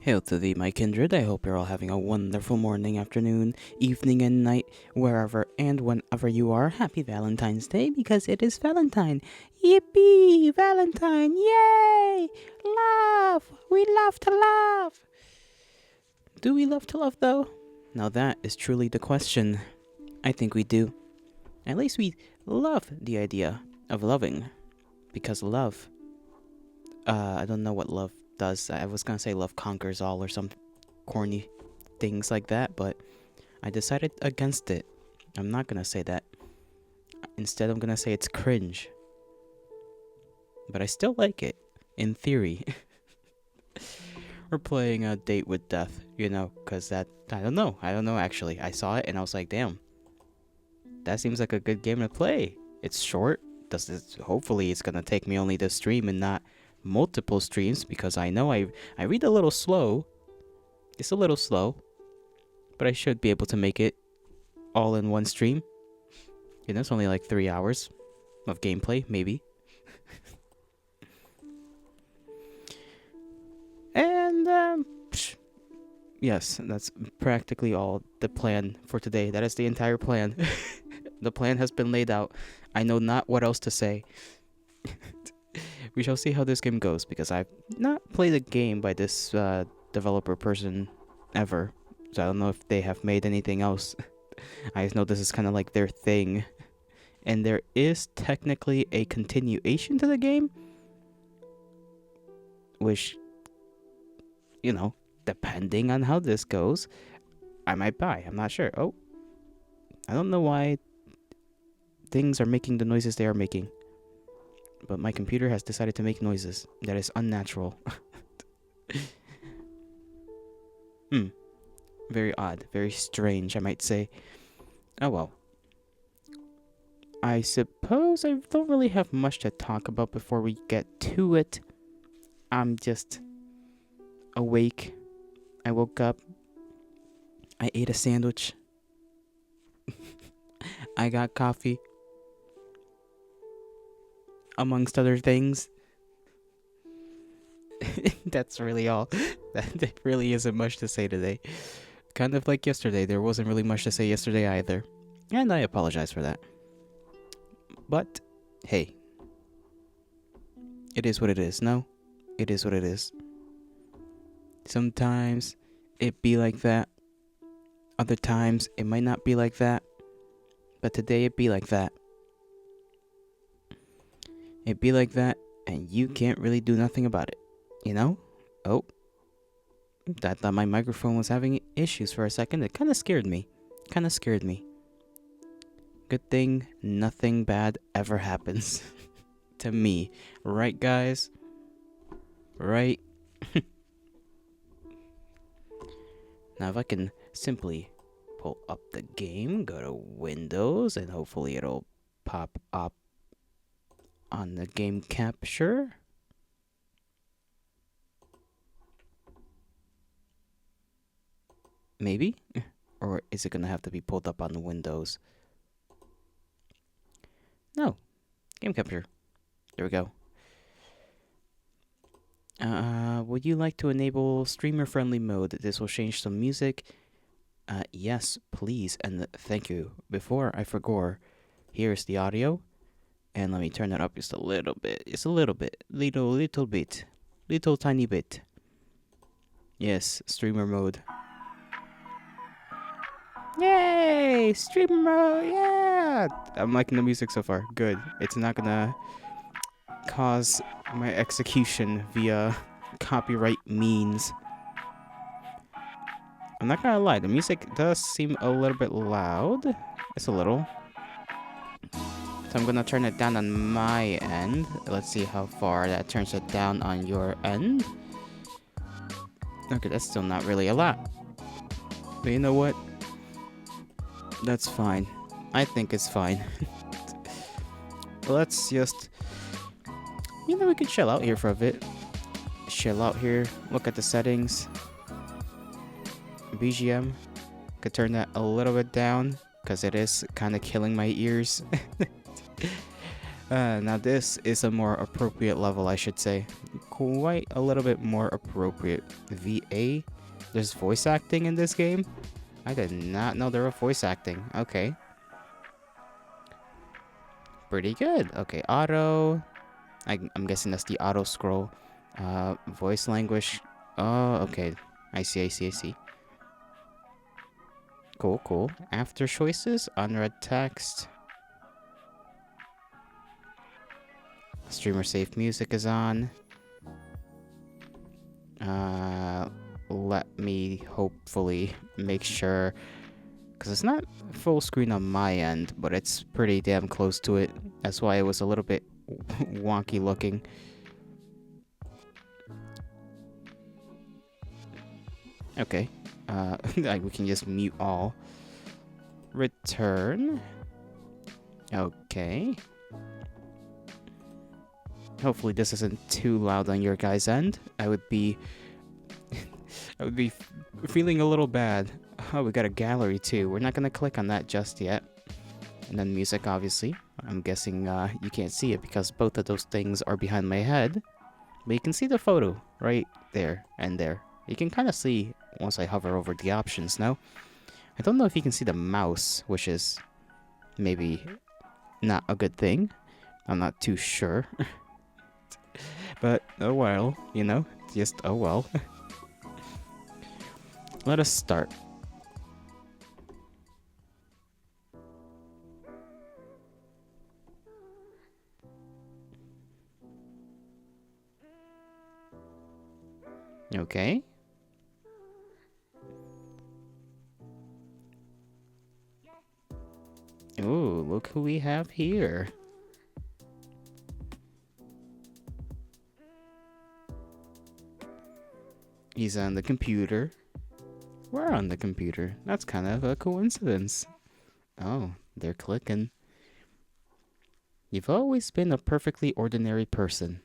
Hail to thee, my kindred. I hope you're all having a wonderful morning, afternoon, evening, and night, wherever and whenever you are. Happy Valentine's Day because it is Valentine. Yippee! Valentine! Yay! Love! We love to love! Do we love to love, though? Now that is truly the question. I think we do. At least we love the idea of loving. Because love. I don't know what love does. I was gonna say love conquers all or some corny things like that, but I decided against it. I'm not gonna say that. Instead, I'm gonna say it's cringe. But I still like it, in theory. We're playing a date with death, because that, I don't know actually. I saw it and I was like, damn, that seems like a good game to play. It's short. Hopefully it's gonna take me only this stream and not multiple streams, because I know I read a little slow. It's a little slow, but I should be able to make it all in one stream. It's only like 3 hours of gameplay, maybe. And yes, that's practically all the plan for today. That is the entire plan. The plan has been laid out. I know not what else to say. We shall see how this game goes, because I've not played a game by this developer person ever. So I don't know if they have made anything else. I just know this is kind of like their thing. And there is technically a continuation to the game, which, depending on how this goes, I might buy. I'm not sure. Oh, I don't know why things are making the noises they are making. But my computer has decided to make noises. That is unnatural. Very odd. Very strange, I might say. Oh well. I suppose I don't really have much to talk about before we get to it. I'm just awake. I woke up. I ate a sandwich. I got coffee. Amongst other things. That's really all. There really isn't much to say today. Kind of like yesterday. There wasn't really much to say yesterday either. And I apologize for that. But, hey. It is what it is, no? It is what it is. Sometimes it be like that. Other times it might not be like that. But today it be like that. It be like that, and you can't really do nothing about it. Oh, I thought my microphone was having issues for a second. It kind of scared me. Good thing nothing bad ever happens to me. Right, guys? Right? Now, if I can simply pull up the game, go to Windows, and hopefully it'll pop up on the game capture. Maybe? Or is it gonna have to be pulled up on the Windows? No. Game capture. There we go. Would you like to enable streamer-friendly mode? This will change some music. Yes, please, and thank you. Before I forgot, here's the audio. And let me turn that up just a little bit. Little tiny bit. Yes, streamer mode. Yay! Streamer mode, yeah! I'm liking the music so far. Good. It's not gonna cause my execution via copyright means. I'm not gonna lie, the music does seem a little bit loud. It's a little. So I'm gonna turn it down on my end. Let's see how far that turns it down on your end. Okay, that's still not really a lot. But you know what? That's fine. I think it's fine. Let's just... we could chill out here for a bit. Chill out here. Look at the settings. BGM. Could turn that a little bit down, because it is kind of killing my ears. Now this is a more appropriate level, I should say. Quite a little bit more appropriate. VA? There's voice acting in this game? I did not know there was voice acting. Okay. Pretty good. Okay, auto. I'm guessing that's the auto scroll. Voice language. Oh, okay. I see. Cool. After choices, unread text. Streamer safe music is on. Let me hopefully make sure, because it's not full screen on my end, but it's pretty damn close to it. That's why it was a little bit wonky looking. Okay. We can just mute all. Return. Okay. Hopefully this isn't too loud on your guys' end. I would be feeling a little bad. Oh, we got a gallery too. We're not gonna click on that just yet. And then music, obviously. I'm guessing you can't see it because both of those things are behind my head. But you can see the photo right there and there. You can kind of see once I hover over the options, no? I don't know if you can see the mouse, which is maybe not a good thing. I'm not too sure. But, oh well, you know? Just, oh well. Let us start. Okay. Ooh, look who we have here. He's on the computer. We're on the computer. That's kind of a coincidence. Oh, they're clicking. You've always been a perfectly ordinary person.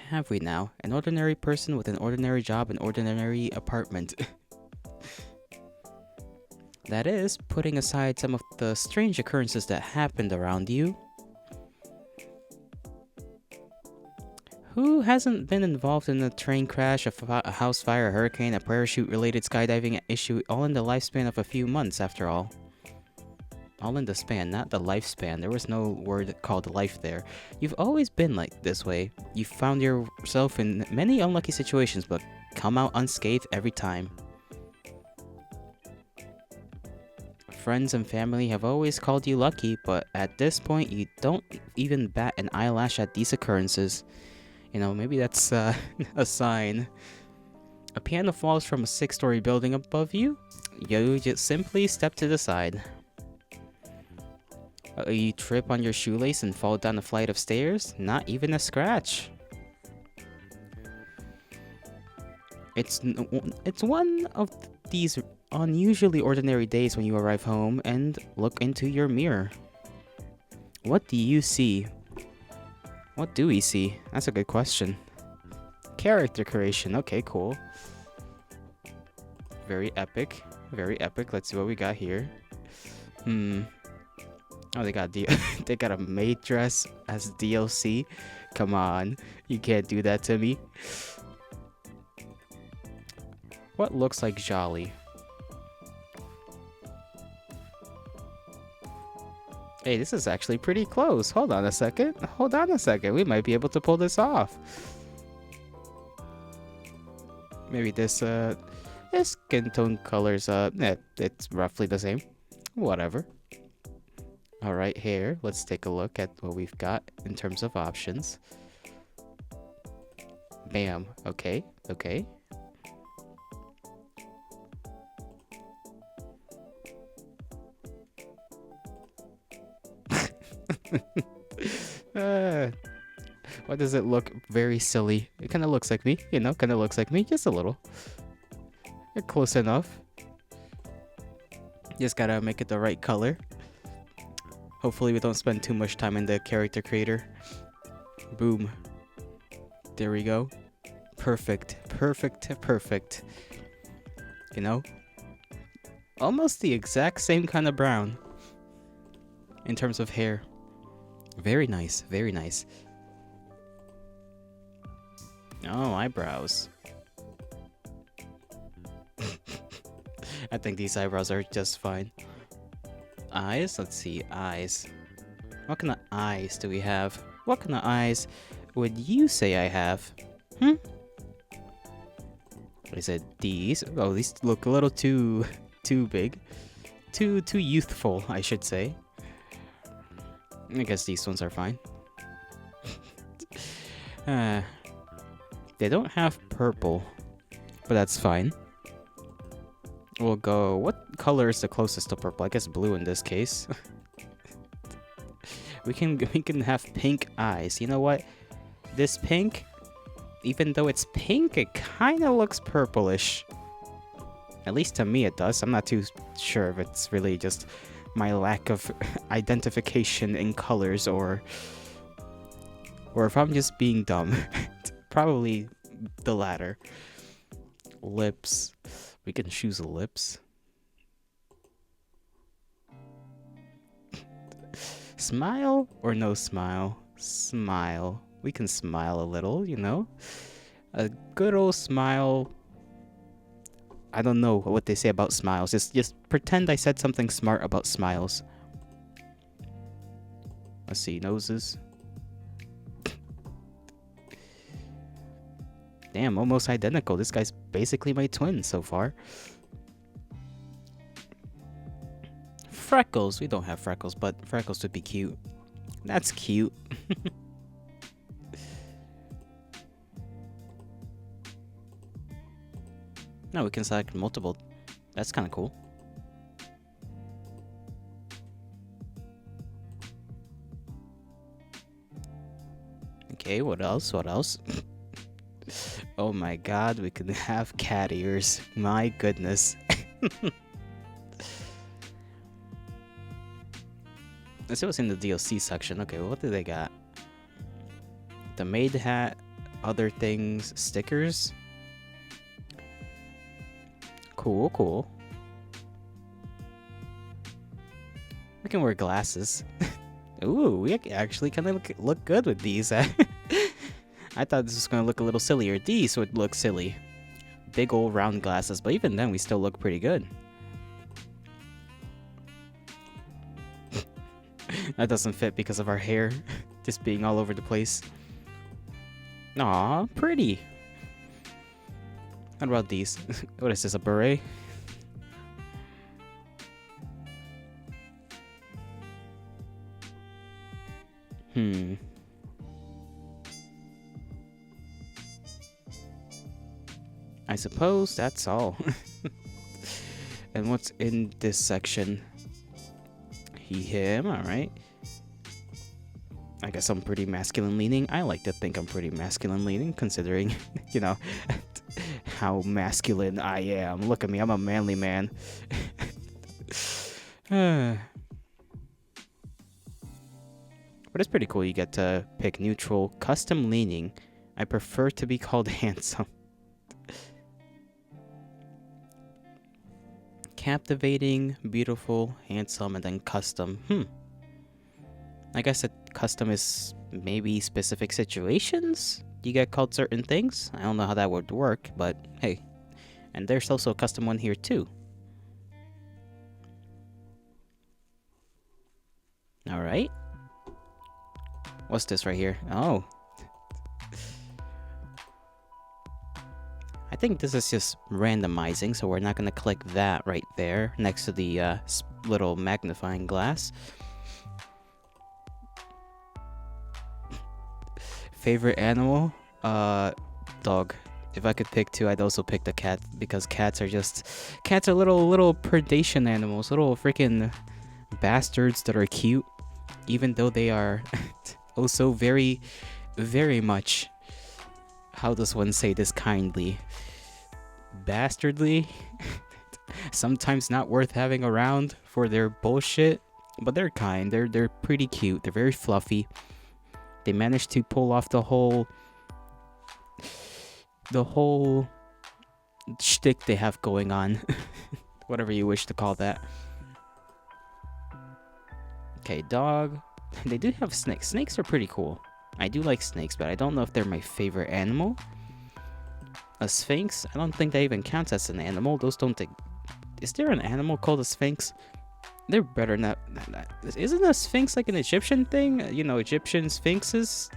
Have we now? An ordinary person with an ordinary job and ordinary apartment. That is, putting aside some of the strange occurrences that happened around you. Who hasn't been involved in a train crash, a house fire, a hurricane, a parachute-related skydiving issue, all in the lifespan of a few months, after all? All in the span, not the lifespan. There was no word called life there. You've always been like this way. You've found yourself in many unlucky situations, but come out unscathed every time. Friends and family have always called you lucky, but at this point, you don't even bat an eyelash at these occurrences. You know, maybe that's a sign. A piano falls from a 6-story building above you. You just simply step to the side. You trip on your shoelace and fall down a flight of stairs. Not even a scratch. It's one of these unusually ordinary days when you arrive home and look into your mirror. What do you see? What do we see? That's a good question. Character creation. Okay, cool. Very epic. Very epic. Let's see what we got here. Oh, they got they got a maid dress as DLC. Come on, you can't do that to me. What looks like Jolly? Hey, this is actually pretty close. Hold on a second. We might be able to pull this off. Maybe this skin tone colors, it's roughly the same. Whatever. All right, hair. Let's take a look at what we've got in terms of options. Bam. Okay. Why does it look very silly? It kind of looks like me, you know, just a little. You're close enough. Just gotta make it the right color. Hopefully we don't spend too much time in the character creator. Boom. There we go. Perfect. You know? Almost the exact same kind of brown in terms of hair. Very nice, very nice. Oh, eyebrows. I think these eyebrows are just fine. Eyes? Let's see, eyes. What kind of eyes do we have? What kind of eyes would you say I have? I said these. Oh, these look a little too big. Too youthful, I should say. I guess these ones are fine. They don't have purple, but that's fine. We'll go... What color is the closest to purple? I guess blue in this case. we can have pink eyes. You know what? This pink, even though it's pink, it kind of looks purplish. At least to me it does. I'm not too sure if it's really just my lack of identification in colors or if I'm just being dumb. Probably the latter. Lips. We can choose lips. Smile or no smile? Smile. We can smile a little, you know? A good old smile. I don't know what they say about smiles. Just pretend I said something smart about smiles. Let's see, noses. Damn, almost identical. This guy's basically my twin so far. Freckles. We don't have freckles, but freckles would be cute. That's cute. No, we can select multiple. That's kind of cool. Okay, what else? What else? Oh my god, we can have cat ears. My goodness. Let's see what's in the DLC section. Okay, what do they got? The maid hat, other things, stickers. Cool, cool. We can wear glasses. Ooh, we actually kind of look good with these. I thought this was going to look a little sillier. These would look silly. Big old round glasses, but even then we still look pretty good. That doesn't fit because of our hair just being all over the place. Aw, pretty. What about these? What is this, a beret? I suppose that's all. And what's in this section? He, him, alright. I guess I'm pretty masculine leaning. I like to think I'm pretty masculine leaning, considering, you know, how masculine I am. Look at me, I'm a manly man. But it's pretty cool. You get to pick neutral, custom leaning. I prefer to be called handsome. Captivating, beautiful, handsome, and then custom. I guess that custom is maybe specific situations. You get called certain things. I don't know how that would work, but hey. And there's also a custom one here too. Alright. What's this right here? Oh. I think this is just randomizing, so we're not going to click that right there next to the little magnifying glass. Favorite animal? Dog. If I could pick two, I'd also pick the cat, because cats are little predation animals, little freaking bastards that are cute, even though they are also very, very much, how does one say this kindly? Bastardly? Sometimes not worth having around for their bullshit, but they're kind. They're pretty cute. They're very fluffy. They managed to pull off the whole shtick they have going on. Whatever you wish to call that. Okay, dog. They do have snakes. Snakes are pretty cool. I do like snakes, but I don't know if they're my favorite animal. A sphinx? I don't think that even counts as an animal. Those don't take... Is there an animal called a sphinx? They're better not... Isn't a sphinx like an Egyptian thing? You know, Egyptian sphinxes?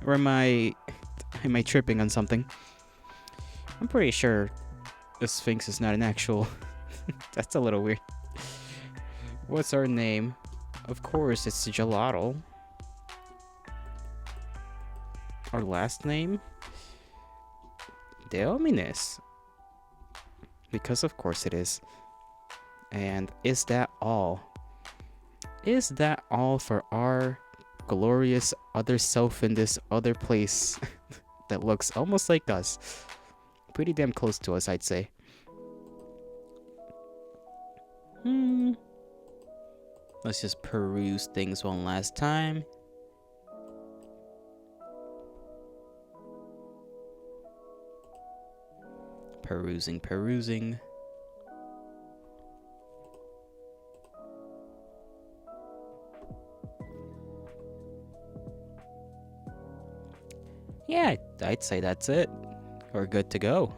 Or am I tripping on something? I'm pretty sure a sphinx is not an actual... That's a little weird. What's our name? Of course, it's Gelato. Our last name? Deominis. Because of course it is. And is that all? Is that all for our glorious other self in this other place that looks almost like us? Pretty damn close to us, I'd say. Let's just peruse things one last time. Perusing. Yeah, I'd say that's it. We're good to go.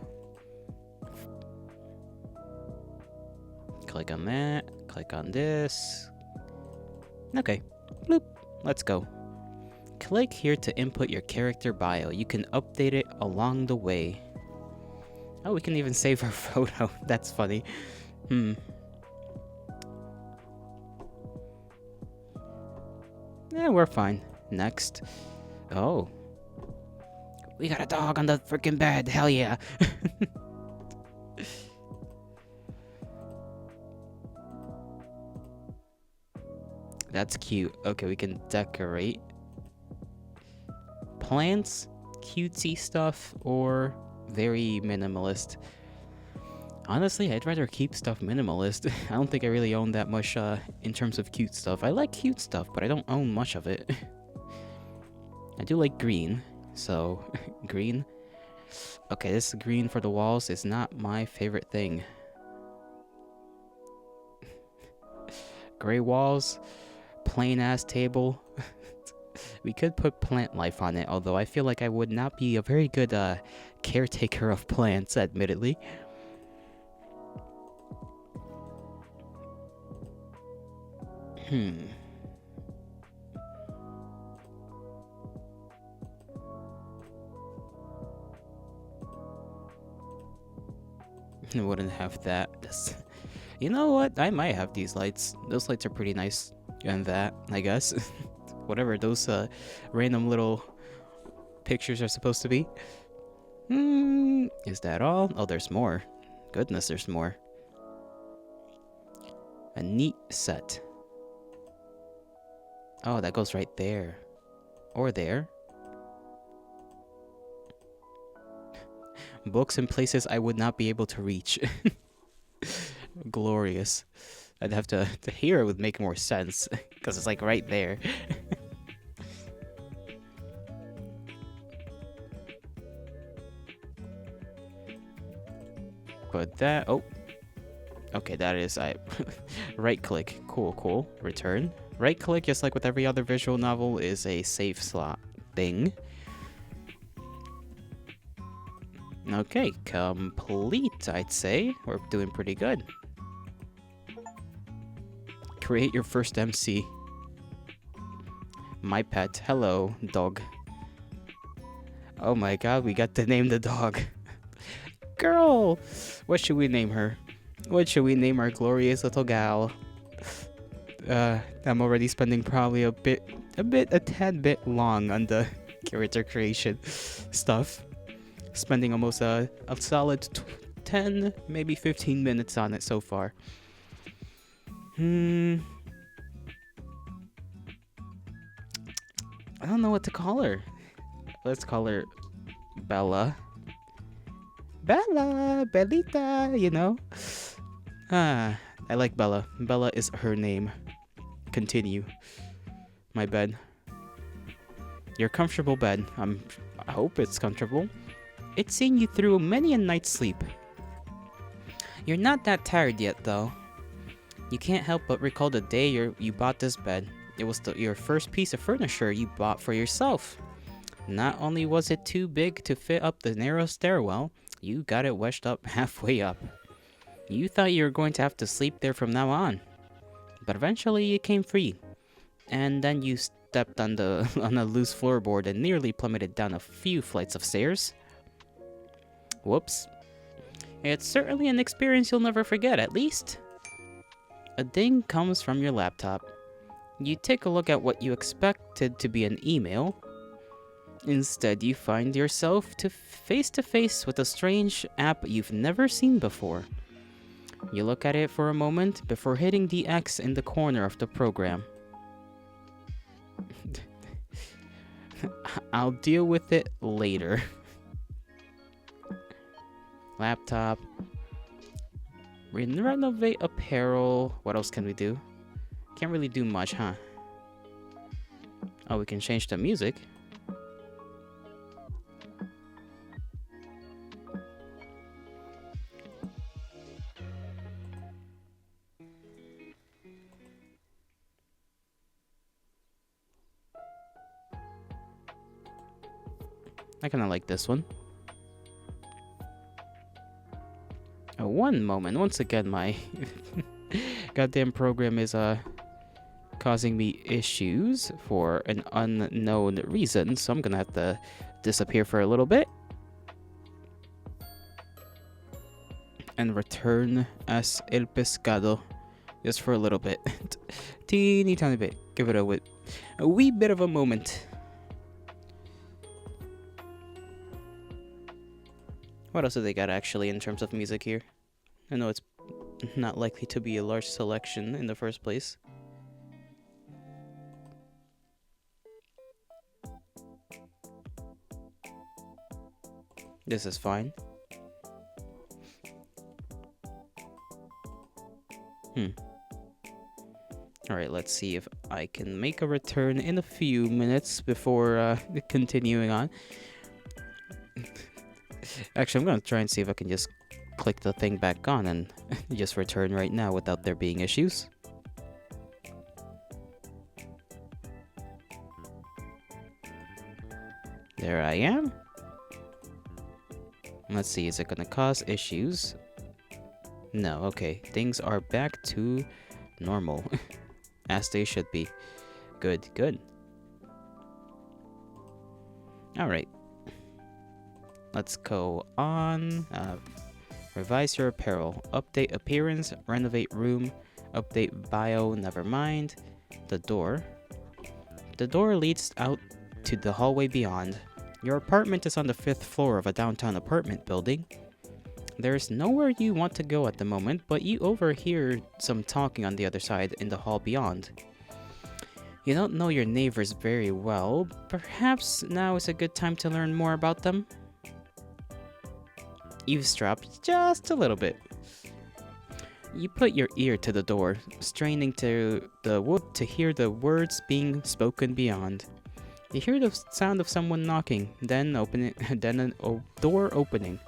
Click on that. Click on this. Okay. Bloop. Let's go. Click here to input your character bio. You can update it along the way. Oh, we can even save our photo. That's funny. Yeah, we're fine. Next. Oh. We got a dog on the freaking bed. Hell yeah. That's cute. Okay, we can decorate. Plants, cutesy stuff, or very minimalist. Honestly, I'd rather keep stuff minimalist. I don't think I really own that much in terms of cute stuff. I like cute stuff, but I don't own much of it. I do like green, so green. Okay, this green for the walls is not my favorite thing. Gray walls, plain ass table. We could put plant life on it, although I feel like I would not be a very good caretaker of plants, admittedly. I wouldn't have that. You know what? I might have these lights. Those lights are pretty nice. And that, I guess. Whatever those random little pictures are supposed to be. Is that all? Oh, there's more. Goodness, there's more. A neat set. Oh, that goes right there. Or there. Books in places I would not be able to reach. Glorious. I'd have to hear it would make more sense. Because it's like right there. Put that. Oh. Okay, that is right click. Cool. Return. Right click, just like with every other visual novel, is a save slot thing. Okay, complete, I'd say. We're doing pretty good. Create your first MC. My pet. Hello, dog. Oh my god, we got to name the dog. Girl! What should we name her? What should we name our glorious little gal? I'm already spending probably a tad bit long on the character creation stuff. Spending almost a solid 10, maybe 15 minutes on it so far. I don't know what to call her. Let's call her Bella. Bellita, you know? I like Bella. Bella is her name. Continue. My bed. Your comfortable bed. I hope it's comfortable. It's seen you through many a night's sleep. You're not that tired yet, though. You can't help but recall the day you bought this bed. It was your first piece of furniture you bought for yourself. Not only was it too big to fit up the narrow stairwell, you got it wedged up halfway up. You thought you were going to have to sleep there from now on. But eventually you came free. And then you stepped on on a loose floorboard and nearly plummeted down a few flights of stairs. Whoops. It's certainly an experience you'll never forget, at least. A ding comes from your laptop. You take a look at what you expected to be an email. Instead, you find yourself face to face with a strange app you've never seen before. You look at it for a moment before hitting the X in the corner of the program. I'll deal with it later. Laptop. Renovate apparel. What else can we do? Can't really do much, huh? Oh, we can change the music. I kind of like this one. Oh, one moment. Once again, my goddamn program is causing me issues for an unknown reason, so I'm gonna have to disappear for a little bit and return as el pescado just for a little bit. Teeny tiny bit. Give it a wee bit of a moment. What else do they got actually in terms of music here? I know it's not likely to be a large selection in the first place. This is fine. Alright, let's see if I can make a return in a few minutes before continuing on. Actually, I'm gonna try and see if I can just click the thing back on and just return right now without there being issues. There I am. Let's see, is it gonna cause issues? No, okay. Things are back to normal. As they should be. Good, good. Alright. Let's go on. Revise your apparel. Update appearance. Renovate room. Update bio. Never mind. The door. The door leads out to the hallway beyond. Your apartment is on the 5th floor of a downtown apartment building. There's nowhere you want to go at the moment, but you overhear some talking on the other side in the hall beyond. You don't know your neighbors very well. Perhaps now is a good time to learn more about them? Eavesdrop just a little bit. You put your ear to the door, straining to the wood to hear the words being spoken beyond. You hear the sound of someone knocking, then a door opening.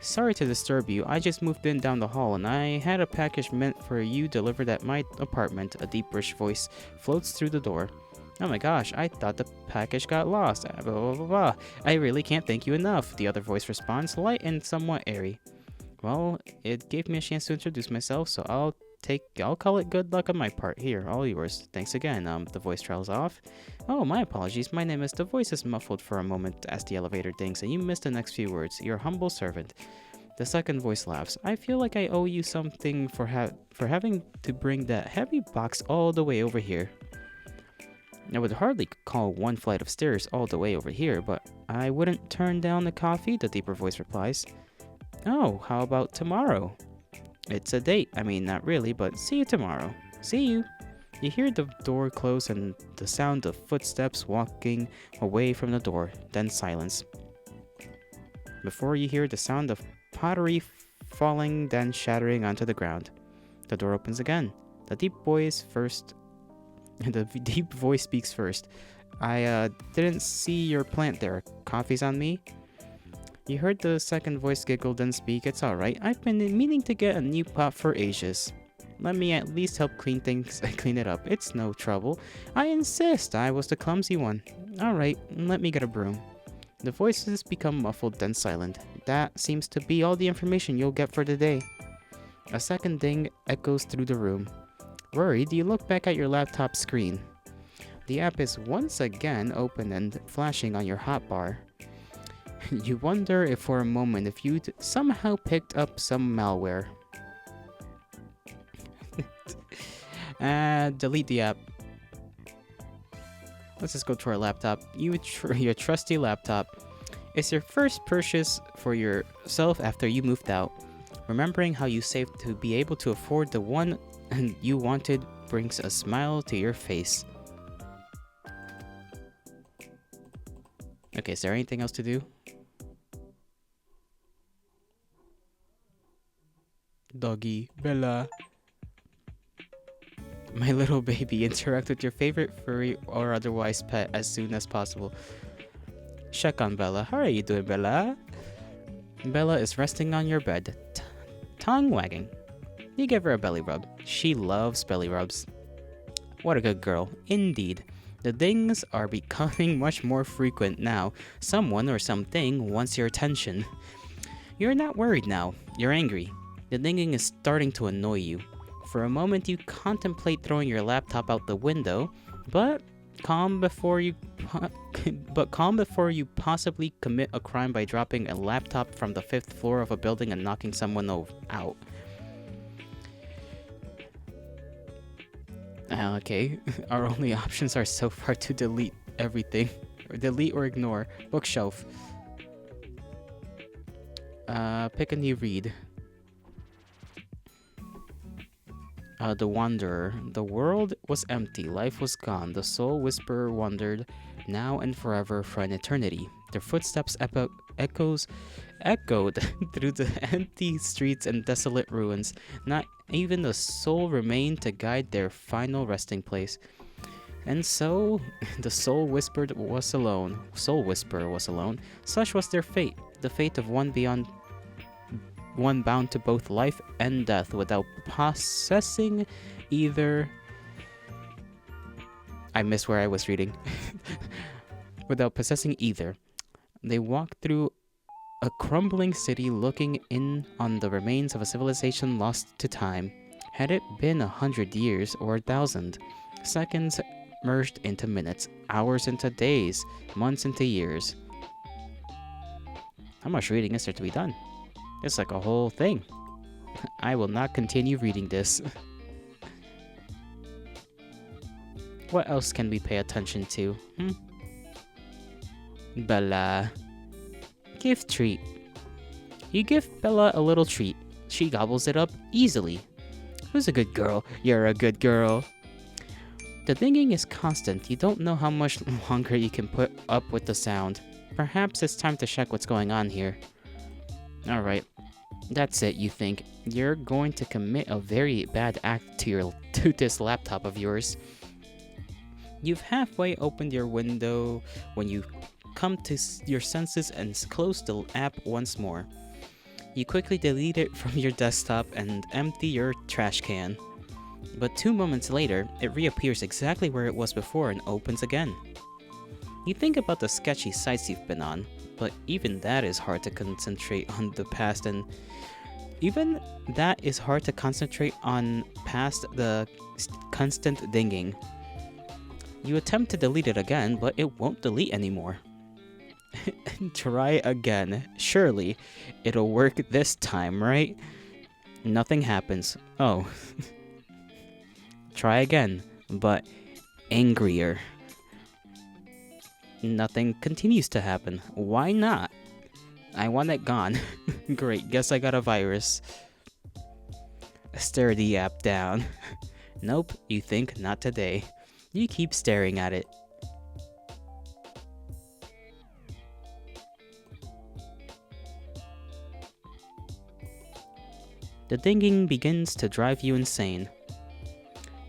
Sorry to disturb you, I just moved in down the hall and I had a package meant for you delivered at my apartment. A deep rich voice floats through the door. Oh my gosh, I thought the package got lost. Blah, blah, blah, blah. I really can't thank you enough. The other voice responds, light and somewhat airy. Well, it gave me a chance to introduce myself, so I'll call it good luck on my part. Here, all yours. Thanks again. The voice trails off. Oh, my apologies. My name is... The voice is muffled for a moment as the elevator dings, and you missed the next few words. Your humble servant. The second voice laughs. I feel like I owe you something for having to bring that heavy box all the way over here. I would hardly call one flight of stairs all the way over here, but I wouldn't turn down the coffee, the deeper voice replies. Oh, how about tomorrow? It's a date. I mean, not really, but see you tomorrow. See you. You hear the door close and the sound of footsteps walking away from the door, then silence. Before you hear the sound of pottery falling, then shattering onto the ground. The door opens again. The deep voice speaks first. I didn't see your plant there. Coffee's on me? You heard the second voice giggle, then speak. It's alright. I've been meaning to get a new pot for ages. Let me at least help clean it up. It's no trouble. I insist. I was the clumsy one. Alright, let me get a broom. The voices become muffled, then silent. That seems to be all the information you'll get for today. A second ding echoes through the room. Worried, you look back at your laptop screen. The app is once again open and flashing on your hotbar. You wonder if for a moment if you'd somehow picked up some malware. Delete the app. Let's just go to our laptop. Your trusty laptop. It's your first purchase for yourself after you moved out. Remembering how you saved to be able to afford the one you wanted brings a smile to your face. Okay, is there anything else to do? Doggy, Bella. My little baby, interact with your favorite furry or otherwise pet as soon as possible. Check on Bella. How are you doing, Bella? Bella is resting on your bed, tongue wagging. You give her a belly rub. She loves belly rubs. What a good girl, indeed. The dings are becoming much more frequent now. Someone or something wants your attention. You're not worried now. You're angry. The dinging is starting to annoy you. For a moment, you contemplate throwing your laptop out the window, but calm before you possibly commit a crime by dropping a laptop from the 5th floor of a building and knocking someone out. Okay, our only options are so far to delete everything. Delete or ignore. Bookshelf. Pick a new read. The Wanderer. The world was empty. Life was gone. The soul whisperer wandered, now and forever for an eternity. Their footsteps echoed through the empty streets and desolate ruins. Not even a soul remained to guide their final resting place. And so, the soul whisperer was alone. Such was their fate. The fate of one bound to both life and death without possessing either. I missed where I was reading. Without possessing either. They walked through a crumbling city looking in on the remains of a civilization lost to time. Had it been 100 years or 1,000, seconds merged into minutes, hours into days, months into years. How much reading is there to be done? It's like a whole thing. I will not continue reading this. What else can we pay attention to? Bella. Gift treat. You give Bella a little treat. She gobbles it up easily. Who's a good girl? You're a good girl. The dinging is constant. You don't know how much longer you can put up with the sound. Perhaps it's time to check what's going on here. Alright. That's it, you think. You're going to commit a very bad act to this laptop of yours. You've halfway opened your window when you come to your senses and close the app once more. You quickly delete it from your desktop and empty your trash can. But 2 moments later, it reappears exactly where it was before and opens again. You think about the sketchy sites you've been on, but even that is hard to concentrate on the past and even that is hard to concentrate on past the constant dinging. You attempt to delete it again, but it won't delete anymore. Try again. Surely, it'll work this time, right? Nothing happens. Oh. Try again, but angrier. Nothing continues to happen. Why not? I want it gone. Great, guess I got a virus. Stare the app down. Nope, you think not today. You keep staring at it. The dinging begins to drive you insane.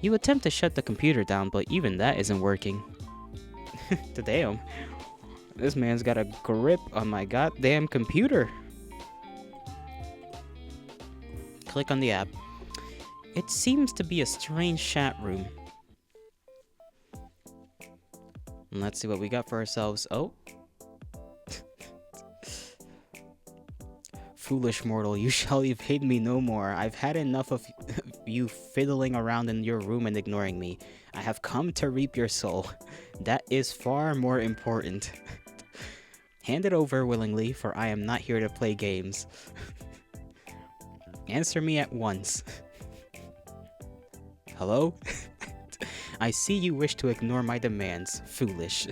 You attempt to shut the computer down, but even that isn't working. Damn. This man's got a grip on my goddamn computer. Click on the app. It seems to be a strange chat room. Let's see what we got for ourselves. Oh. Foolish mortal, you shall evade me no more. I've had enough of you fiddling around in your room and ignoring me. I have come to reap your soul. That is far more important. Hand it over willingly, for I am not here to play games. Answer me at once. Hello? I see you wish to ignore my demands. Foolish.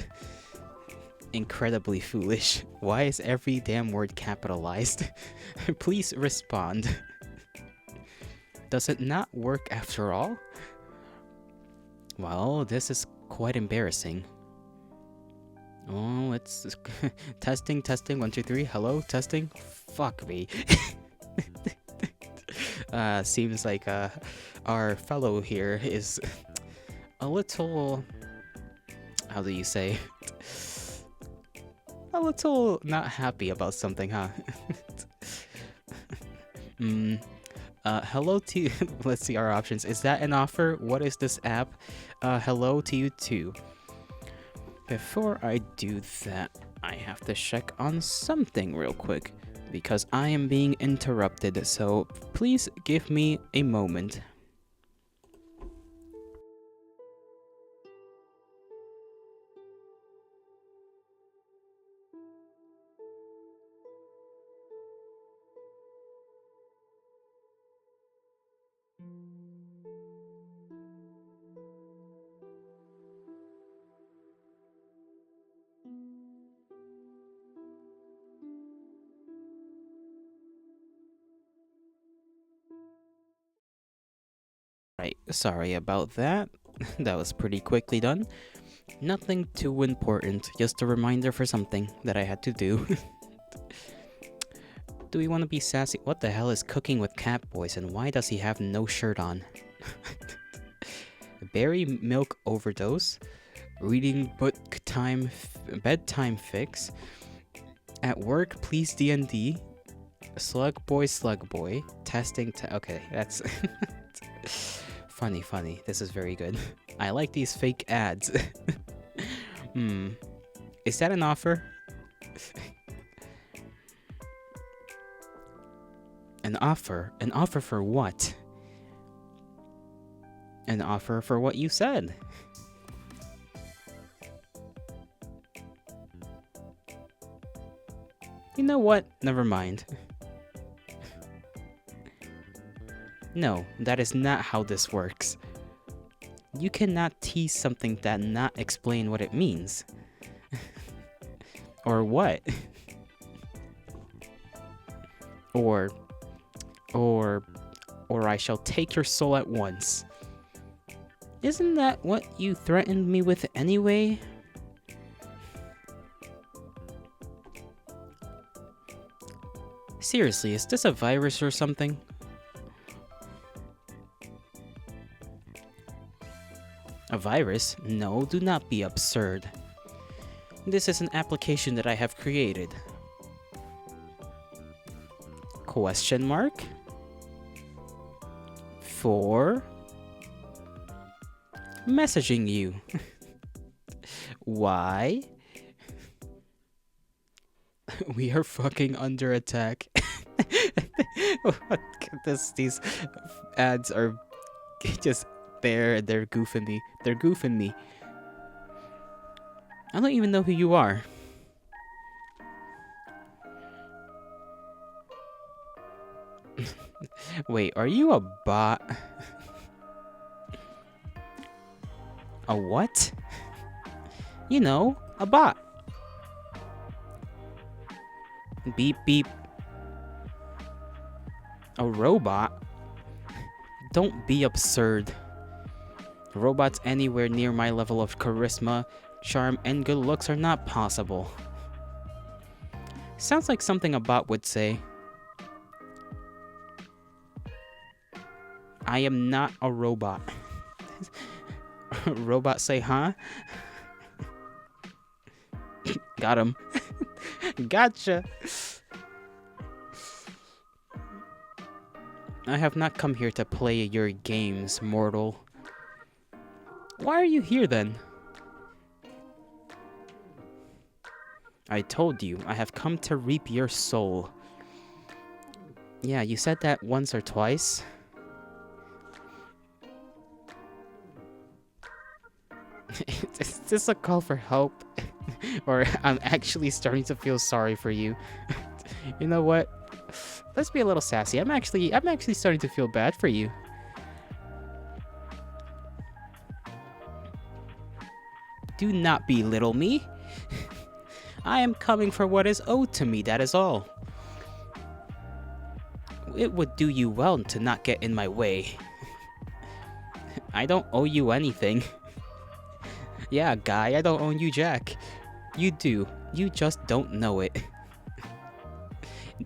Incredibly foolish. Why is every damn word capitalized? Please respond. Does it not work after all? Well, this is quite embarrassing. Oh, it's testing, 1, 2, 3. Hello, testing. Fuck me. Seems like our fellow here is a little, how do you say? A little not happy about something, huh? Hello to you. Let's see our options. Is that an offer? What is this app? Hello to you too. Before I do that, I have to check on something real quick because I am being interrupted, so please give me a moment. Right, sorry about that. That was pretty quickly done. Nothing too important, just a reminder for something that I had to do. Do we want to be sassy? What the hell is cooking with cat boys and why does he have no shirt on? Berry milk overdose. Reading book time, bedtime fix. At work, please D&D. Slug boy. Testing okay, that's... Funny. This is very good. I like these fake ads. Is that an offer? An offer? An offer for what? An offer for what you said. You know what? Never mind. No, that is not how this works. You cannot tease something that not explain what it means. Or what? Or I shall take your soul at once. Isn't that what you threatened me with anyway? Seriously, is this a virus or something? A virus? No, do not be absurd. This is an application that I have created. Question mark? For messaging you. Why? We are fucking under attack. These ads are just there. They're goofing me. I don't even know who you are. Wait, are you a bot? A what? You know, a bot. Beep beep. A robot? Don't be absurd. Robots anywhere near my level of charisma, charm, and good looks are not possible. Sounds like something a bot would say. I am not a robot. Robot say, huh? Got him. Gotcha. I have not come here to play your games, mortal. Why are you here then? I told you, I have come to reap your soul. Yeah, you said that once or twice. Is this a call for help? Or I'm actually starting to feel sorry for you. You know what? Let's be a little sassy. I'm actually starting to feel bad for you. Do not belittle me. I am coming for what is owed to me, that is all. It would do you well to not get in my way. I don't owe you anything. Yeah, guy, I don't owe you jack. You do. You just don't know it.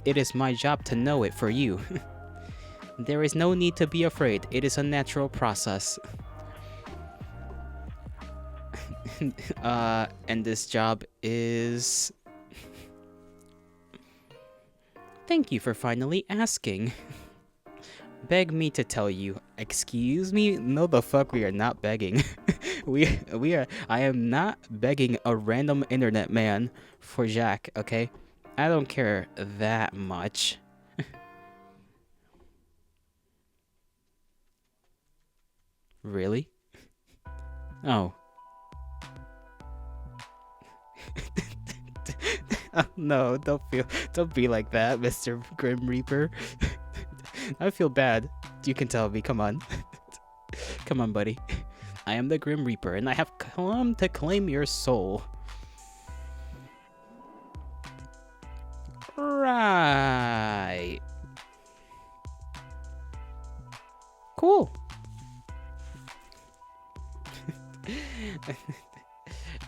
It is my job to know it for you. There is no need to be afraid. It is a natural process. And this job is... Thank you for finally asking. Beg me to tell you. Excuse me? No, the fuck, we are not begging. I am not begging a random internet man for Jack, okay? I don't care that much. Really? Oh. No, don't be like that, Mr. Grim Reaper. I feel bad. You can tell me, come on. Come on, buddy. I am the Grim Reaper, and I have come to claim your soul. Right. Cool.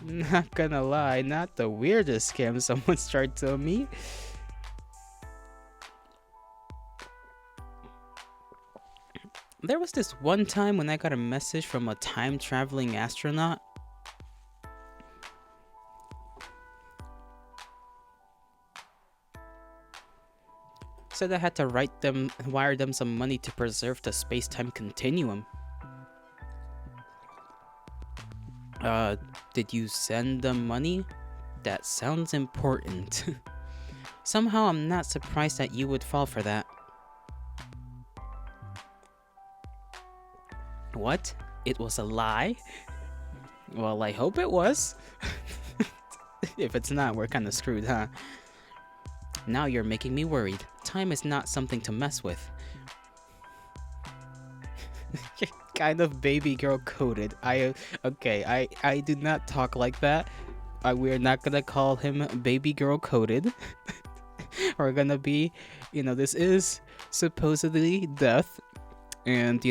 Not gonna lie, not the weirdest scam someone's tried to me. There was this one time when I got a message from a time-traveling astronaut. Said I had to wire them some money to preserve the space-time continuum. Did you send them money? That sounds important. Somehow I'm not surprised that you would fall for that. What? It was a lie? Well, I hope it was. If it's not, we're kinda screwed, huh? Now you're making me worried. Time is not something to mess with. Kind of baby girl coded. I do not talk like that. We're not gonna call him baby girl coded. We're gonna be, this is supposedly Death, and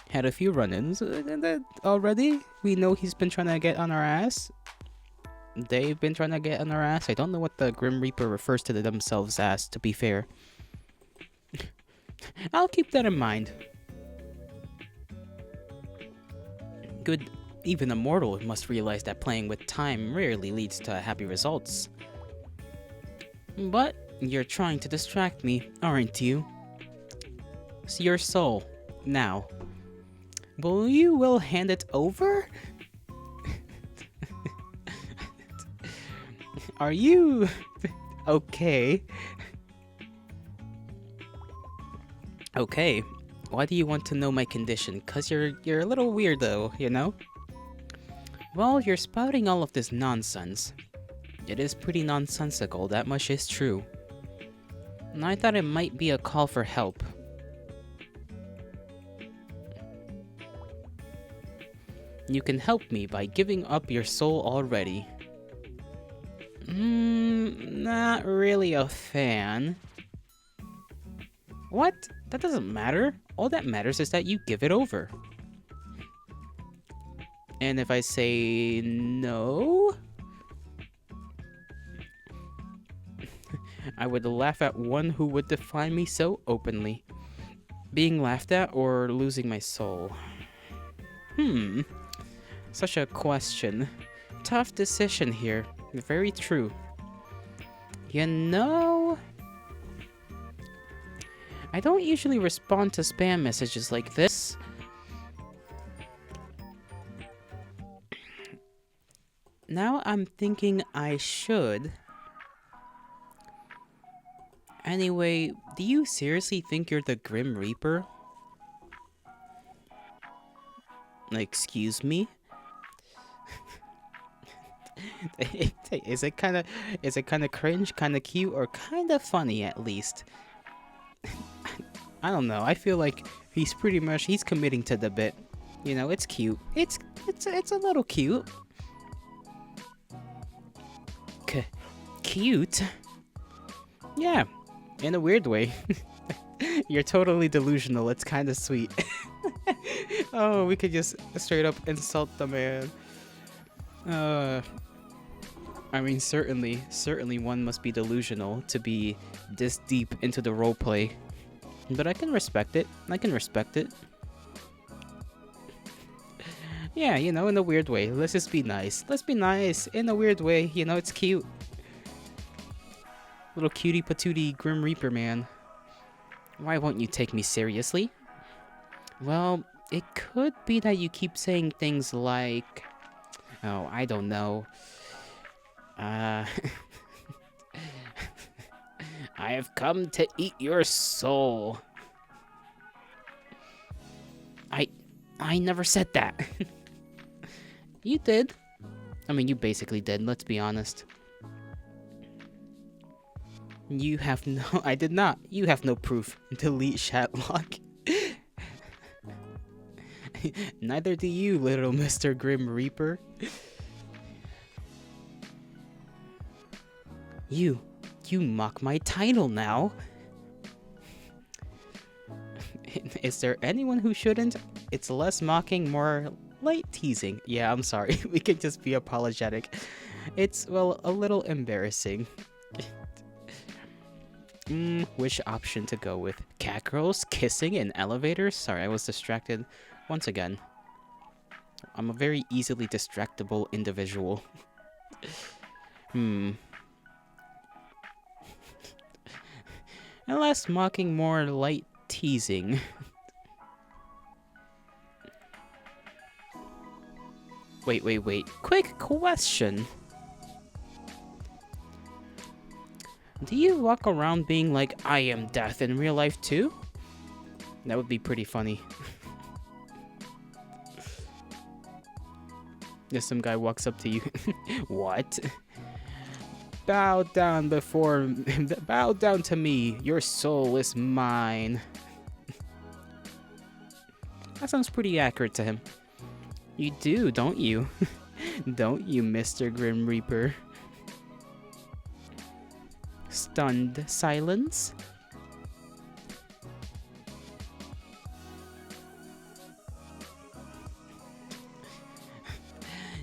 had a few run-ins, and then already we know he's been trying to get on our ass. They've been trying to get on our ass. I don't know what the Grim Reaper refers to themselves as, to be fair. I'll keep that in mind. Good, even a mortal must realize that playing with time rarely leads to happy results. But you're trying to distract me, aren't you? It's your soul. Now, will hand it over? Are you okay? Okay. Why do you want to know my condition? 'Cause you're a little weirdo, Well, you're spouting all of this nonsense. It is pretty nonsensical, that much is true. And I thought it might be a call for help. You can help me by giving up your soul already. Not really a fan. What? That doesn't matter. All that matters is that you give it over. And if I say no, I would laugh at one who would define me so openly. Being laughed at or losing my soul? Such a question. Tough decision here. Very true. I don't usually respond to spam messages like this. Now I'm thinking I should. Anyway, do you seriously think you're the Grim Reaper? Excuse me? Is it kind of cringe, kind of cute, or kind of funny at least? I don't know. I feel like he's committing to the bit. You know, it's cute. It's a little cute. Cute? Yeah, in a weird way. You're totally delusional. It's kind of sweet. Oh, we could just straight up insult the man. I mean, certainly one must be delusional to be this deep into the roleplay. But I can respect it. Yeah, you know, in a weird way. Let's just be nice. Let's be nice in a weird way. You know, it's cute. Little cutie patootie Grim Reaper man. Why won't you take me seriously? Well, it could be that you keep saying things like... Oh, I don't know. I have come to eat your soul. I never said that. You did. I mean, you basically did, let's be honest. You have no... I did not. You have no proof. Delete Shatlock. Neither do you, little Mr. Grim Reaper. You mock my title now. Is there anyone who shouldn't? It's less mocking, more light teasing. Yeah, I'm sorry. We could just be apologetic. It's, well, a little embarrassing. Which option to go with? Cat girls kissing in elevators? Sorry, I was distracted once again. I'm a very easily distractible individual. Less mocking, more light teasing. Wait. Quick question. Do you walk around being like, I am death in real life too? That would be pretty funny. If some guy walks up to you. What? Bow down to me. Your soul is mine. That sounds pretty accurate to him. You do, don't you? Don't you, Mr. Grim Reaper? Stunned silence?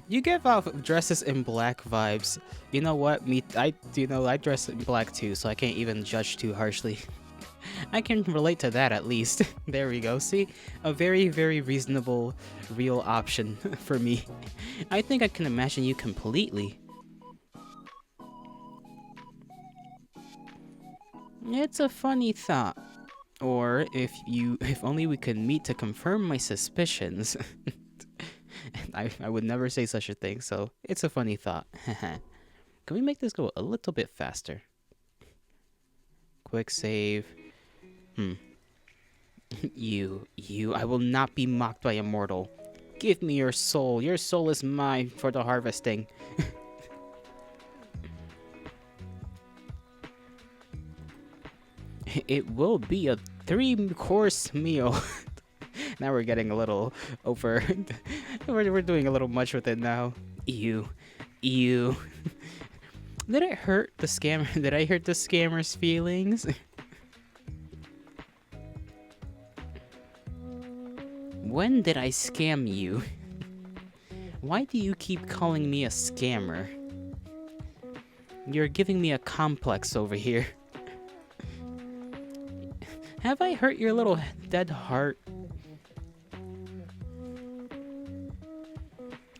You give off dresses in black vibes. You know what? I dress in black too, so I can't even judge too harshly. I can relate to that at least. There we go. See? A very, very reasonable, real option for me. I think I can imagine you completely. It's a funny thought. Or if only we could meet to confirm my suspicions. I would never say such a thing, so it's a funny thought. Can we make this go a little bit faster? Quick save. I will not be mocked by a mortal. Give me your soul. Your soul is mine for the harvesting. It will be a 3-course meal. Now we're getting a little over. We're doing a little much with it now. Ew. Did it hurt the scammer? Did I hurt the scammer's feelings? When did I scam you? Why do you keep calling me a scammer? You're giving me a complex over here. Have I hurt your little dead heart?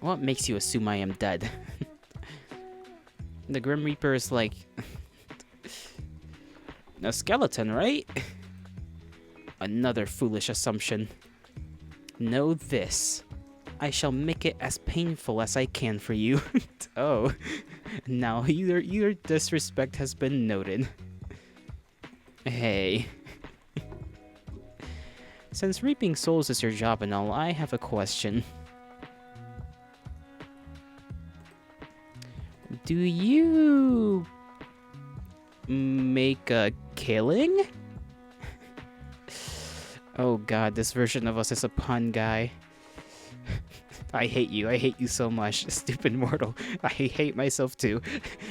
What makes you assume I am dead? The Grim Reaper is like... a skeleton, right? Another foolish assumption. Know this. I shall make it as painful as I can for you. Oh, now your disrespect has been noted. Hey. Since reaping souls is your job and all, I have a question. Do you make a killing? Oh god, this version of us is a pun guy. I hate you so much, stupid mortal. I hate myself too.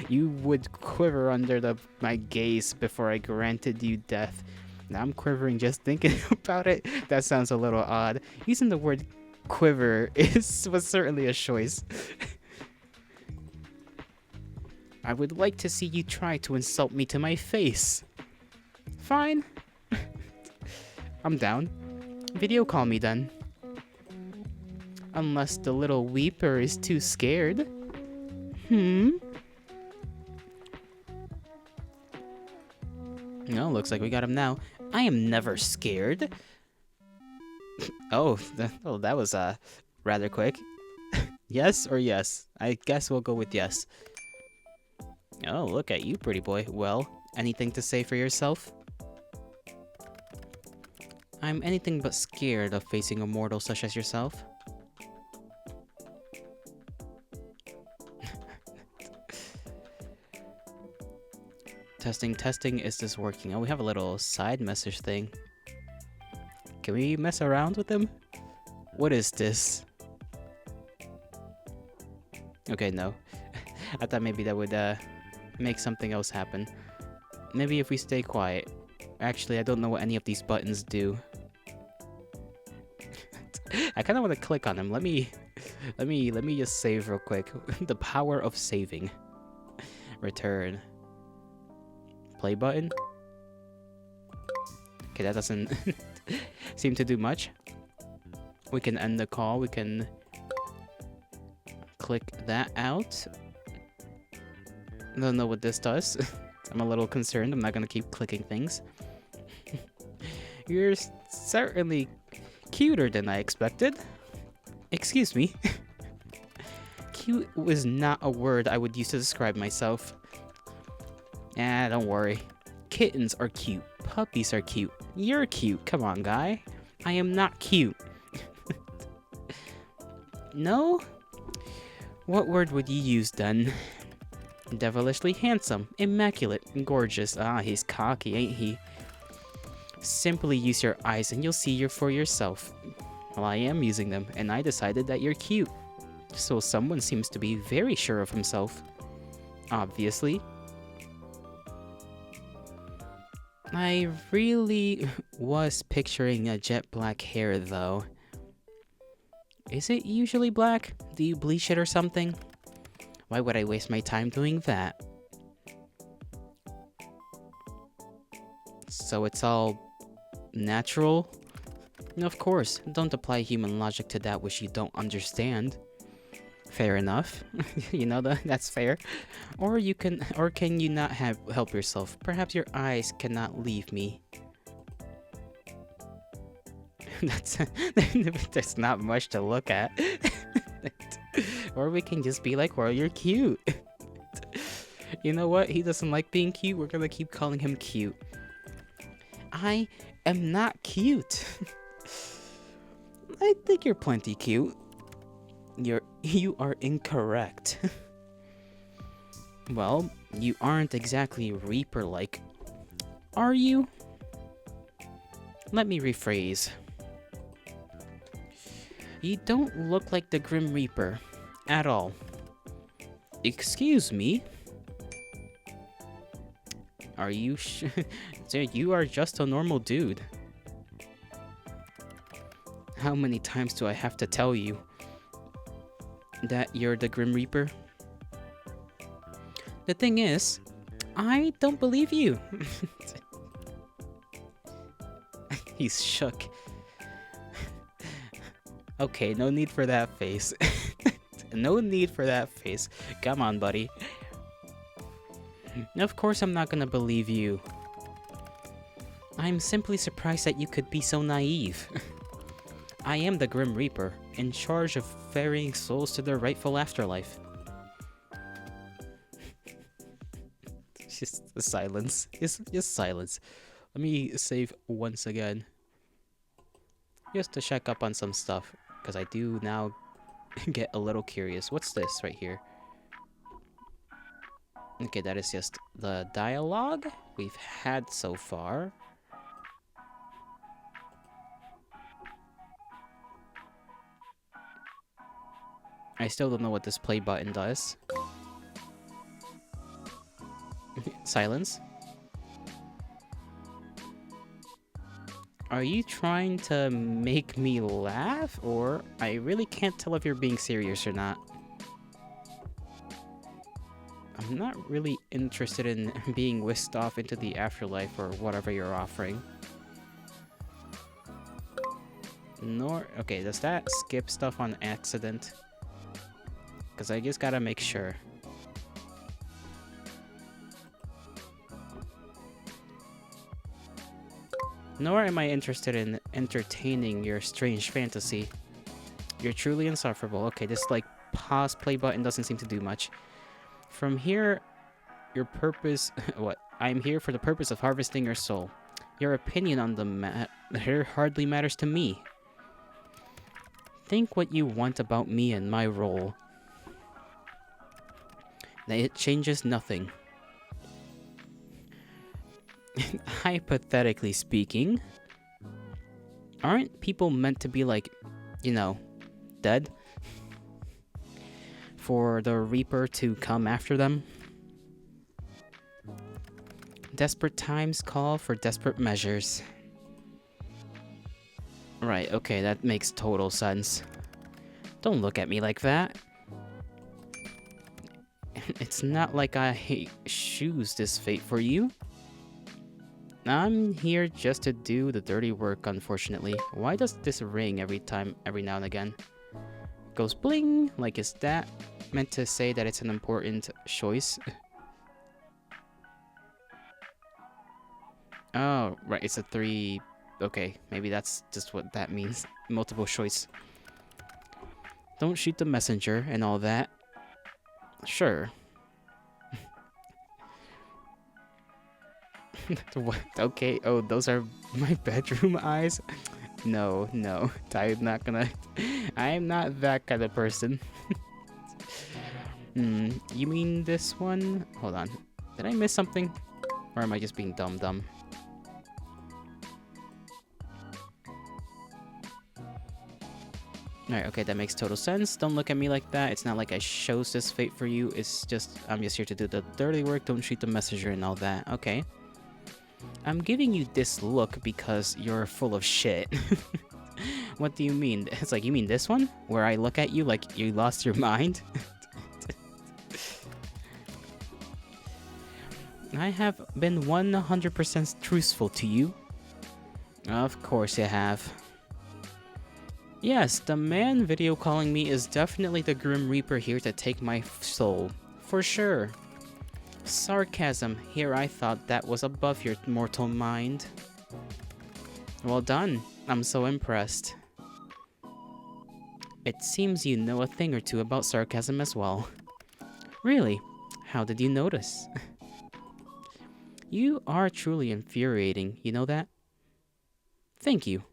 You would quiver under my gaze before I granted you death. Now I'm quivering just thinking about it. That sounds a little odd. Using the word quiver was certainly a choice. I would like to see you try to insult me to my face. Fine. I'm down. Video call me then. Unless the little weeper is too scared. No, looks like we got him now. I am never scared. Oh, that was rather quick. Yes or yes? I guess we'll go with yes. Oh, look at you, pretty boy. Well, anything to say for yourself? I'm anything but scared of facing a mortal such as yourself. Testing, is this working? Oh, we have a little side message thing. Can we mess around with them? What is this? Okay, no. I thought maybe that would make something else happen. Maybe if we stay quiet. Actually, I don't know what any of these buttons do. I kind of want to click on them. Let me just save real quick. The power of saving. Return. Play button. Okay, that doesn't seem to do much. We can end the call. We can click that out. I don't know what this does. I'm a little concerned. I'm not gonna keep clicking things. You're certainly cuter than I expected. Excuse me. Cute was not a word I would use to describe myself. Ah, don't worry. Kittens are cute. Puppies are cute. You're cute. Come on, guy. I am not cute. No? What word would you use then? Devilishly handsome, immaculate, gorgeous. Ah, he's cocky, ain't he? Simply use your eyes and you'll see for yourself. Well, I am using them, and I decided that you're cute. So someone seems to be very sure of himself. Obviously. I really was picturing a jet black hair, though. Is it usually black? Do you bleach it or something? Why would I waste my time doing that? So it's all natural? Of course, don't apply human logic to that which you don't understand. Fair enough. You know that's fair. Or can you not help yourself? Perhaps your eyes cannot leave me. There's not much to look at. Or we can just be like, well, you're cute. You know what? He doesn't like being cute. We're gonna keep calling him cute. I am not cute. I think you're plenty cute. You are incorrect. Well, you aren't exactly Reaper-like, are you? Let me rephrase. You don't look like the Grim Reaper at all. Excuse me? Are you you are just a normal dude. How many times do I have to tell you that you're the Grim Reaper? The thing is, I don't believe you. He's shook. Okay, no need for that face. No need for that face. Come on, buddy. Of course I'm not gonna believe you. I'm simply surprised that you could be so naive. I am the Grim Reaper, in charge of ferrying souls to their rightful afterlife. Just silence. Just silence. Let me save once again. Just to check up on some stuff, because I do now get a little curious. What's this right here? Okay, that is just the dialogue we've had so far. I still don't know what this play button does. Silence. Are you trying to make me laugh? Or I really can't tell if you're being serious or not. I'm not really interested in being whisked off into the afterlife or whatever you're offering. Nor... Okay, does that skip stuff on accident? Because I just gotta make sure. Nor am I interested in entertaining your strange fantasy. You're truly insufferable. Okay, this like pause play button doesn't seem to do much. From here, your purpose... What? I'm here for the purpose of harvesting your soul. Your opinion on the matter hardly matters to me. Think what you want about me and my role. It changes nothing. Hypothetically speaking, aren't people meant to be like, you know, dead? For the Reaper to come after them? Desperate times call for desperate measures. Right, okay, that makes total sense. Don't look at me like that. It's not like I choose this fate for you. I'm here just to do the dirty work, unfortunately. Why does this ring every now and again? Goes bling, like is that meant to say that it's an important choice? Oh, right, it's a 3... Okay, maybe that's just what that means. Multiple choice. Don't shoot the messenger and all that. Sure. What? Okay, oh, those are my bedroom eyes? No, no, I'm not gonna... I'm not that kind of person. You mean this one? Hold on. Did I miss something? Or am I just being dumb? Alright, okay, that makes total sense. Don't look at me like that. It's not like I chose this fate for you. It's just, I'm just here to do the dirty work. Don't shoot the messenger and all that. Okay. I'm giving you this look because you're full of shit. What do you mean? It's like, you mean this one? Where I look at you like you lost your mind? I have been 100% truthful to you. Of course you have. Yes, the man video calling me is definitely the Grim Reaper here to take my soul. For sure. Sarcasm. Here I thought that was above your mortal mind. Well done. I'm so impressed. It seems you know a thing or two about sarcasm as well. Really? How did you notice? You are truly infuriating, you know that? Thank you.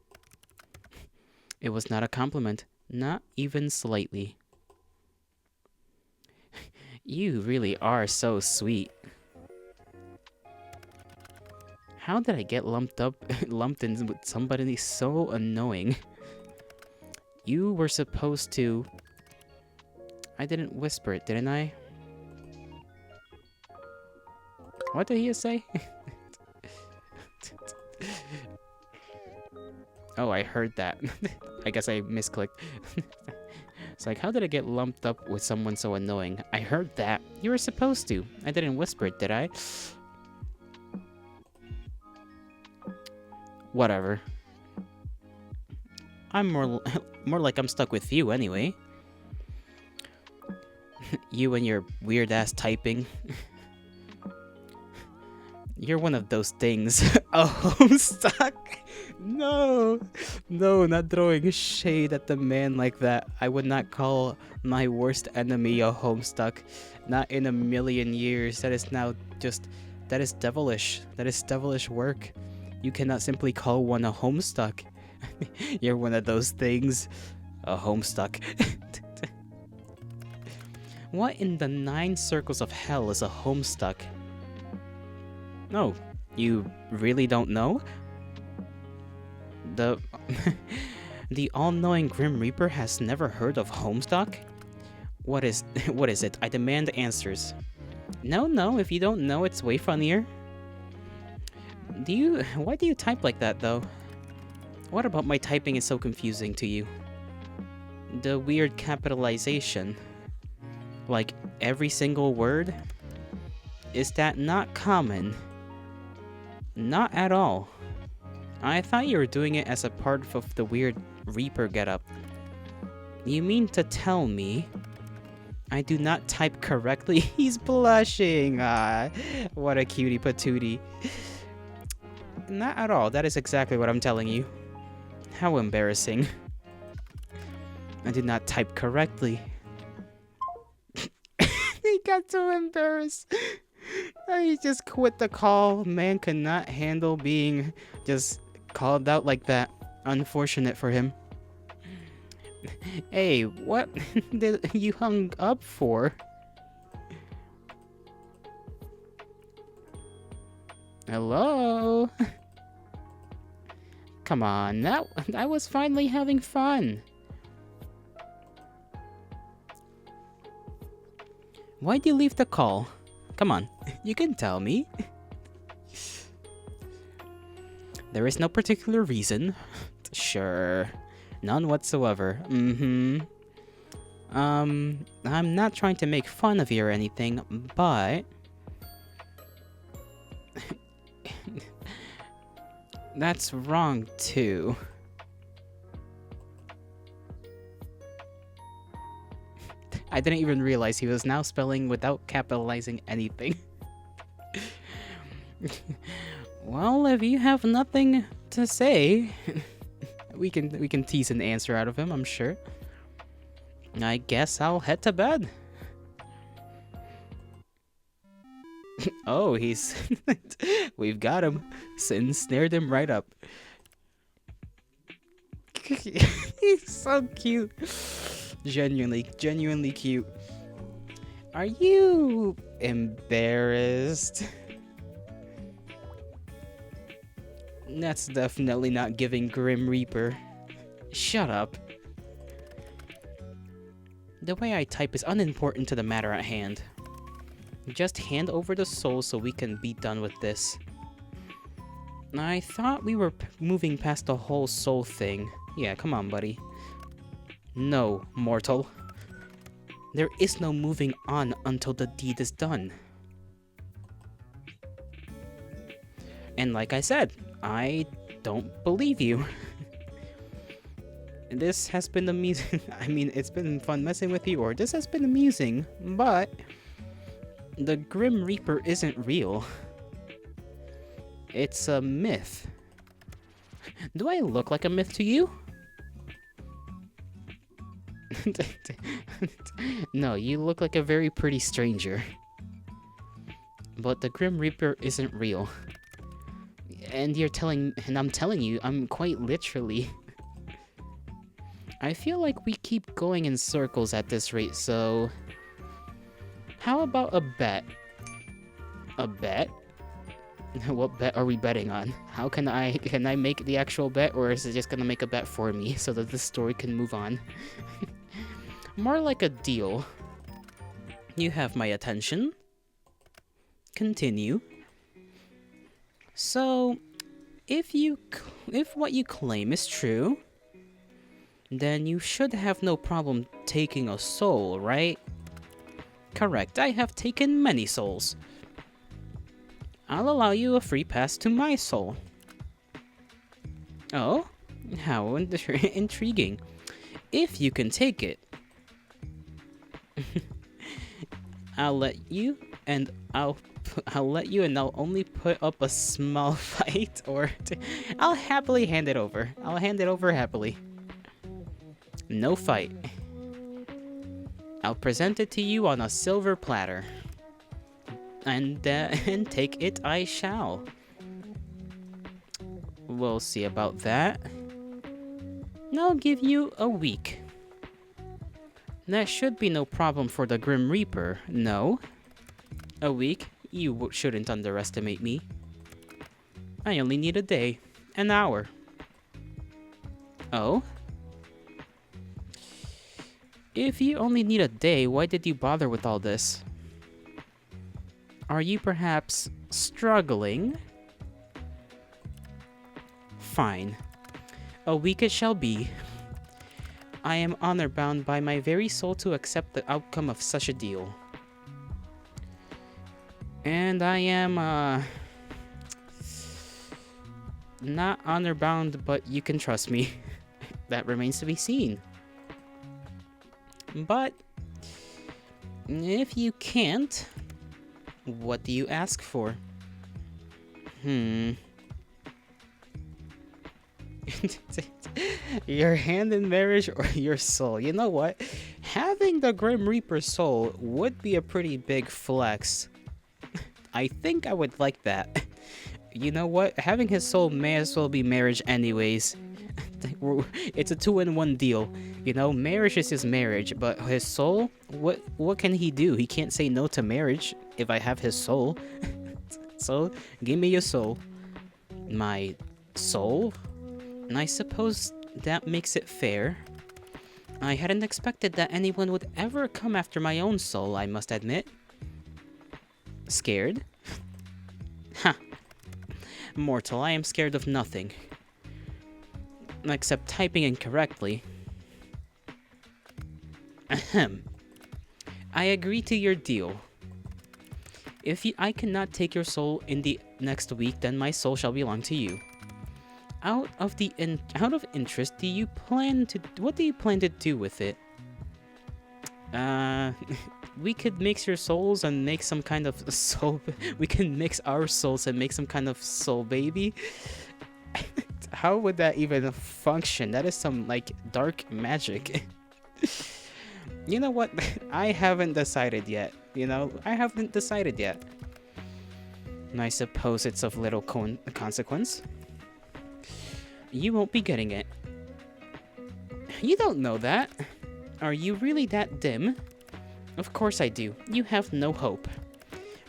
It was not a compliment, not even slightly. You really are so sweet. How did I get lumped in with somebody so annoying? You were supposed to... I didn't whisper it, didn't I? What did he say? Oh, I heard that. I guess I misclicked. It's like, how did I get lumped up with someone so annoying? I heard that. You were supposed to. I didn't whisper it, did I? Whatever. I'm more like I'm stuck with you anyway. You and your weird-ass typing. You're one of those things. A homestuck? No. No, not throwing shade at the man like that. I would not call my worst enemy a homestuck. Not in a million years. That is now just... That is devilish. That is devilish work. You cannot simply call one a homestuck. You're one of those things. A homestuck. What in the 9 circles of hell is a homestuck? No, you really don't know? The the all-knowing Grim Reaper has never heard of Homestuck? What is it? I demand answers. No, if you don't know, it's way funnier. Why do you type like that, though? What about my typing is so confusing to you? The weird capitalization. Like, every single word? Is that not common? Not at all. I thought you were doing it as a part of the weird Reaper getup. You mean to tell me I do not type correctly? He's blushing. Ah, what a cutie patootie. Not at all. That is exactly what I'm telling you. How embarrassing. I did not type correctly. He got so embarrassed. He just quit the call. Man could not handle being just called out like that. Unfortunate for him. Hey, what did you hung up for? Hello? Come on, I was finally having fun. Why'd you leave the call? Come on, you can tell me. There is no particular reason. Sure. None whatsoever. I'm not trying to make fun of you or anything, but... That's wrong, too. I didn't even realize he was now spelling without capitalizing anything. Well, if you have nothing to say, we can tease an answer out of him, I'm sure. I guess I'll head to bed. Oh, he's... We've got him. Sin snared him right up. He's so cute. Genuinely cute. Are you embarrassed? That's definitely not giving Grim Reaper. Shut up. The way I type is unimportant to the matter at hand. Just hand over the soul so we can be done with this. I thought we were moving past the whole soul thing. Yeah, come on, buddy. No, mortal. There is no moving on until the deed is done. And like I said, I don't believe you. This has been amusing. I mean, it's been fun messing with you, or this has been amusing, but the Grim Reaper isn't real. It's a myth. Do I look like a myth to you? No, you look like a very pretty stranger. But the Grim Reaper isn't real. And I'm telling you, I'm quite literally. I feel like we keep going in circles at this rate, so how about a bet? A bet? What bet are we betting on? How can I make the actual bet, or is it just gonna make a bet for me so that the story can move on? More like a deal. You have my attention. Continue. So, if what you claim is true, then you should have no problem taking a soul, right? Correct, I have taken many souls. I'll allow you a free pass to my soul. Oh, how intriguing. If you can take it, I'll let you, and I'll I'll let you, and I'll only put up a small fight, or I'll happily hand it over. I'll hand it over happily. No fight. I'll present it to you on a silver platter. And take it I shall. We'll see about that. I'll give you a week. That should be no problem for the Grim Reaper, no? A week? You shouldn't underestimate me. I only need a day. An hour. Oh? If you only need a day, why did you bother with all this? Are you perhaps struggling? Fine. A week it shall be. I am honor-bound by my very soul to accept the outcome of such a deal. And I am, not honor-bound, but you can trust me. That remains to be seen. But, if you can't, what do you ask for? Your hand in marriage or your soul? You know what? Having the Grim Reaper soul would be a pretty big flex. I think I would like that. You know what? Having his soul may as well be marriage anyways. It's a 2-in-1 deal. You know, marriage is his marriage, but his soul, what can he do? He can't say no to marriage if I have his soul. So, give me your soul. My soul? And I suppose that makes it fair. I hadn't expected that anyone would ever come after my own soul, I must admit. Scared? Ha! Mortal, I am scared of nothing. Except typing incorrectly. Ahem. I agree to your deal. If I cannot take your soul in the next week, then my soul shall belong to you. Out of interest, what do you plan to do with it? We could mix your souls and make some kind of soul. We can mix our souls and make some kind of soul baby. How would that even function? That is some like dark magic. You know what? I haven't decided yet. And I suppose it's of little consequence. You won't be getting it. You don't know that. Are you really that dim? Of course I do. You have no hope.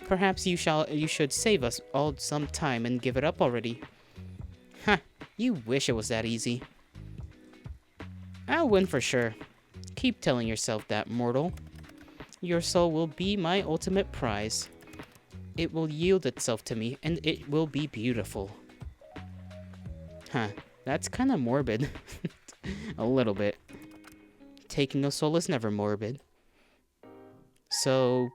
Perhaps you should save us all some time and give it up already. Huh, you wish it was that easy. I'll win for sure. Keep telling yourself that, mortal. Your soul will be my ultimate prize. It will yield itself to me, and it will be beautiful. Huh, that's kind of morbid. A little bit. Taking a soul is never morbid. So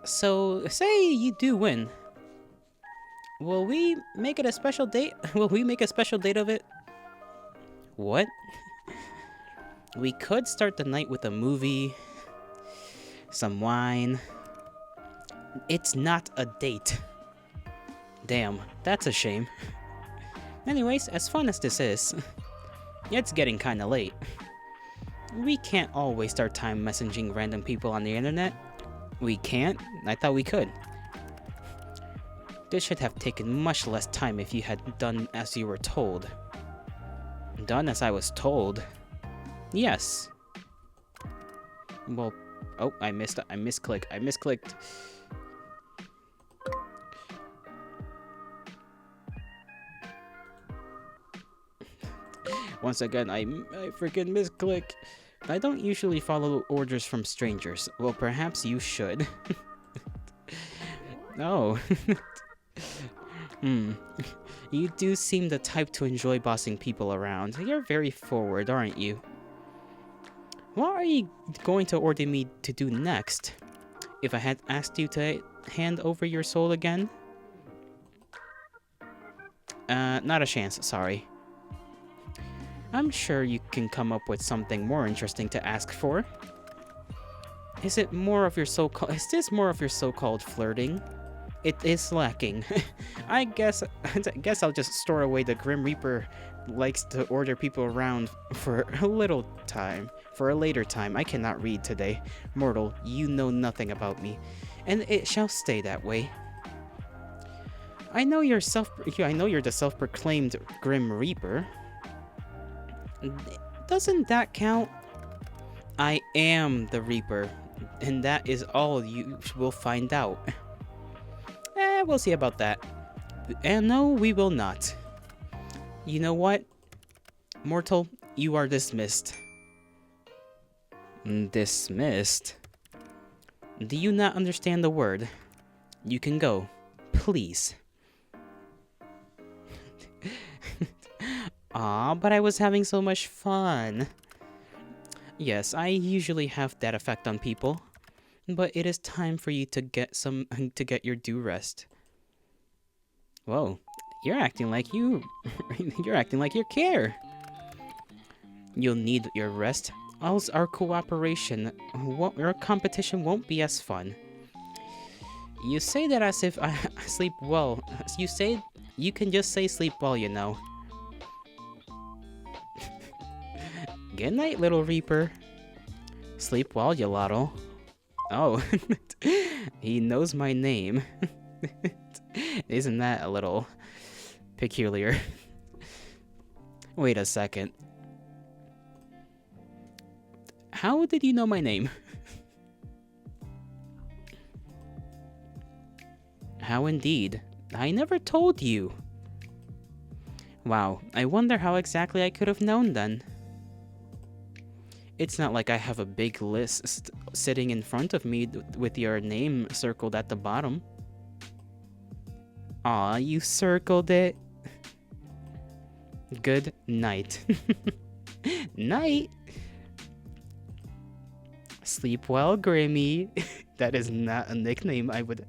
say you do win. Will we make it a special date? Will we make a special date of it? What? We could start the night with a movie, some wine. It's not a date. Damn, that's a shame. Anyways, as fun as this is, it's getting kinda late. We can't all waste our time messaging random people on the internet. We can't? I thought we could. This should have taken much less time if you had done as you were told. Done as I was told? Yes. Well, oh, I misclicked. Once again, I freaking misclick. I don't usually follow orders from strangers. Well, perhaps you should. Oh. You do seem the type to enjoy bossing people around. You're very forward, aren't you? What are you going to order me to do next? If I had asked you to hand over your soul again? Not a chance, sorry. I'm sure you can come up with something more interesting to ask for. Is it more of your so-called... Is this more of your so-called flirting? It is lacking. I guess I'll just store away the Grim Reaper likes to order people around for a little time. For a later time. I cannot read today. Mortal, you know nothing about me. And it shall stay that way. I know you're the self-proclaimed Grim Reaper. Doesn't that count? I am the Reaper. And that is all you will find out. We'll see about that. And no, we will not. You know what? Mortal, you are dismissed. Dismissed? Do you not understand the word? You can go. Please. Aw, but I was having so much fun. Yes, I usually have that effect on people. But it is time for you to get your due rest. Whoa, you're acting like you care. You'll need your rest, else our our competition won't be as fun. You say that as if I sleep well. You can just say sleep well, you know. Good night, little Reaper. Sleep well, Yalato. Oh, he knows my name. Isn't that a little peculiar? Wait a second. How did you know my name? How indeed? I never told you. Wow, I wonder how exactly I could have known then. It's not like I have a big list sitting in front of me with your name circled at the bottom. Aw, you circled it. Good night. Night. Sleep well, Grimmy. That is not a nickname I would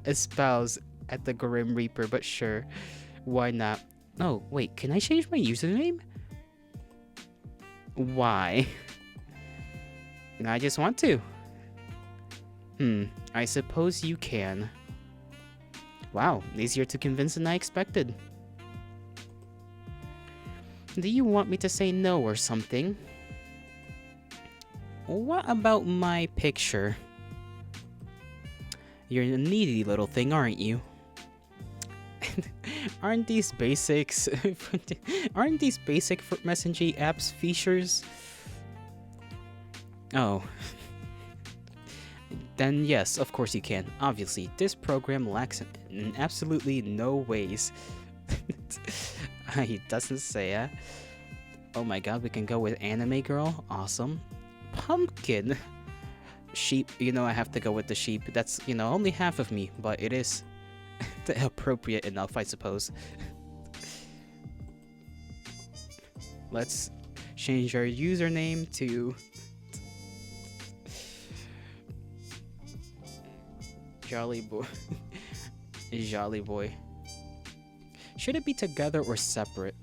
espouse at the Grim Reaper, but sure. Why not? Oh, wait, can I change my username? Why? I just want to. I suppose you can. Wow, easier to convince than I expected. Do you want me to say no or something? What about my picture? You're a needy little thing, aren't you? Aren't these basic messaging apps features? Oh. Then yes, of course you can. Obviously, this program lacks in absolutely no ways. He doesn't say. Oh my god, we can go with anime girl. Awesome. Pumpkin. Sheep. I have to go with the sheep. That's, only half of me, but it is appropriate enough, I suppose. Let's change our username to Jolly Boy. Jolly Boy. Should it be together or separate?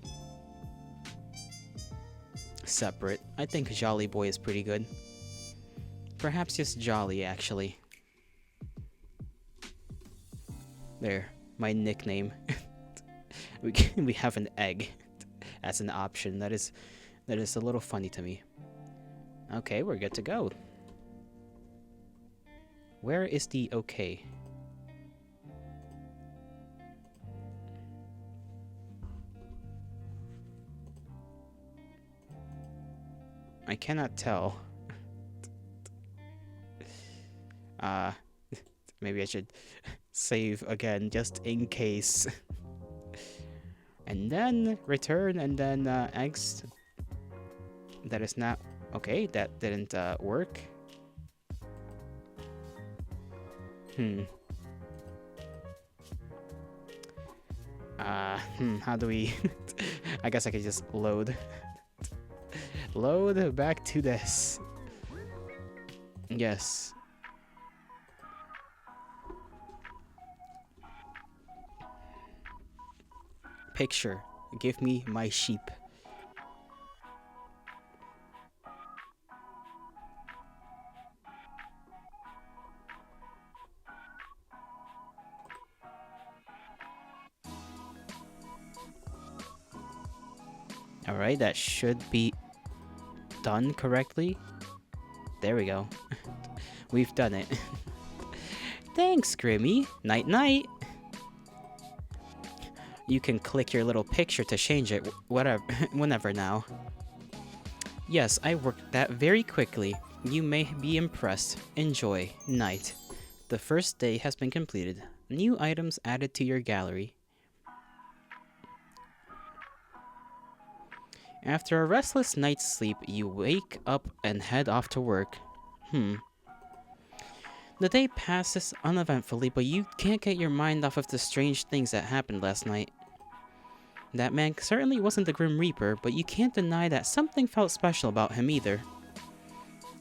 Separate. I think Jolly Boy is pretty good. Perhaps just Jolly, actually. There, my nickname. we have an egg as an option. That is a little funny to me. Okay, we're good to go. Where is the okay? I cannot tell. Maybe I should save again just in case. And then return, and then X. That is not okay. That didn't work. How do we? I guess I could just load. Load back to this. Yes. Picture. Give me my sheep. Alright, that should be done correctly. There we go. We've done it. Thanks, Grimmy. Night night. You can click your little picture to change it whatever, whenever now. Yes, I worked that very quickly. You may be impressed. Enjoy. Night. The first day has been completed. New items added to your gallery. After a restless night's sleep, you wake up and head off to work. The day passes uneventfully, but you can't get your mind off of the strange things that happened last night. That man certainly wasn't the Grim Reaper, but you can't deny that something felt special about him either.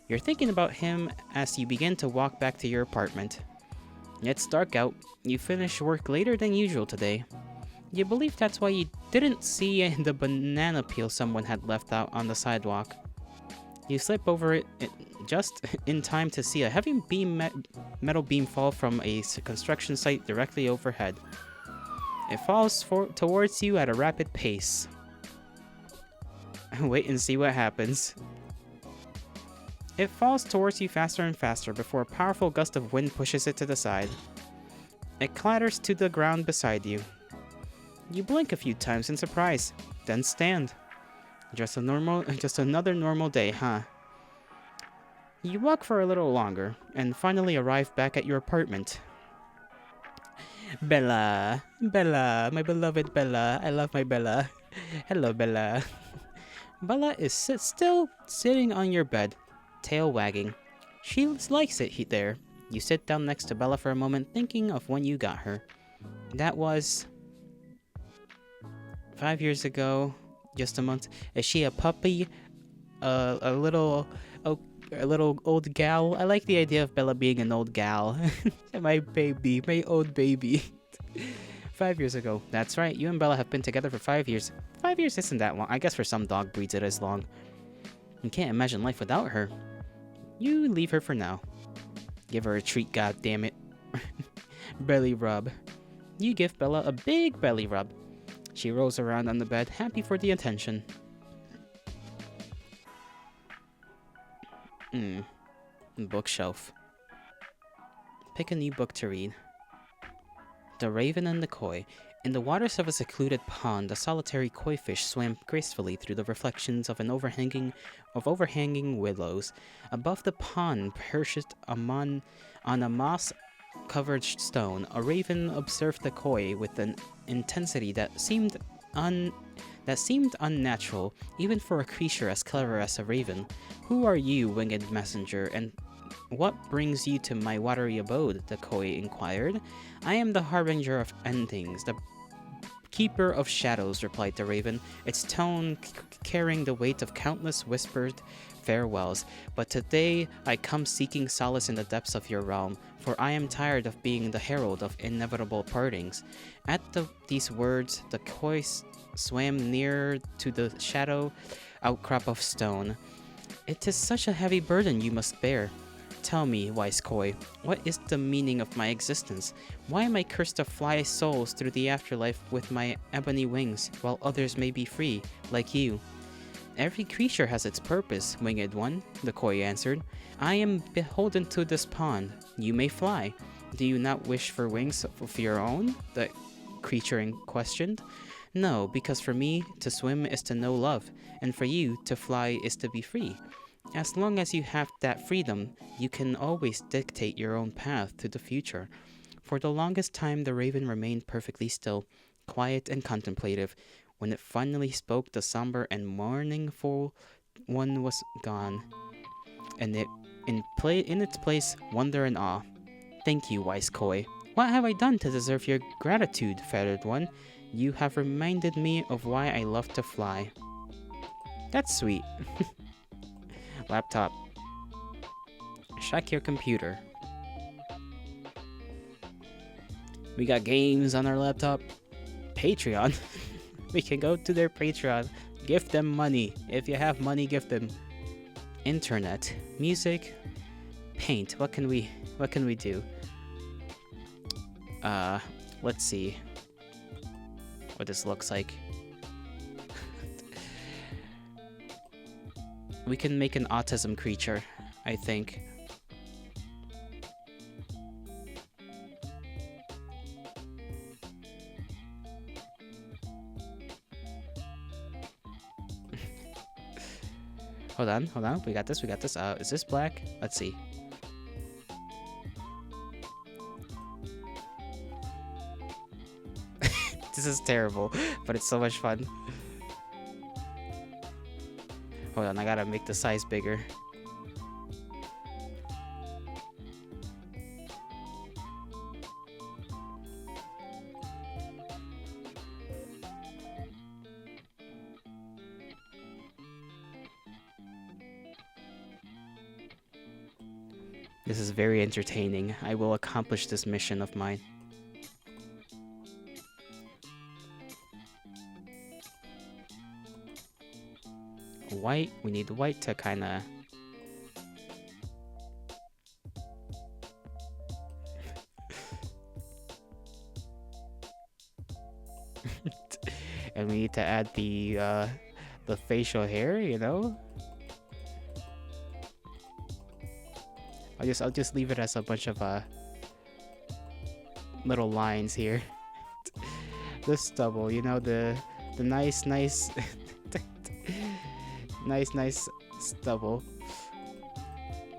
You're thinking about him as you begin to walk back to your apartment. It's dark out. You finish work later than usual today. You believe that's why you didn't see the banana peel someone had left out on the sidewalk. You slip over it just in time to see a heavy metal beam fall from a construction site directly overhead. It falls towards you at a rapid pace. Wait and see what happens. It falls towards you faster and faster before a powerful gust of wind pushes it to the side. It clatters to the ground beside you. You blink a few times in surprise, then stand. Just another normal day, huh? You walk for a little longer, and finally arrive back at your apartment. Bella, my beloved Bella. I love my Bella. Hello, Bella. Bella is still sitting on your bed, tail wagging. She likes it there. You sit down next to Bella for a moment, thinking of when you got her. That was 5 years ago, just a month. Is she a puppy? A little old gal? I like the idea of Bella being an old gal. My baby, my old baby. 5 years ago. That's right, you and Bella have been together for 5 years. 5 years isn't that long. I guess for some dog breeds it is long. You can't imagine life without her. You leave her for now. Give her a treat, goddammit. Belly rub. You give Bella a big belly rub. She rolls around on the bed, happy for the attention. Bookshelf. Pick a new book to read. The Raven and the Koi. In the waters of a secluded pond, a solitary koi fish swam gracefully through the reflections of overhanging willows. Above the pond, perched on a moss-covered stone, a raven observed the koi with an intensity that seemed unnatural, even for a creature as clever as a raven. Who are you, winged messenger, and what brings you to my watery abode? The koi inquired. I am the harbinger of endings, the keeper of shadows, replied the raven, its tone carrying the weight of countless whispered farewells. But today I come seeking solace in the depths of your realm, for I am tired of being the herald of inevitable partings. At these words, the koi swam near to the shadow outcrop of stone. It is such a heavy burden you must bear. Tell me, wise koi, what is the meaning of my existence? Why am I cursed to fly souls through the afterlife with my ebony wings, while others may be free, like you? Every creature has its purpose, winged one, the koi answered. I am beholden to this pond. You may fly. Do you not wish for wings of your own? The creature questioned. No, because for me, to swim is to know love, and for you, to fly is to be free. As long as you have that freedom, you can always dictate your own path to the future. For the longest time, the raven remained perfectly still, quiet and contemplative. When it finally spoke, the somber and mournful one was gone, and in its place, wonder and awe. Thank you, wise koi. What have I done to deserve your gratitude, feathered one? You have reminded me of why I love to fly. That's sweet. Laptop. Check your computer. We got games on our laptop. Patreon. We can go to their Patreon. Gift them money. If you have money, gift them. Internet. Music. Paint. What can we do? Let's see what this looks like. We can make an autism creature, I think. Hold on, hold on. We got this, we got this. Is this black? Let's see. This is terrible, but it's so much fun. Hold on, I gotta make the size bigger. This is very entertaining. I will accomplish this mission of mine. White, we need white to kind of... And we need to add the facial hair, you know? I'll just leave it as a bunch of little lines here. The stubble, you know, the nice nice stubble.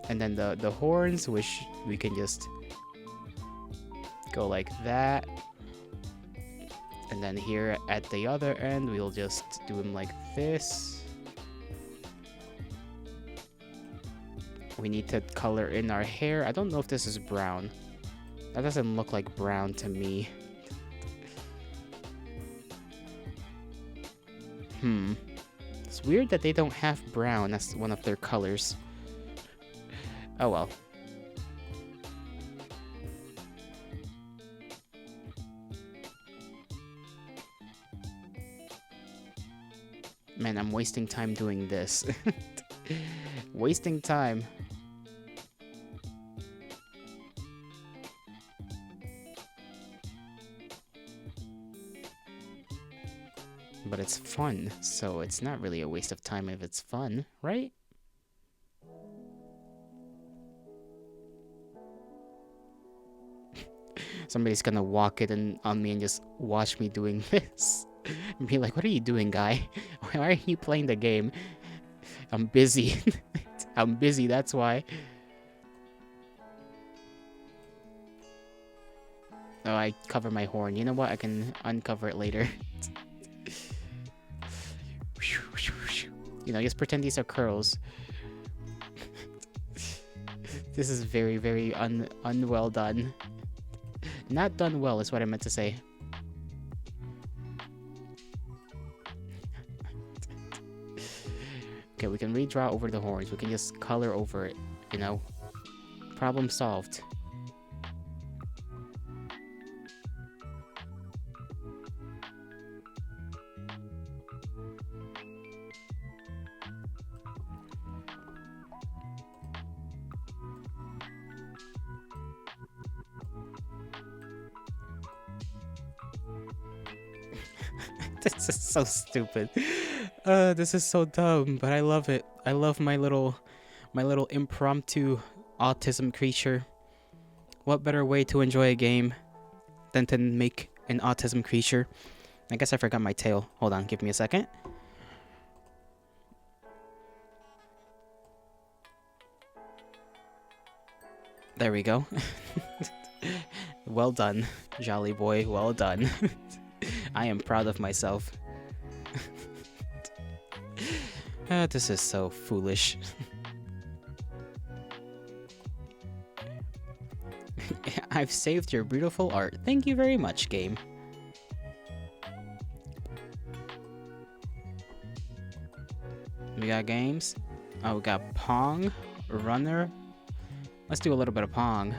And then the horns, which we can just go like that. And then here at the other end, we'll just do them like this. We need to color in our hair. I don't know if this is brown. That doesn't look like brown to me. It's weird that they don't have brown as one of their colors. Oh well. Man, I'm wasting time doing this. Wasting time. But it's fun, so it's not really a waste of time if it's fun, right? Somebody's gonna walk it on me and just watch me doing this. And be like, what are you doing, guy? Why are you playing the game? I'm busy. I'm busy, that's why. Oh, I cover my horn. You know what? I can uncover it later. You know, just pretend these are curls. This is very, very unwell done. Not done well is what I meant to say. Okay, we can redraw over the horns. We can just color over it, you know? Problem solved. This is so stupid. This is so dumb, but I love it. I love my little impromptu autism creature. What better way to enjoy a game than to make an autism creature? I guess I forgot my tail. Hold on, give me a second. There we go. Well done, Jolly Boy. Well done. I am proud of myself. This is so foolish. I've saved your beautiful art. Thank you very much, game. We got games. Oh, we got Pong, Runner. Let's do a little bit of Pong.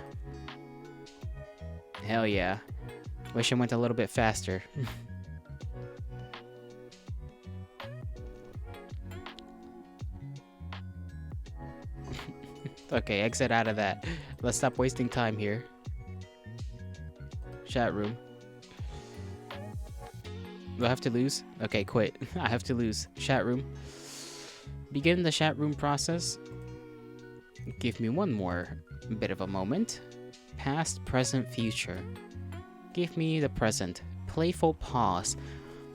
Hell yeah. Wish it went a little bit faster. Okay, exit out of that. Let's stop wasting time here. Chat room. Do I have to lose? Okay, quit. I have to lose. Chat room. Begin the chat room process. Give me one more bit of a moment. Past, present, future. Give me the present. Playful pause.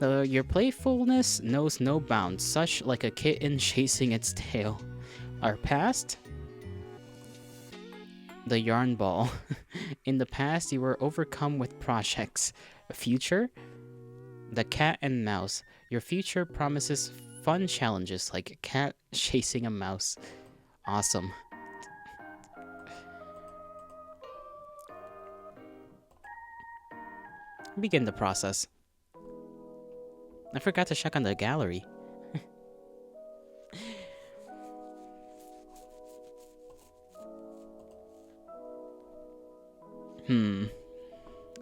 Your playfulness knows no bounds, such like a kitten chasing its tail. Our past? The yarn ball. In the past, you were overcome with projects. Future? The cat and mouse. Your future promises fun challenges like a cat chasing a mouse. Awesome. Begin the process. I forgot to check on the gallery.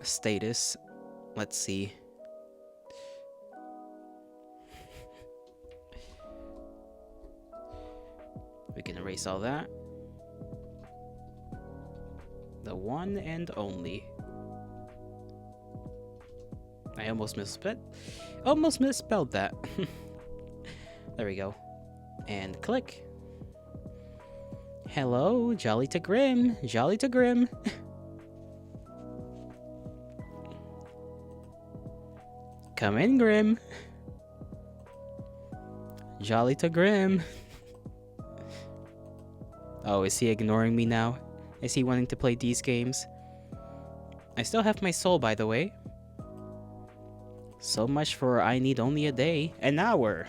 Status. Let's see. We can erase all that. The one and only. I almost misspelled that. There we go. And click. Hello, Jolly to Grim. Jolly to Grim. Come in, Grim. Jolly to Grim. Oh, is he ignoring me now? Is he wanting to play these games? I still have my soul, by the way. So much for I need only a day. An hour!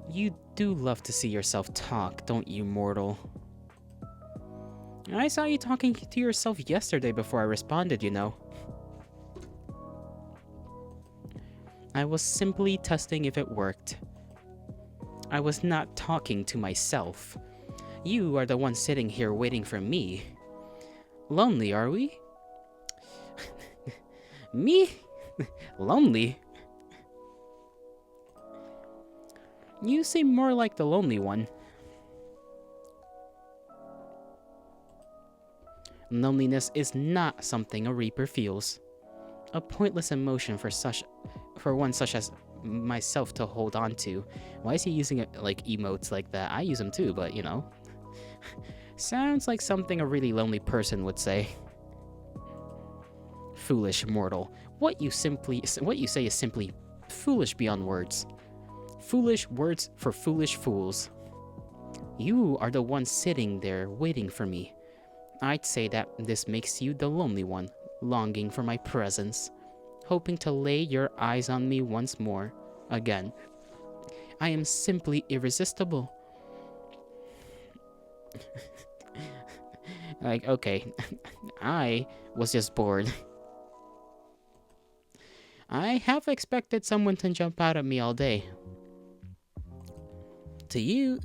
You do love to see yourself talk, don't you, mortal? I saw you talking to yourself yesterday before I responded, you know. I was simply testing if it worked. I was not talking to myself. You are the one sitting here waiting for me. Lonely, are we? Me? Lonely? You seem more like the lonely one. Loneliness is not something a Reaper feels. A pointless emotion for one such as myself to hold on to. Why is he using it like emotes like that? I use them too, but you know. Sounds like something a really lonely person would say. Foolish mortal. What you say is simply foolish beyond words. Foolish words for foolish fools. You are the one sitting there waiting for me. I'd say that this makes you the lonely one, longing for my presence, hoping to lay your eyes on me once more, again. I am simply irresistible. Like, okay, I was just bored. I have expected someone to jump out at me all day. To you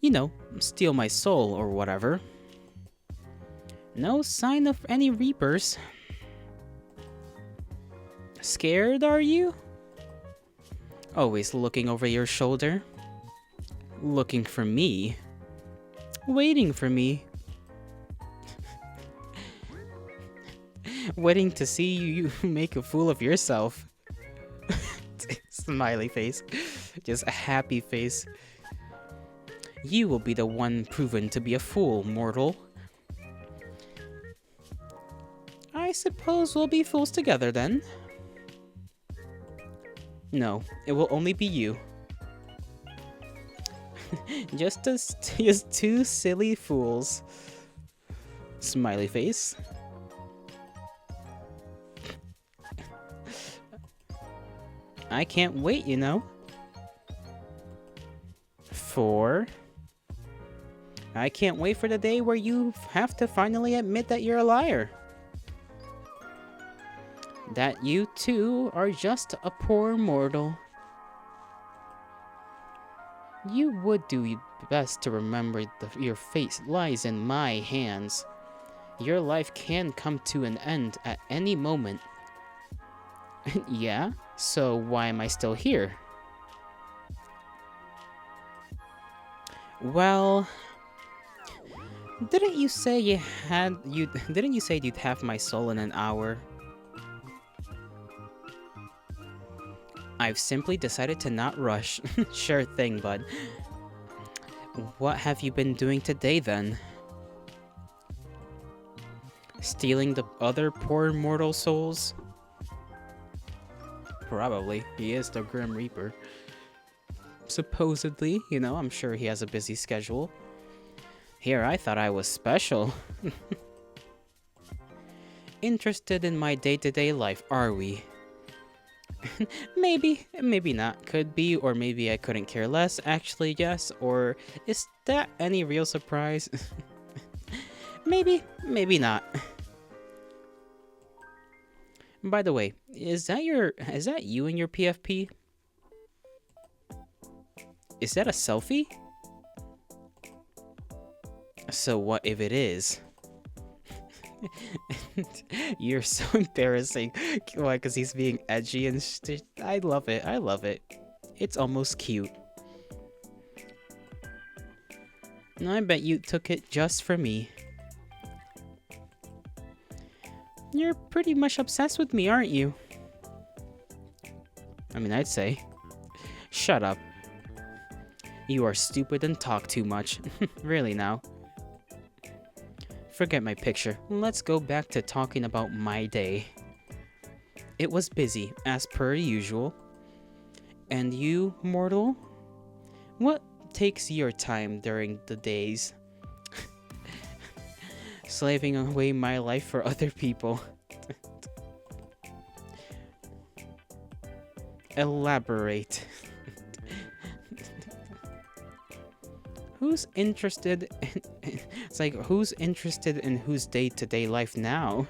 know, steal my soul or whatever. No sign of any Reapers. Scared, are you? Always looking over your shoulder. Looking for me. Waiting for me. Waiting to see you make a fool of yourself. Smiley face. Just a happy face. You will be the one proven to be a fool, mortal. I suppose we'll be fools together then. No, it will only be you. just two silly fools. Smiley face. I can't wait, you know. I can't wait for the day where you have to finally admit that you're a liar. That you too are just a poor mortal. You would do best to remember your fate lies in my hands. Your life can come to an end at any moment. Yeah? So why am I still here? Well, didn't you say you'd have my soul in an hour? I've simply decided to not rush. Sure thing, bud. What have you been doing today, then? Stealing the other poor mortal souls? Probably. He is the Grim Reaper. Supposedly, you know, I'm sure he has a busy schedule. Here, I thought I was special. Interested in my day-to-day life, are we? Maybe, maybe not. Could be, or maybe I couldn't care less. Actually, yes. Or is that any real surprise? Maybe, maybe not. By the way, is that you in your PFP? Is that a selfie? So what if it is? You're so embarrassing. Why? Because he's being edgy and I love it. I love it. It's almost cute. I bet you took it just for me. You're pretty much obsessed with me, aren't you? I mean, I'd say. Shut up. You are stupid and talk too much. Really now. Forget my picture. Let's go back to talking about my day. It was busy, as per usual. And you, mortal? What takes your time during the days? Slaving away my life for other people. Elaborate. Who's interested in... It's like, who's interested in whose day-to-day life now?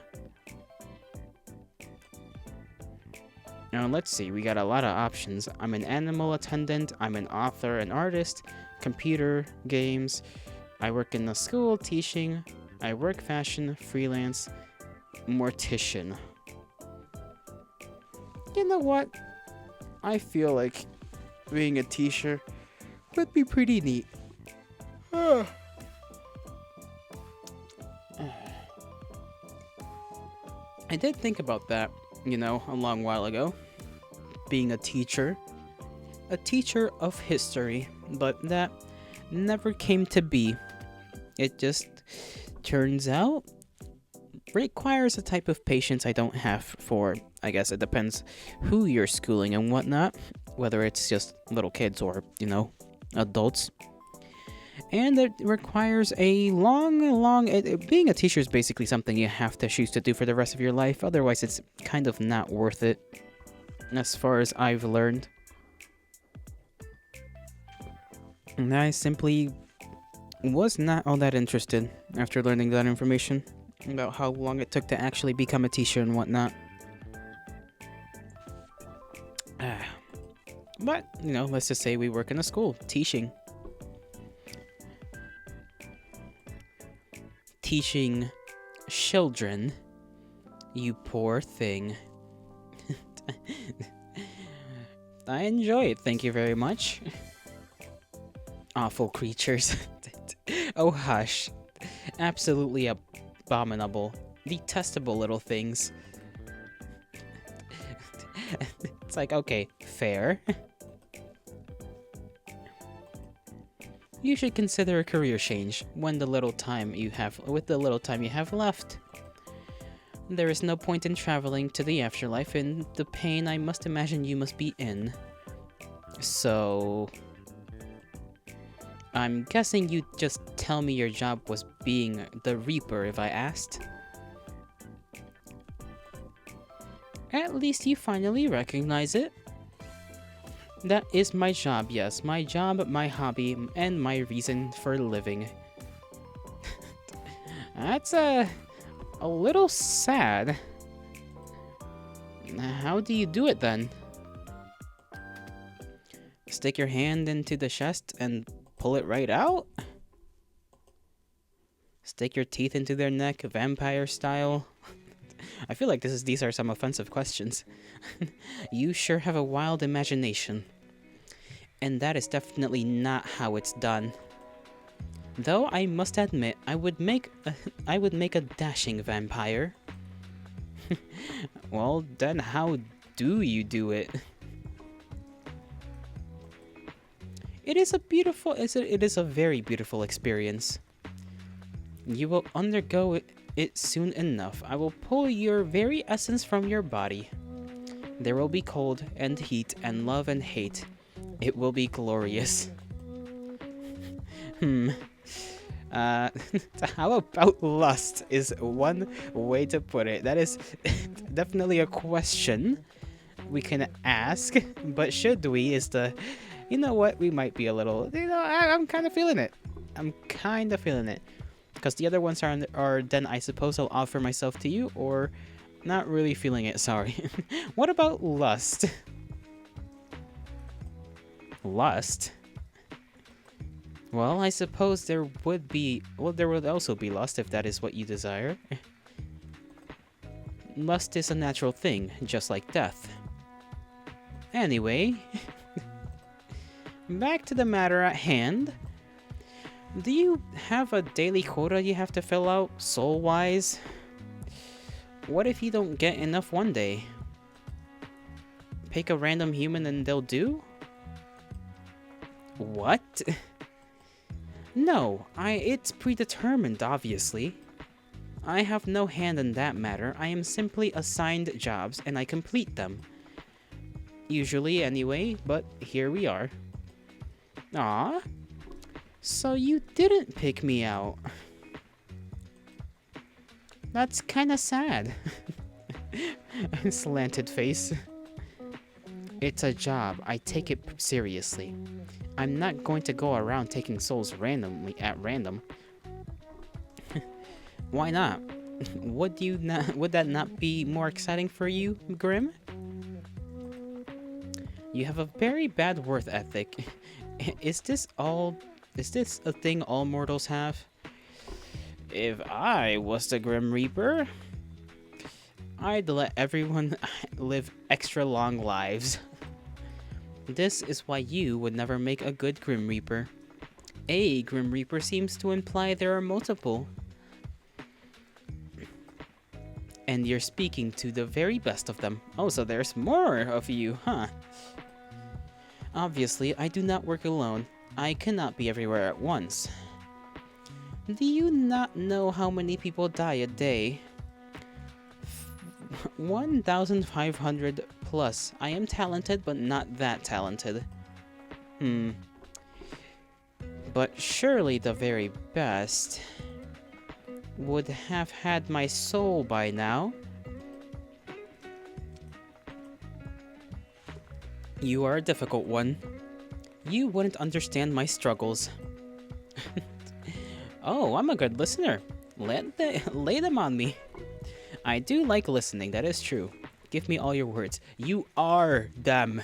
Now, let's see. We got a lot of options. I'm an animal attendant. I'm an author, an artist, computer, games. I work in the school, teaching. I work fashion, freelance, mortician. You know what? I feel like being a teacher would be pretty neat. I did think about that, you know, a long while ago. Being a teacher of history, but that never came to be. It just turns out requires a type of patience I don't have for, I guess it depends who you're schooling and whatnot, whether it's just little kids or, you know, adults. And it requires a being a teacher is basically something you have to choose to do for the rest of your life. Otherwise, it's kind of not worth it, as far as I've learned. And I simply was not all that interested after learning that information about how long it took to actually become a teacher and whatnot. But, you know, let's just say we work in a school, teaching. Teaching children, you poor thing. I enjoy it, thank you very much. Awful creatures. Oh hush. Absolutely abominable. Detestable little things. It's like, okay, fair. You should consider a career change with the little time you have left. There is no point in traveling to the afterlife and the pain I must imagine you must be in. So I'm guessing you'd just tell me your job was being the Reaper if I asked. At least you finally recognize it. That is my job, yes. My job, my hobby, and my reason for living. That's a little sad. How do you do it then? Stick your hand into the chest and pull it right out? Stick your teeth into their neck, vampire style? I feel like these are some offensive questions. You sure have a wild imagination. And that is definitely not how it's done. Though I must admit, I would make a dashing vampire. Well, then how do you do it? It is a very beautiful experience. You will undergo it soon enough. I will pull your very essence from your body. There will be cold and heat and love and hate. It will be glorious. How about lust is one way to put it. That is definitely a question we can ask, but should we is the, you know what, we might be a little, I'm kind of feeling it. Because the other ones are then I suppose I'll offer myself to you, or not really feeling it, sorry. What about lust? Lust? Well, I suppose there would also be lust if that is what you desire. Lust is a natural thing, just like death. Anyway, back to the matter at hand. Do you have a daily quota you have to fill out, soul-wise? What if you don't get enough one day? Pick a random human and they'll do? What? No, it's predetermined, obviously. I have no hand in that matter. I am simply assigned jobs and I complete them. Usually anyway, but here we are. Ah, so you didn't pick me out. That's kinda sad. Slanted face. It's a job. I take it seriously. I'm not going to go around taking souls at random. Why not? Would that not be more exciting for you, Grim? You have a very bad worth ethic. Is this a thing all mortals have? If I was the Grim Reaper, I'd let everyone live extra long lives. This is why you would never make a good Grim Reaper. A Grim Reaper seems to imply there are multiple. And you're speaking to the very best of them. Oh, so there's more of you, huh? Obviously, I do not work alone. I cannot be everywhere at once. Do you not know how many people die a day? 1,500 plus. I am talented, but not that talented. But surely the very best would have had my soul by now. You are a difficult one. You wouldn't understand my struggles. Oh, I'm a good listener. Lay them on me. I do like listening, that is true. Give me all your words. You are them.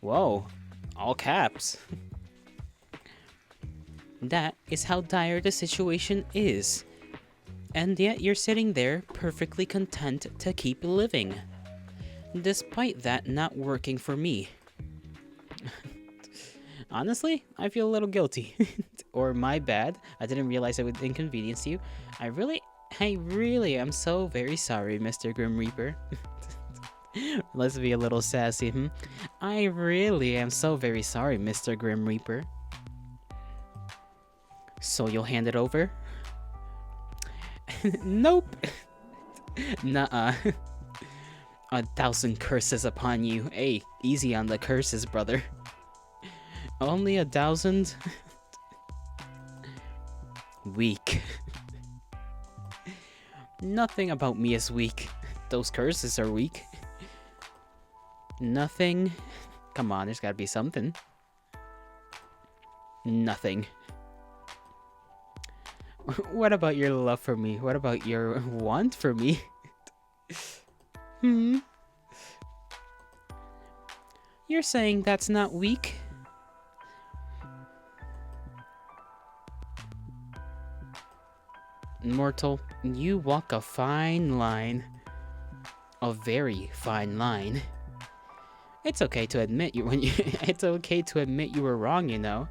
Whoa, all caps. That is how dire the situation is. And yet you're sitting there perfectly content to keep living. Despite that not working for me. Honestly, I feel a little guilty. Or my bad. I didn't realize I would inconvenience you. I really am so very sorry, Mr. Grim Reaper. Let's be a little sassy, I really am so very sorry, Mr. Grim Reaper. So you'll hand it over? Nope. Nuh-uh. 1,000 curses upon you. Hey, easy on the curses, brother. Only 1,000? Weak. Nothing about me is weak. Those curses are weak. Nothing. Come on, there's gotta be something. Nothing. What about your love for me? What about your want for me? You're saying that's not weak? Mortal, you walk a fine line. A very fine line. It's okay to admit it's okay to admit you were wrong, you know.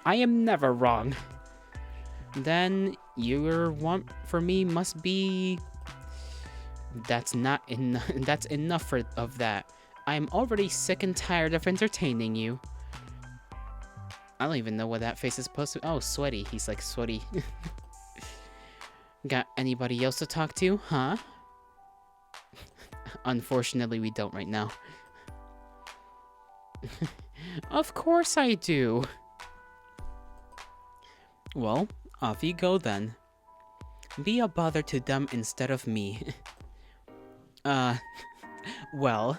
I am never wrong. Then your want for me must be... That's enough of that. I'm already sick and tired of entertaining you. I don't even know what that face is supposed to... Oh, sweaty. He's like sweaty. Got anybody else to talk to, huh? Unfortunately, we don't right now. Of course I do. Well, off you go then. Be a bother to them instead of me. Well...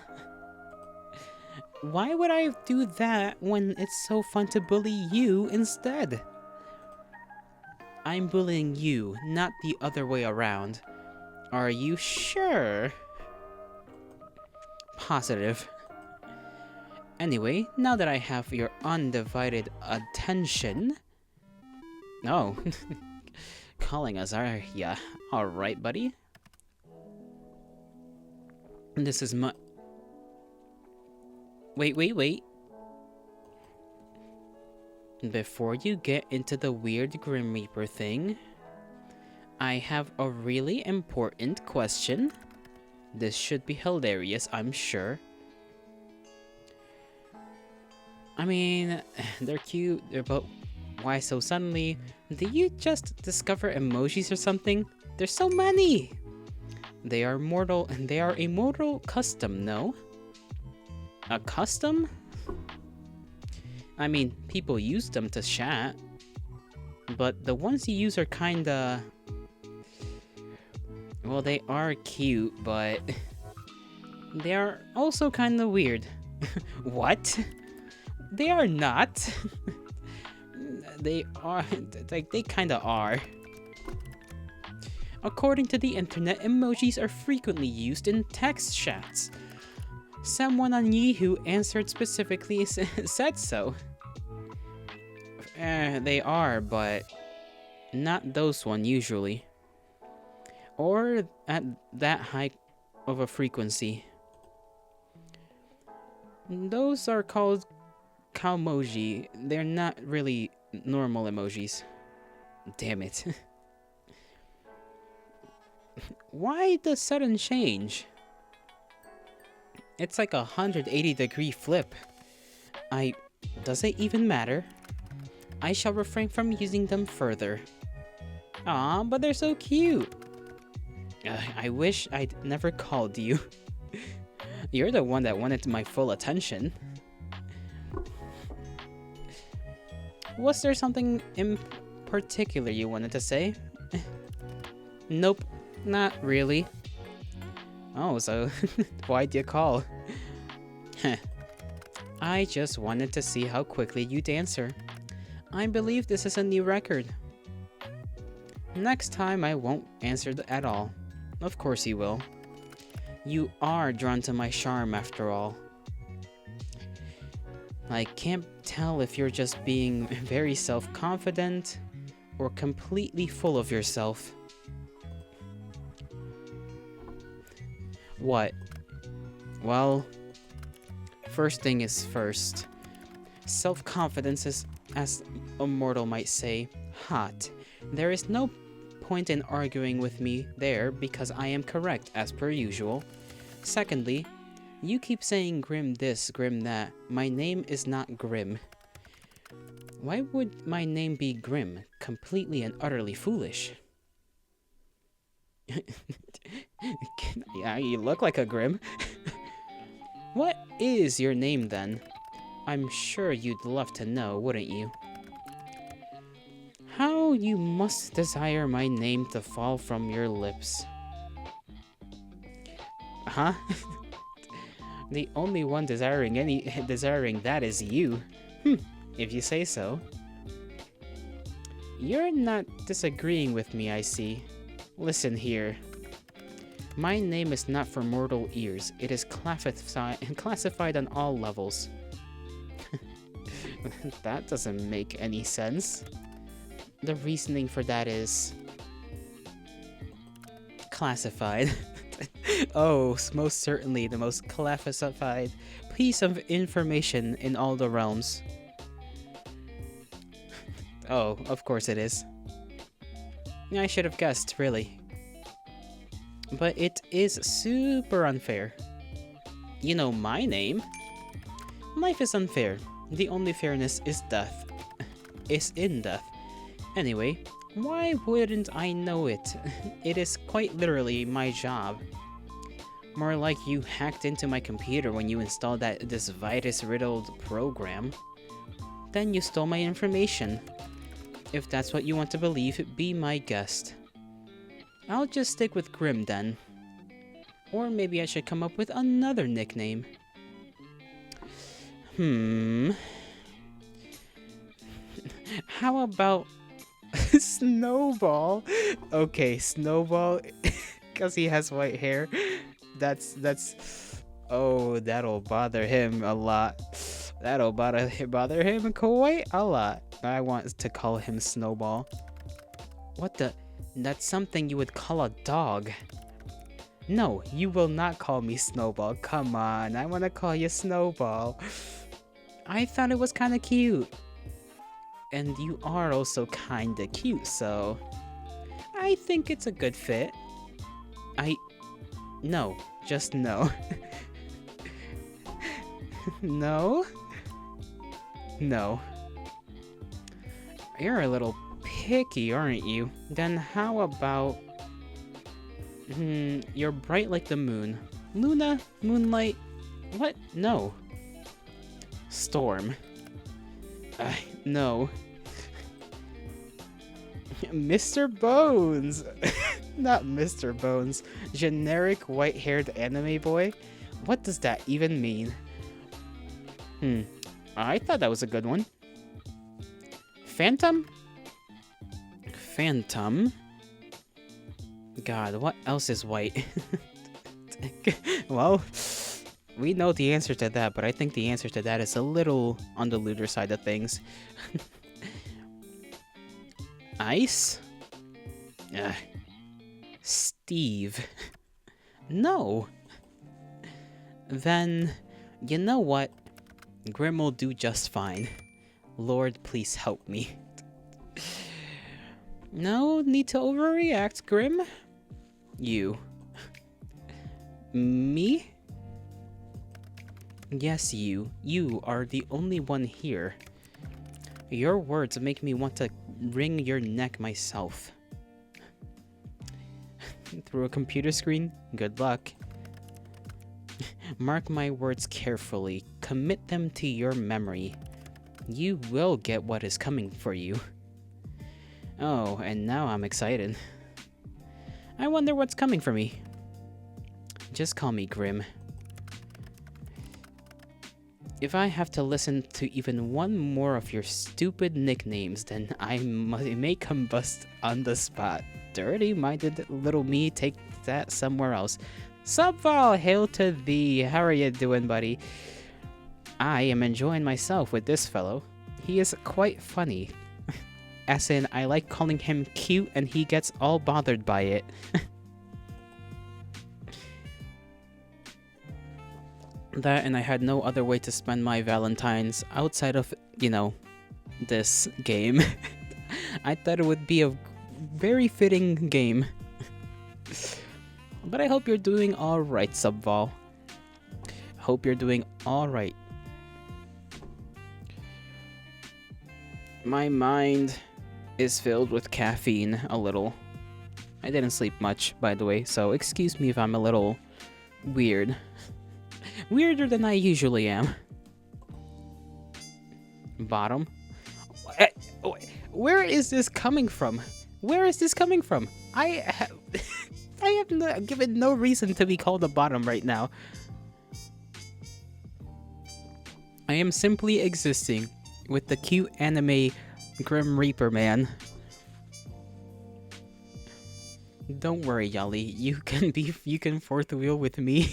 Why would I do that when it's so fun to bully you instead? I'm bullying you, not the other way around. Are you sure? Positive. Anyway, now that I have your undivided attention... Oh. Calling us, are ya? Alright, buddy. This is my... Wait. Before you get into the weird Grim Reaper thing, I have a really important question. This should be hilarious, I'm sure. I mean, they're cute, but why so suddenly? Did you just discover emojis or something? There's so many! They are mortal, and they are a mortal custom, no? A custom? I mean, people use them to chat, but the ones you use are kinda... Well, they are cute, but... They are also kinda weird. What? They are not. They are... Like, they kinda are. According to the internet, emojis are frequently used in text chats. Someone on Yahoo answered specifically said so. They are, but not those one usually. Or at that high of a frequency. Those are called cowmoji. They're not really normal emojis. Damn it. Why the sudden change? It's like a 180-degree flip. Does it even matter? I shall refrain from using them further. Aw, but they're so cute. I wish I'd never called you. You're the one that wanted my full attention. Was there something in particular you wanted to say? Nope, not really. Oh, so why'd you call? I just wanted to see how quickly you'd answer. I believe this is a new record. Next time I won't answer at all. Of course you will. You are drawn to my charm after all. I can't tell if you're just being very self-confident or completely full of yourself. What? Well, first thing is first. Self-confidence is, as a mortal might say, hot. There is no point in arguing with me there because I am correct as per usual. Secondly, you keep saying grim this, grim that. My name is not Grim. Why would my name be Grim? Completely and utterly foolish. Yeah, you look like a Grim. What is your name then? I'm sure you'd love to know, wouldn't you? How you must desire my name to fall from your lips. Huh? The only one desiring that is you. If you say so. You're not disagreeing with me, I see. Listen here. My name is not for mortal ears. It is classified on all levels. That doesn't make any sense. The reasoning for that is... classified. Oh, most certainly the most classified piece of information in all the realms. Oh, of course it is. I should have guessed, really. But it is super unfair. You know my name. Life is unfair. The only fairness is death. Is in death. Anyway, why wouldn't I know it? It is quite literally my job. More like you hacked into my computer when you installed this virus-riddled program. Then you stole my information. If that's what you want to believe, be my guest. I'll just stick with Grim then. Or maybe I should come up with another nickname. How about Snowball? Okay, Snowball, because he has white hair. That's oh, that'll bother him a lot. That'll bother him quite a lot. I want to call him Snowball. What the? That's something you would call a dog. No, you will not call me Snowball. Come on, I want to call you Snowball. I thought it was kind of cute. And you are also kind of cute, so I think it's a good fit. No, just no. No? No. You're a little picky, aren't you? Then how about... you're bright like the moon. Luna? Moonlight? What? No. Storm. No. Mr. Bones! Not Mr. Bones. Generic white-haired anime boy? What does that even mean? I thought that was a good one. Phantom? Phantom? God, what else is white? Well, we know the answer to that, but I think the answer to that is a little on the looter side of things. Ice? Steve. No. Then, you know what? Grim will do just fine. Lord, please help me. No need to overreact, Grim. You. Me? Yes, you. You are the only one here. Your words make me want to wring your neck myself. Through a computer screen? Good luck. Mark my words carefully. Commit them to your memory. You will get what is coming for you. Oh, and now I'm excited. I wonder what's coming for me. Just call me Grim. If I have to listen to even one more of your stupid nicknames, then I may combust on the spot. Dirty-minded little me, take that somewhere else. Subval, hail to thee. How are you doing, buddy? I am enjoying myself with this fellow. He is quite funny. As in, I like calling him cute and he gets all bothered by it. That, and I had no other way to spend my Valentines outside of, this game. I thought it would be a very fitting game. But I hope you're doing alright, Subval. Hope you're doing alright. My mind is filled with caffeine a little. I didn't sleep much, by the way, so excuse me if I'm a little weird. Weirder than I usually am. Bottom? Where is this coming from? Where is this coming from? I have given no reason to be called a bottom right now. I am simply existing with the cute anime Grim Reaper man. Don't worry, Yali. You can fourth wheel with me.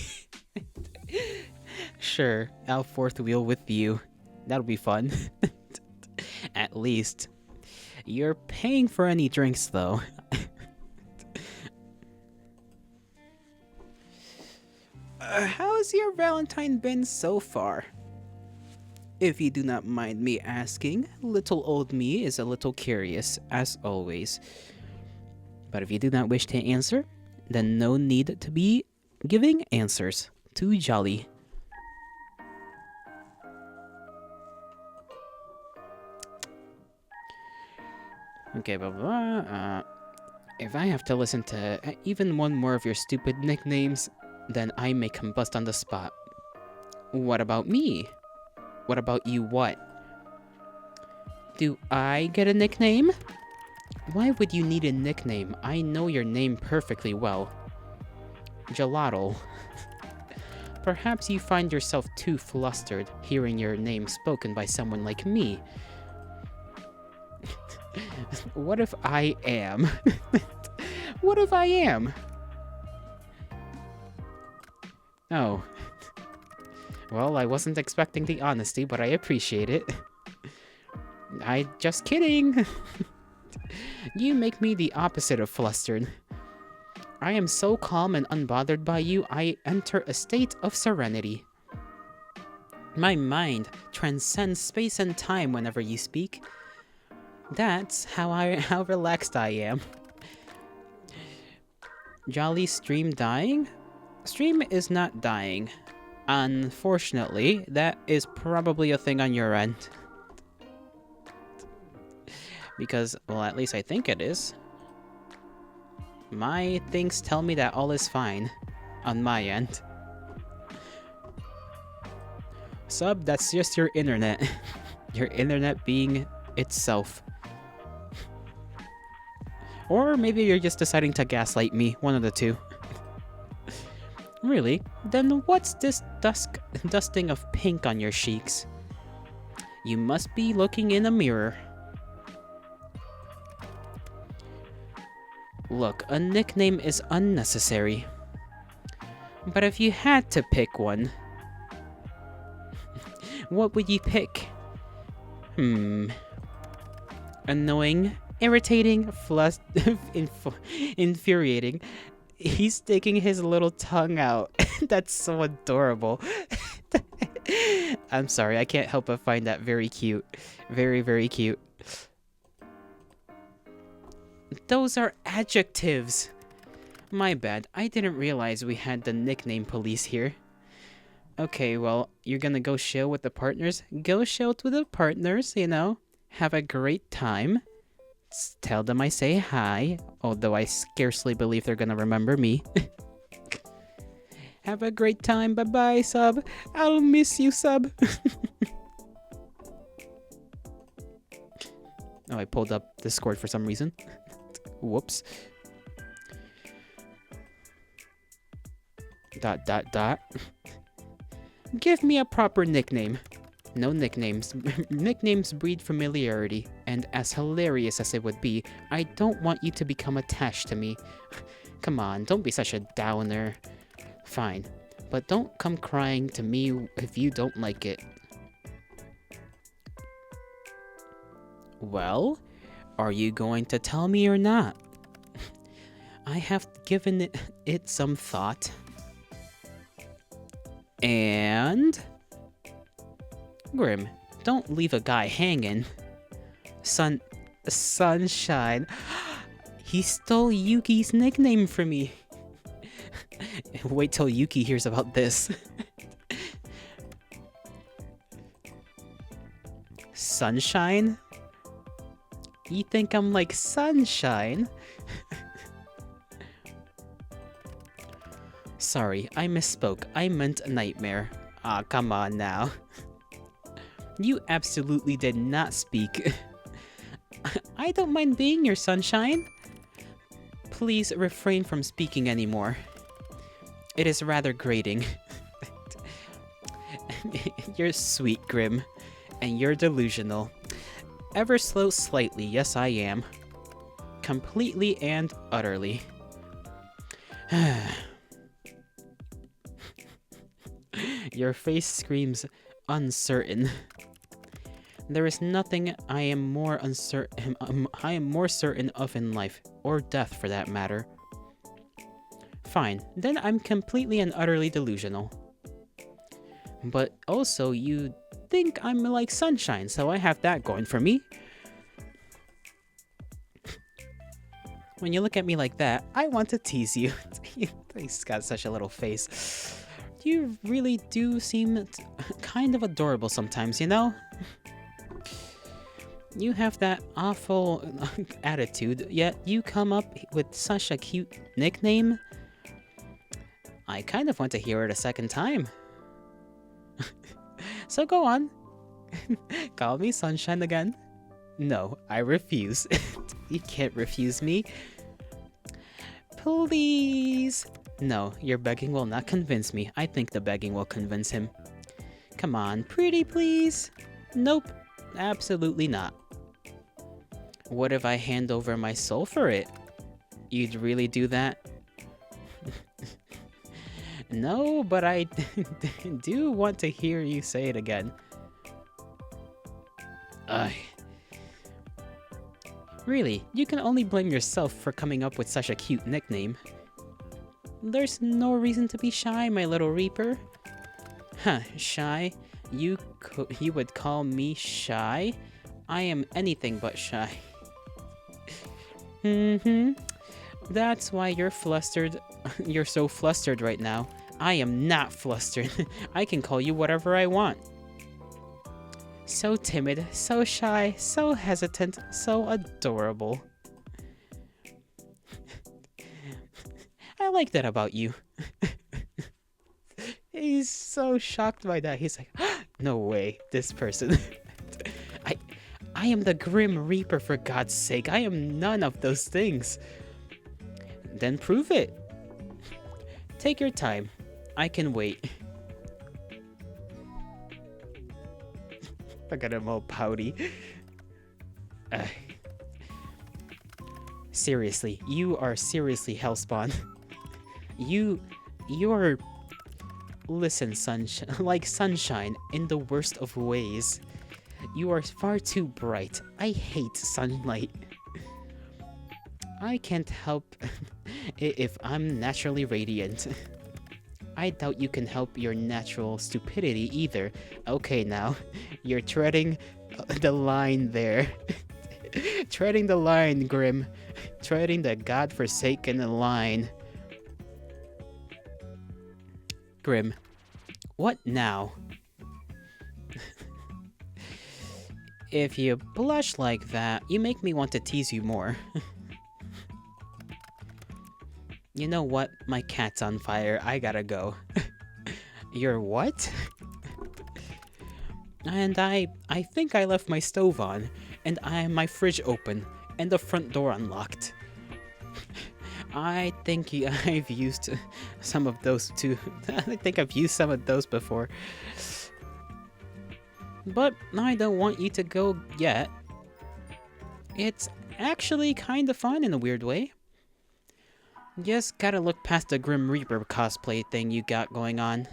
Sure, I'll fourth wheel with you. That'll be fun. At least. You're paying for any drinks, though. How's your Valentine been so far? If you do not mind me asking, little old me is a little curious, as always. But if you do not wish to answer, then no need to be giving answers. Too jolly. Okay, blah, blah, if I have to listen to even one more of your stupid nicknames, then I may combust on the spot. What about me? What about you what? Do I get a nickname? Why would you need a nickname? I know your name perfectly well. Gelato. Perhaps you find yourself too flustered hearing your name spoken by someone like me. What if I am? What if I am? Oh. Well, I wasn't expecting the honesty, but I appreciate it. Just kidding. You make me the opposite of flustered. I am so calm and unbothered by you, I enter a state of serenity. My mind transcends space and time whenever you speak. That's how relaxed I am. Jolly stream dying? Stream is not dying. Unfortunately, that is probably a thing on your end. Because, well, at least I think it is. My things tell me that all is fine on my end. Sub, that's just your internet. Your internet being itself. Or maybe you're just deciding to gaslight me, one of the two. Really? Then what's this dusting of pink on your cheeks? You must be looking in a mirror. Look, a nickname is unnecessary. But if you had to pick one, what would you pick? Annoying, irritating, infuriating. He's sticking his little tongue out. That's so adorable. I'm sorry, I can't help but find that very cute. Very, very cute. Those are adjectives. My bad, I didn't realize we had the nickname police here. Okay, well, you're gonna go chill with the partners? Go chill with the partners, you know? Have a great time. Tell them I say hi, although I scarcely believe they're gonna remember me. Have a great time, bye-bye, sub. I'll miss you, sub. Oh, I pulled up Discord for some reason. Whoops. ... Give me a proper nickname. No nicknames. Nicknames breed familiarity, and as hilarious as it would be, I don't want you to become attached to me. Come on, don't be such a downer. Fine, but don't come crying to me if you don't like it. Well, are you going to tell me or not? I have given it some thought. And... Grim, don't leave a guy hanging. Sunshine. He stole Yuki's nickname from me. Wait till Yuki hears about this. Sunshine? You think I'm like sunshine? Sorry, I misspoke. I meant nightmare. Aw, come on now. You absolutely did not speak. I don't mind being your sunshine. Please refrain from speaking anymore. It is rather grating. You're sweet, Grim. And you're delusional. Ever so slightly, yes I am. Completely and utterly. Your face screams uncertain. There is nothing I am more certain of in life, or death for that matter. Fine, then I'm completely and utterly delusional. But also, you think I'm like sunshine, so I have that going for me. When you look at me like that, I want to tease you. He's got such a little face. You really do seem kind of adorable sometimes, you know? You have that awful attitude, yet you come up with such a cute nickname. I kind of want to hear it a second time. So go on. Call me Sunshine again. No, I refuse. You can't refuse me. Please. No, your begging will not convince me. I think the begging will convince him. Come on, pretty please. Nope, absolutely not. What if I hand over my soul for it? You'd really do that? No, but I do want to hear you say it again. Ugh. Really, you can only blame yourself for coming up with such a cute nickname. There's no reason to be shy, my little Reaper. Huh, shy? You would call me shy? I am anything but shy. That's why you're flustered. You're so flustered right now. I am not flustered. I can call you whatever I want. So timid, so shy, so hesitant, so adorable. I like that about you. He's so shocked by that. He's like, no way, this person. I am the Grim Reaper, for God's sake. I am none of those things. Then prove it. Take your time. I can wait. Look at him all pouty. Seriously, you are seriously Hellspawn. You're... Listen, sunshine in the worst of ways. You are far too bright. I hate sunlight. I can't help if I'm naturally radiant. I doubt you can help your natural stupidity either. Okay, now, you're treading the line there. Treading the line, Grim. Treading the godforsaken line. Grim, what now? If you blush like that, you make me want to tease you more. You know what? My cat's on fire. I gotta go. Your what? And I think I left my stove on, and my fridge open, and the front door unlocked. I think I've used some of those too. I think I've used some of those before. But I don't want you to go yet. It's actually kind of fun in a weird way. Just gotta look past the Grim Reaper cosplay thing you got going on.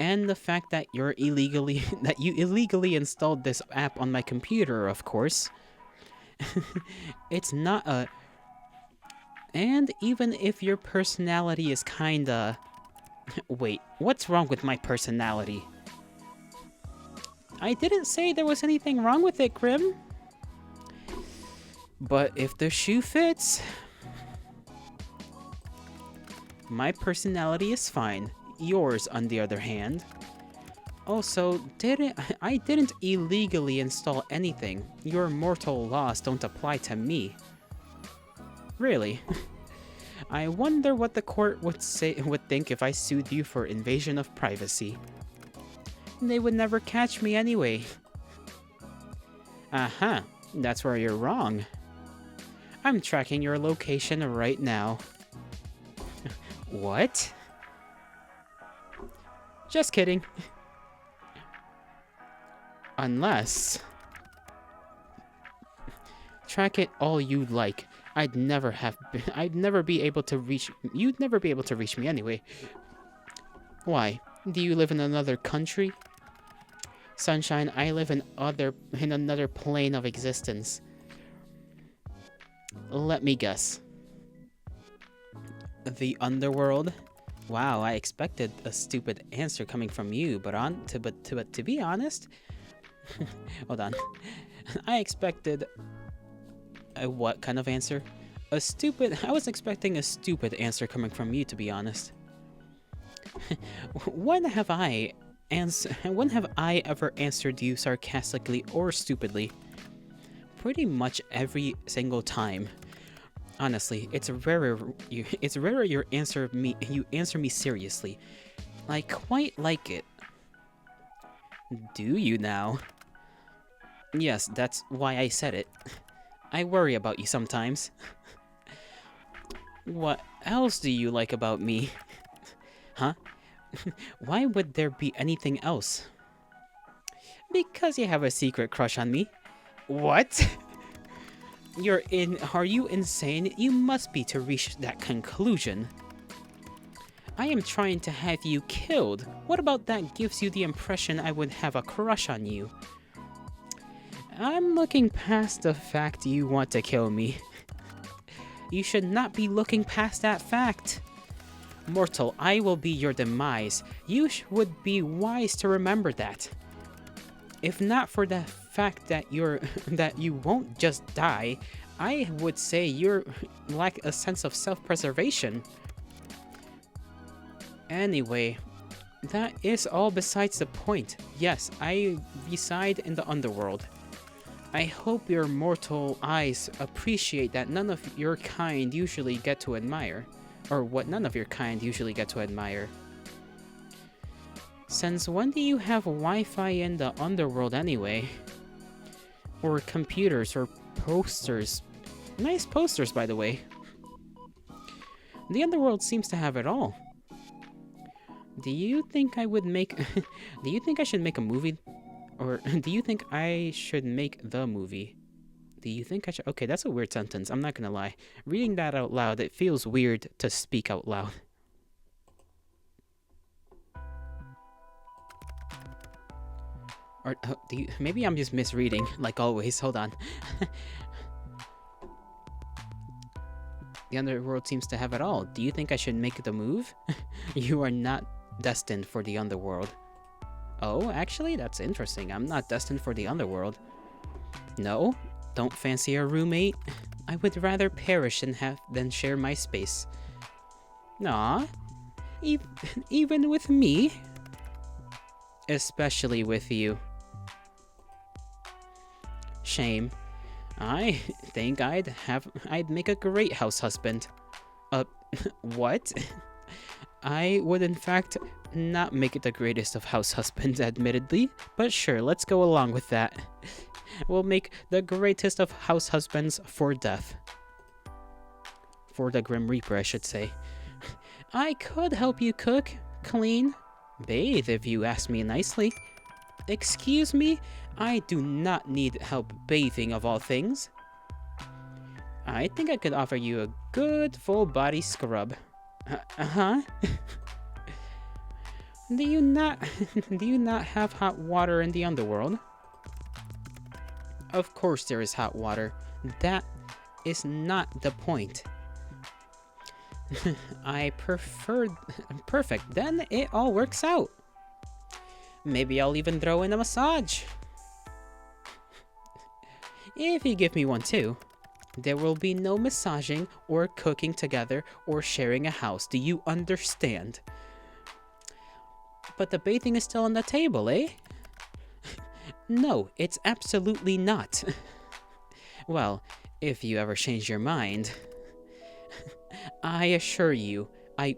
And the fact that you illegally installed this app on my computer, of course. It's not a... And even if your personality is kinda... Wait, what's wrong with my personality? I didn't say there was anything wrong with it, Grim. But if the shoe fits... My personality is fine. Yours, on the other hand. Also, I didn't illegally install anything. Your mortal laws don't apply to me. Really? I wonder what the court would think if I sued you for invasion of privacy. They would never catch me anyway. Aha, that's where you're wrong. I'm tracking your location right now. What? Just kidding. Unless... Track it all you like. I'd never be able to reach... You'd never be able to reach me anyway. Why? Do you live in another country? Sunshine, I live in another plane of existence. Let me guess. The underworld? Wow, I expected a stupid answer coming from you, but to be honest, hold on. I expected a what kind of answer? I was expecting a stupid answer coming from you, to be honest. When have I when have I ever answered you sarcastically or stupidly? Pretty much every single time. Honestly, it's rarer you answer me seriously. I quite like it. Do you now? Yes, that's why I said it. I worry about you sometimes. What else do you like about me? Huh? Why would there be anything else? Because you have a secret crush on me. What? Are you insane? You must be to reach that conclusion. I am trying to have you killed. What about that gives you the impression I would have a crush on you? I'm looking past the fact you want to kill me. You should not be looking past that fact. Mortal, I will be your demise. You would be wise to remember that. If not for the fact that that you won't just die, I would say you lack a sense of self-preservation. Anyway, that is all besides the point. Yes, I reside in the underworld. I hope your mortal eyes appreciate that none of your kind usually get to admire. Or what none of your kind usually get to admire. Since when do you have Wi-Fi in the underworld anyway? Or computers or posters? Nice posters, by the way. The underworld seems to have it all. Do you think I would make... Do you think I should make a movie? Or do you think I should make the movie? Do you think I should... Okay, that's a weird sentence, I'm not gonna lie. Reading that out loud, it feels weird to speak out loud. Or maybe I'm just misreading, like always. Hold on. The underworld seems to have it all. Do you think I should make the move? You are not destined for the underworld. Oh, actually, that's interesting. I'm not destined for the underworld. No? Don't fancy a roommate? I would rather perish than share my space. Aw. Even with me? Especially with you. Shame. I think I'd make a great house husband. What? I would in fact not make it the greatest of house husbands, admittedly, but sure, let's go along with that. We'll make the greatest of house husbands for death. For the Grim Reaper, I should say. I could help you cook, clean, bathe if you ask me nicely. Excuse me? I do not need help bathing of all things. I think I could offer you a good full body scrub. Uh-huh. Do you not have hot water in the underworld? Of course there is hot water. That is not the point. I prefer... Perfect, then it all works out. Maybe I'll even throw in a massage. If you give me one too. There will be no massaging or cooking together or sharing a house. Do you understand? But the bathing is still on the table, eh? No, it's absolutely not. Well, if you ever change your mind, I assure you, I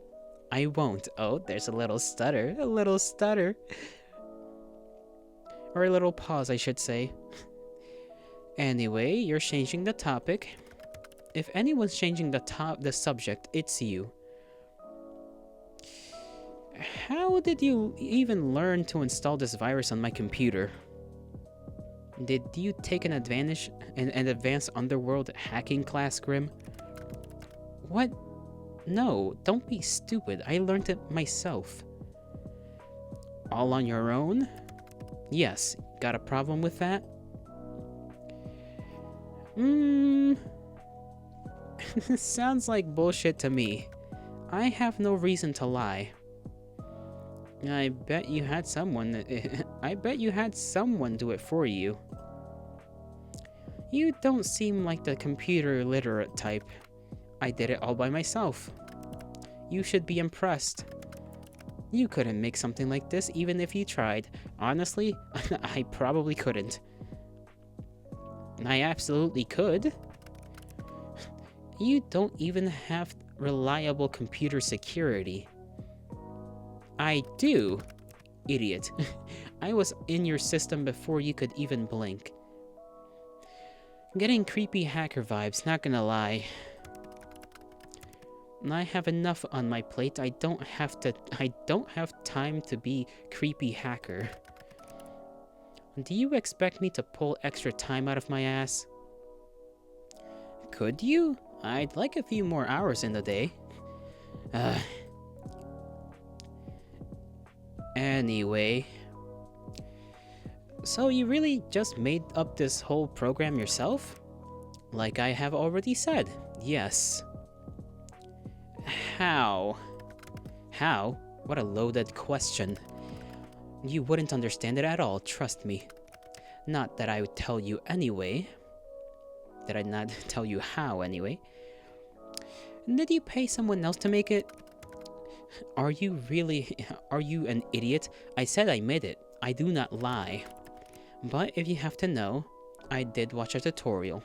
won't. Oh, there's a little stutter. A little stutter. Or a little pause, I should say. Anyway, you're changing the topic. If anyone's changing the subject, it's you. How did you even learn to install this virus on my computer? Did you take an advanced underworld hacking class, Grim? What? No, don't be stupid. I learned it myself. All on your own? Yes. Got a problem with that? Sounds like bullshit to me. I have no reason to lie. I bet you had someone do it for you. You don't seem like the computer literate type. I did it all by myself. You should be impressed. You couldn't make something like this even if you tried. Honestly, I probably couldn't. I absolutely could. You don't even have reliable computer security. I do, idiot. I was in your system before you could even blink. Getting creepy hacker vibes, not gonna lie. I have enough on my plate. I don't have time to be creepy hacker. Do you expect me to pull extra time out of my ass? Could you? I'd like a few more hours in the day. Anyway. So you really just made up this whole program yourself? Like I have already said, yes. How? How? What a loaded question. You wouldn't understand it at all, trust me. Not that I would tell you anyway. Did I not tell you how anyway? Did you pay someone else to make it? Are you an idiot? I said I made it. I do not lie. But if you have to know, I did watch a tutorial.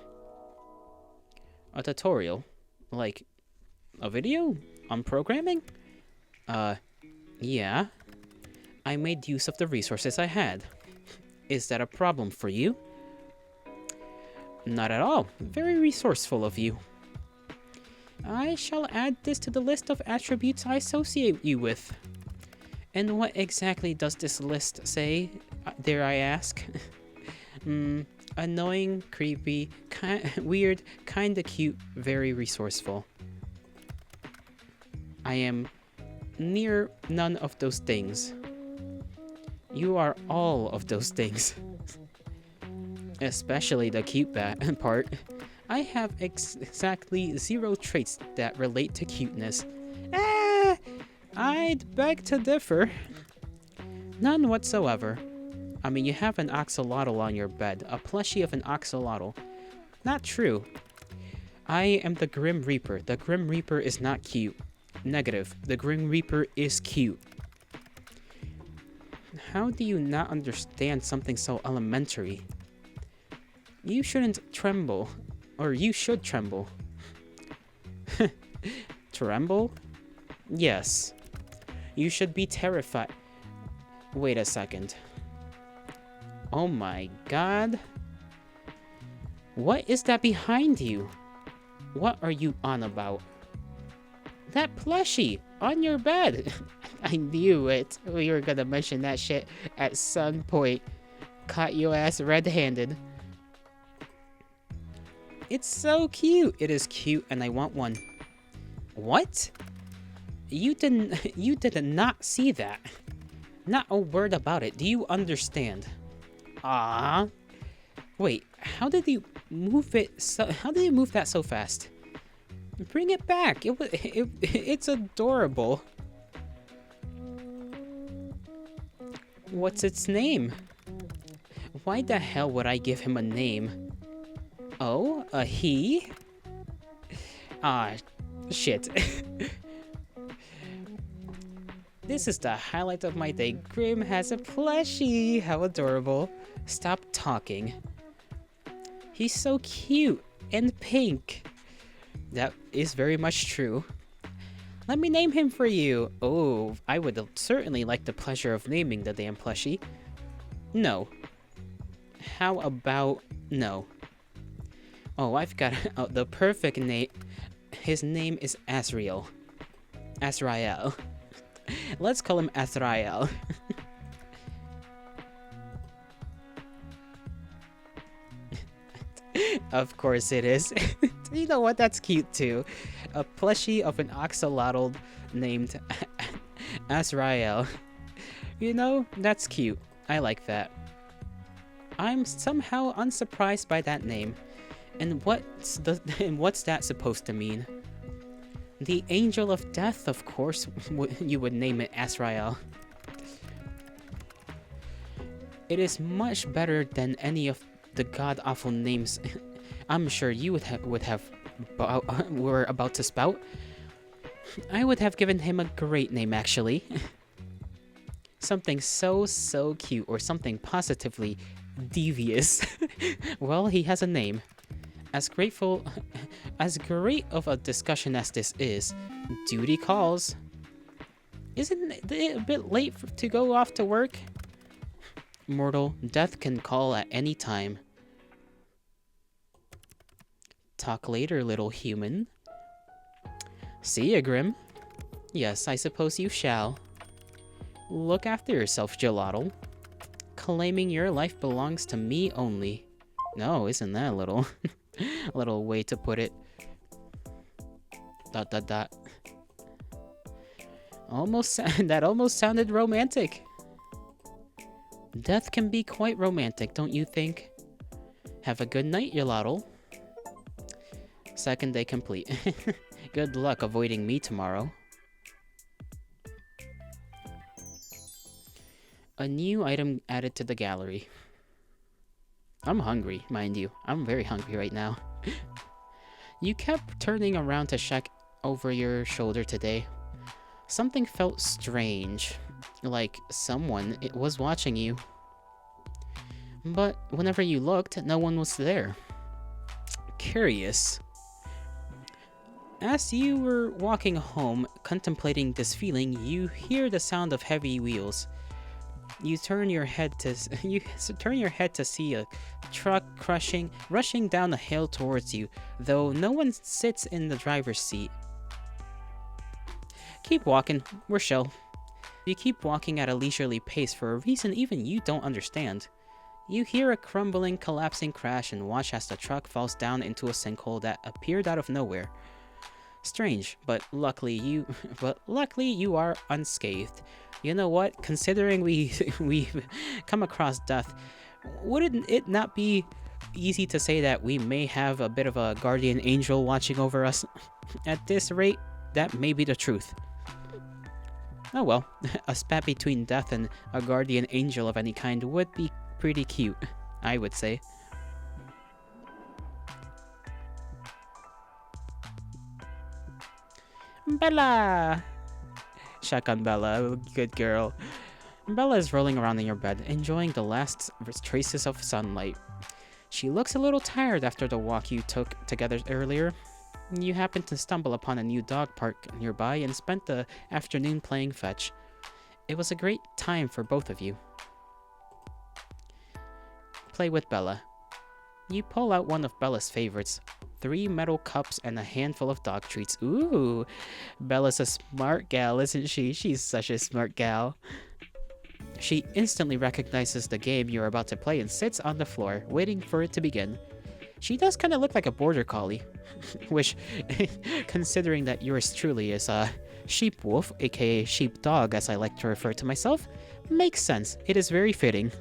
A tutorial? Like, a video? On programming? Yeah. I made use of the resources I had. Is that a problem for you? Not at all. Very resourceful of you. I shall add this to the list of attributes I associate you with. And what exactly does this list say, dare I ask? Annoying, creepy, weird, kinda cute, very resourceful. I am near none of those things. You are all of those things. Especially the cute part. I have exactly 0 traits that relate to cuteness. I'd beg to differ. None whatsoever. I mean, you have an axolotl on your bed, a plushie of an axolotl. Not true. I am the Grim Reaper. The Grim Reaper is not cute. Negative. The Grim Reaper is cute. How do you not understand something so elementary? You shouldn't tremble. Or you should tremble. Tremble? Yes. You should be terrified. Wait a second. Oh my god. What is that behind you? What are you on about? That plushie on your bed. I knew it. We were gonna mention that shit at some point. Caught your ass red-handed. It's so cute. It is cute and I want one. What? You did not see that. Not a word about it. Do you understand? Ah. Wait, how did you move that so fast? Bring it back. It's adorable. What's its name? Why the hell would I give him a name? Oh, a he? Ah, shit. This is the highlight of my day. Grim has a plushie. How adorable. Stop talking. He's so cute and pink. That is very much true. Let me name him for you. Oh, I would certainly like the pleasure of naming the damn plushie. No. How about no? Oh, I've got the perfect name. His name is Asriel. Asriel. Let's call him Asriel. Of course it is. You know what? That's cute too. A plushie of an axolotl named Asriel. You know, that's cute. I like that. I'm somehow unsurprised by that name. And what's that supposed to mean? The Angel of Death, of course, you would name it Asriel. It is much better than any of the god-awful names I'm sure you were about to spout. I would have given him a great name, actually. Something so cute, or something positively devious. Well, he has a name. As grateful, as great of a discussion as this is, duty calls. Isn't it a bit late to go off to work? Mortal, death can call at any time. Talk later, little human. See ya, Grim. Yes, I suppose you shall. Look after yourself, gelato. Claiming your life belongs to me only. No, isn't that a little... a little way to put it. ... That almost sounded romantic. Death can be quite romantic, don't you think? Have a good night, Yolotl. Second day complete. Good luck avoiding me tomorrow. A new item added to the gallery. I'm hungry, mind you. I'm very hungry right now. You kept turning around to check over your shoulder today. Something felt strange, like someone was watching you. But whenever you looked, no one was there. Curious. As you were walking home, contemplating this feeling, you hear the sound of heavy wheels. You turn your head to see a truck rushing down a hill towards you, though no one sits in the driver's seat. Keep walking, we're chill. You keep walking at a leisurely pace for a reason even you don't understand. You hear a crumbling, collapsing crash and watch as the truck falls down into a sinkhole that appeared out of nowhere. Strange, but luckily you are unscathed. You know what? Considering we've come across death, wouldn't it not be easy to say that we may have a bit of a guardian angel watching over us? At this rate, that may be the truth. Oh well, a spat between death and a guardian angel of any kind would be pretty cute, I would say. Bella! Shotgun Bella, good girl. Bella is rolling around in your bed, enjoying the last traces of sunlight. She looks a little tired after the walk you took together earlier. You happened to stumble upon a new dog park nearby and spent the afternoon playing fetch. It was a great time for both of you. Play with Bella. You pull out one of Bella's favorites, 3 metal cups and a handful of dog treats. Ooh, Bella's a smart gal, isn't she? She's such a smart gal. She instantly recognizes the game you're about to play and sits on the floor, waiting for it to begin. She does kind of look like a border collie, which, considering that yours truly is a sheep wolf, aka sheepdog as I like to refer to myself, makes sense. It is very fitting.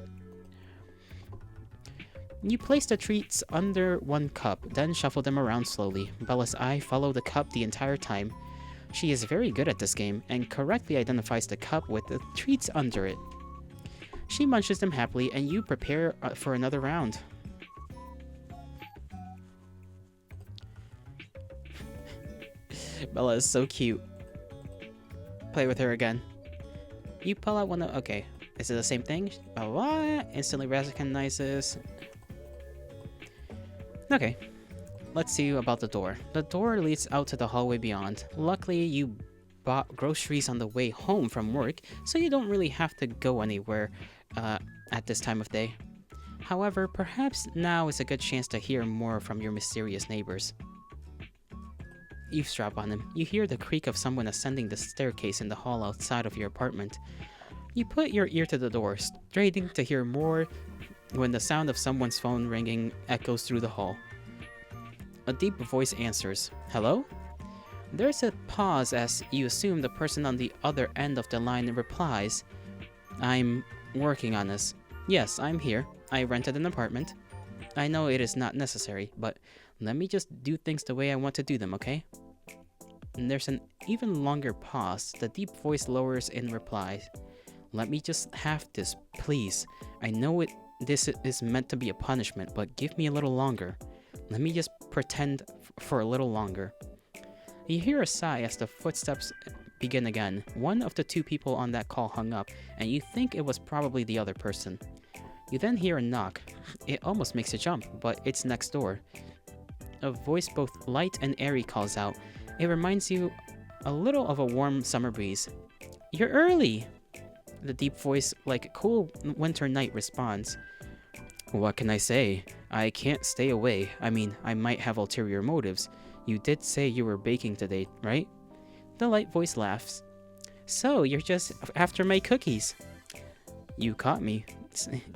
You place the treats under one cup, then shuffle them around slowly. Bella's eye follow the cup the entire time. She is very good at this game, and correctly identifies the cup with the treats under it. She munches them happily, and you prepare for another round. Bella is so cute. Play with her again. You pull out one of... Okay. Is it the same thing? Blah, blah, blah. Instantly recognizes... Okay, let's see about the door. The door leads out to the hallway beyond. Luckily, you bought groceries on the way home from work, so you don't really have to go anywhere at this time of day. However, perhaps now is a good chance to hear more from your mysterious neighbors. Eavesdrop on them. You hear the creak of someone ascending the staircase in the hall outside of your apartment. You put your ear to the door, straining to hear more when the sound of someone's phone ringing echoes through the hall. A deep voice answers, "Hello?" There's a pause as you assume the person on the other end of the line replies, "I'm working on this. Yes, I'm here. I rented an apartment. I know it is not necessary, but let me just do things the way I want to do them, okay?" And there's an even longer pause. The deep voice lowers in reply, "Let me just have this, please. I know this is meant to be a punishment, but give me a little longer. Let me just pretend for a little longer." You hear a sigh as the footsteps begin again. One of the two people on that call hung up, and you think it was probably the other person. You then hear a knock. It almost makes you jump, but it's next door. A voice both light and airy calls out. It reminds you a little of a warm summer breeze. "You're early!" The deep voice, like a cool winter night, responds. "What can I say? I can't stay away. I mean, I might have ulterior motives. You did say you were baking today, right?" The light voice laughs. "So, you're just after my cookies." "You caught me.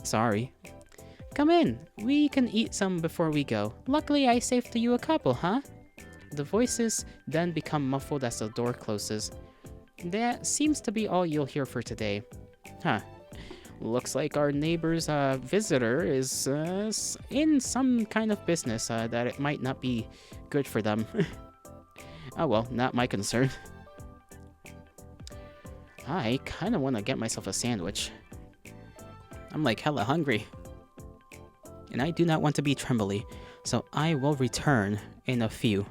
Sorry." "Come in. We can eat some before we go. Luckily, I saved you a couple, huh?" The voices then become muffled as the door closes. That seems to be all you'll hear for today. Huh. Looks like our neighbor's visitor is in some kind of business that it might not be good for them. Oh well, not my concern. I kind of want to get myself a sandwich. I'm like hella hungry. And I do not want to be trembly, so I will return in a few.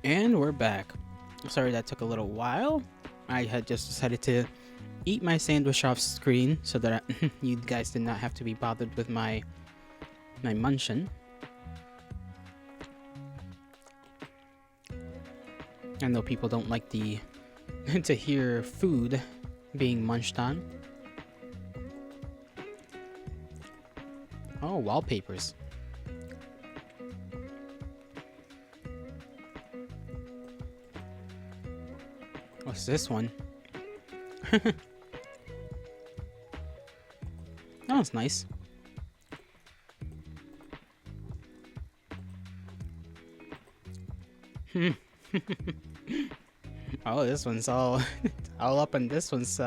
And we're back. Sorry that took a little while. I had just decided to eat my sandwich off screen so that you guys did not have to be bothered with my munching. I know people don't like the to hear food being munched on. Oh, wallpapers. What's this one? That was nice. Oh, this one's all up in this one's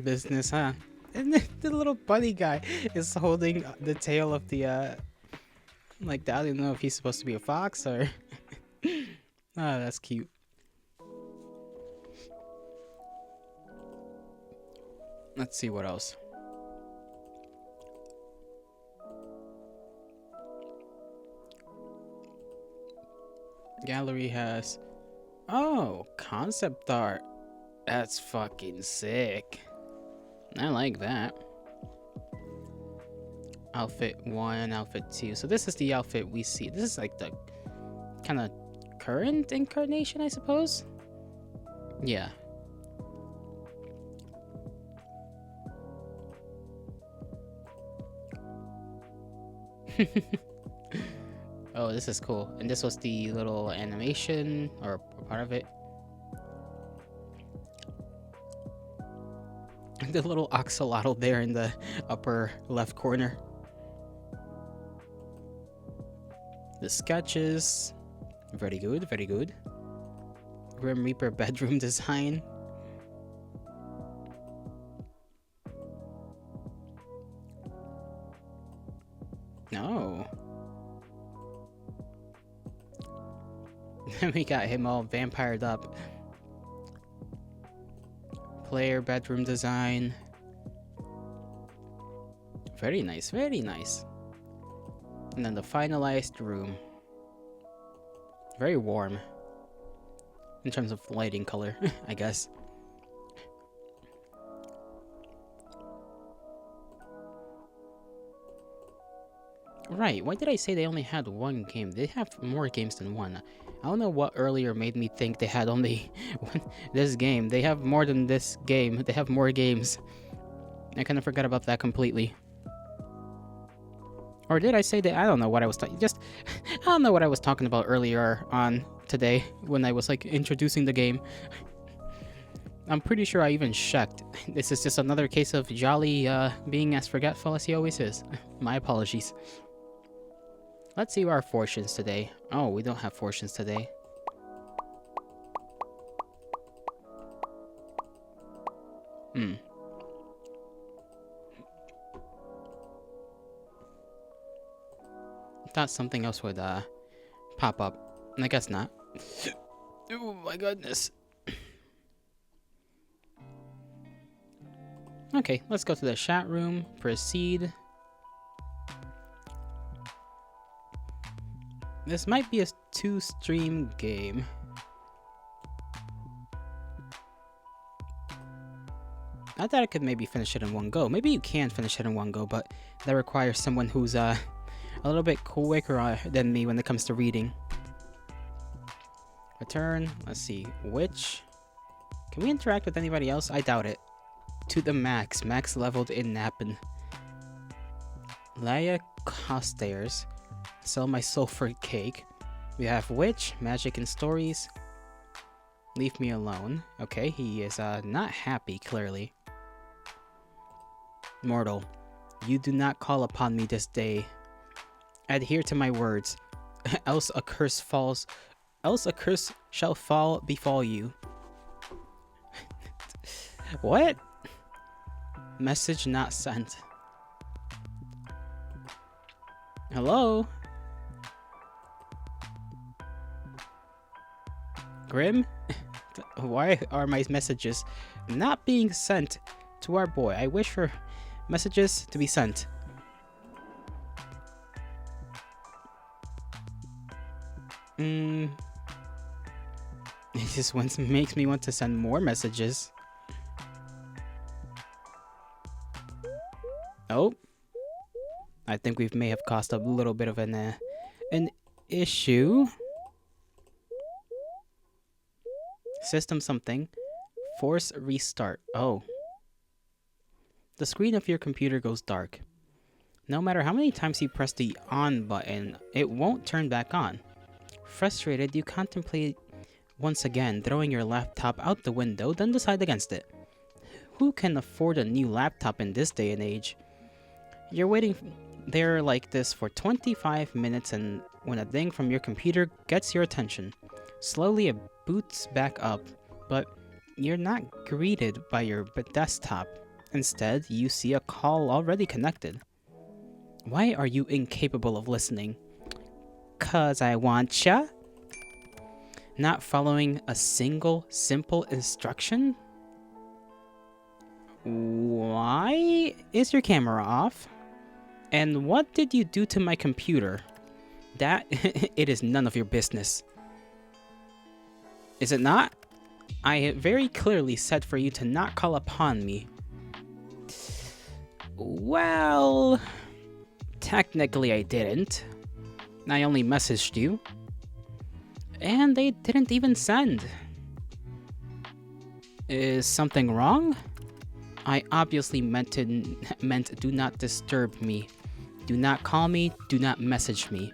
business, huh? And the little bunny guy is holding the tail of the like I don't know if he's supposed to be a fox or oh, that's cute. Let's see what else. Gallery has concept art. That's fucking sick. I like that. Outfit 1, outfit 2. So this is the outfit we see. This is like the kind of current incarnation, I suppose. Yeah. Oh, this is cool. And this was the little animation or part of it. The little axolotl there in the upper left corner. The sketches. Very good, very good. Grim Reaper bedroom design. No. We got him all vampired up. Player bedroom design. Very nice, very nice. And then the finalized room. Very warm. In terms of lighting color, I guess. Right, why did I say they only had one game? They have more games than one. I don't know what earlier made me think they had only this game. They have more than this game. They have more games. I kind of forgot about that completely. Or did I say that? I don't know what I was talking. I don't know what I was talking about earlier on today when I was like introducing the game. I'm pretty sure I even checked. This is just another case of Jolly being as forgetful as he always is. My apologies. Let's see our fortunes today. Oh, we don't have fortunes today. Thought something else would pop up. I guess not. Oh my goodness. Okay, let's go to the chat room. Proceed. This might be a 2-stream game. I thought I could maybe finish it in one go. Maybe you can finish it in one go, but that requires someone who's a little bit quicker than me when it comes to reading. Return. Let's see. Which? Can we interact with anybody else? I doubt it. To the max. Max leveled in Nappin. Laia Costairs. Sell my soul for cake. We have Witch, Magic and Stories. Leave me alone. Okay, he is not happy, clearly. Mortal, you do not call upon me this day. Adhere to my words, else a curse shall befall you. What? Message not sent. Hello? Grim? Why are my messages not being sent to our boy? I wish for messages to be sent. It just makes me want to send more messages. Oh, I think we may have caused a little bit of an issue. System something. Force restart. Oh. The screen of your computer goes dark. No matter how many times you press the on button, it won't turn back on. Frustrated, you contemplate once again throwing your laptop out the window, then decide against it. Who can afford a new laptop in this day and age? You're waiting there like this for 25 minutes, and when a ding from your computer gets your attention. Slowly it boots back up, but you're not greeted by your desktop. Instead, you see a call already connected. Why are you incapable of listening? 'Cause I wantcha? Not following a single simple instruction? Why is your camera off? And what did you do to my computer? That it is none of your business. Is it not? I very clearly said for you to not call upon me. Well, technically I didn't. I only messaged you. And they didn't even send. Is something wrong? I obviously meant do not disturb me. Do not call me, do not message me.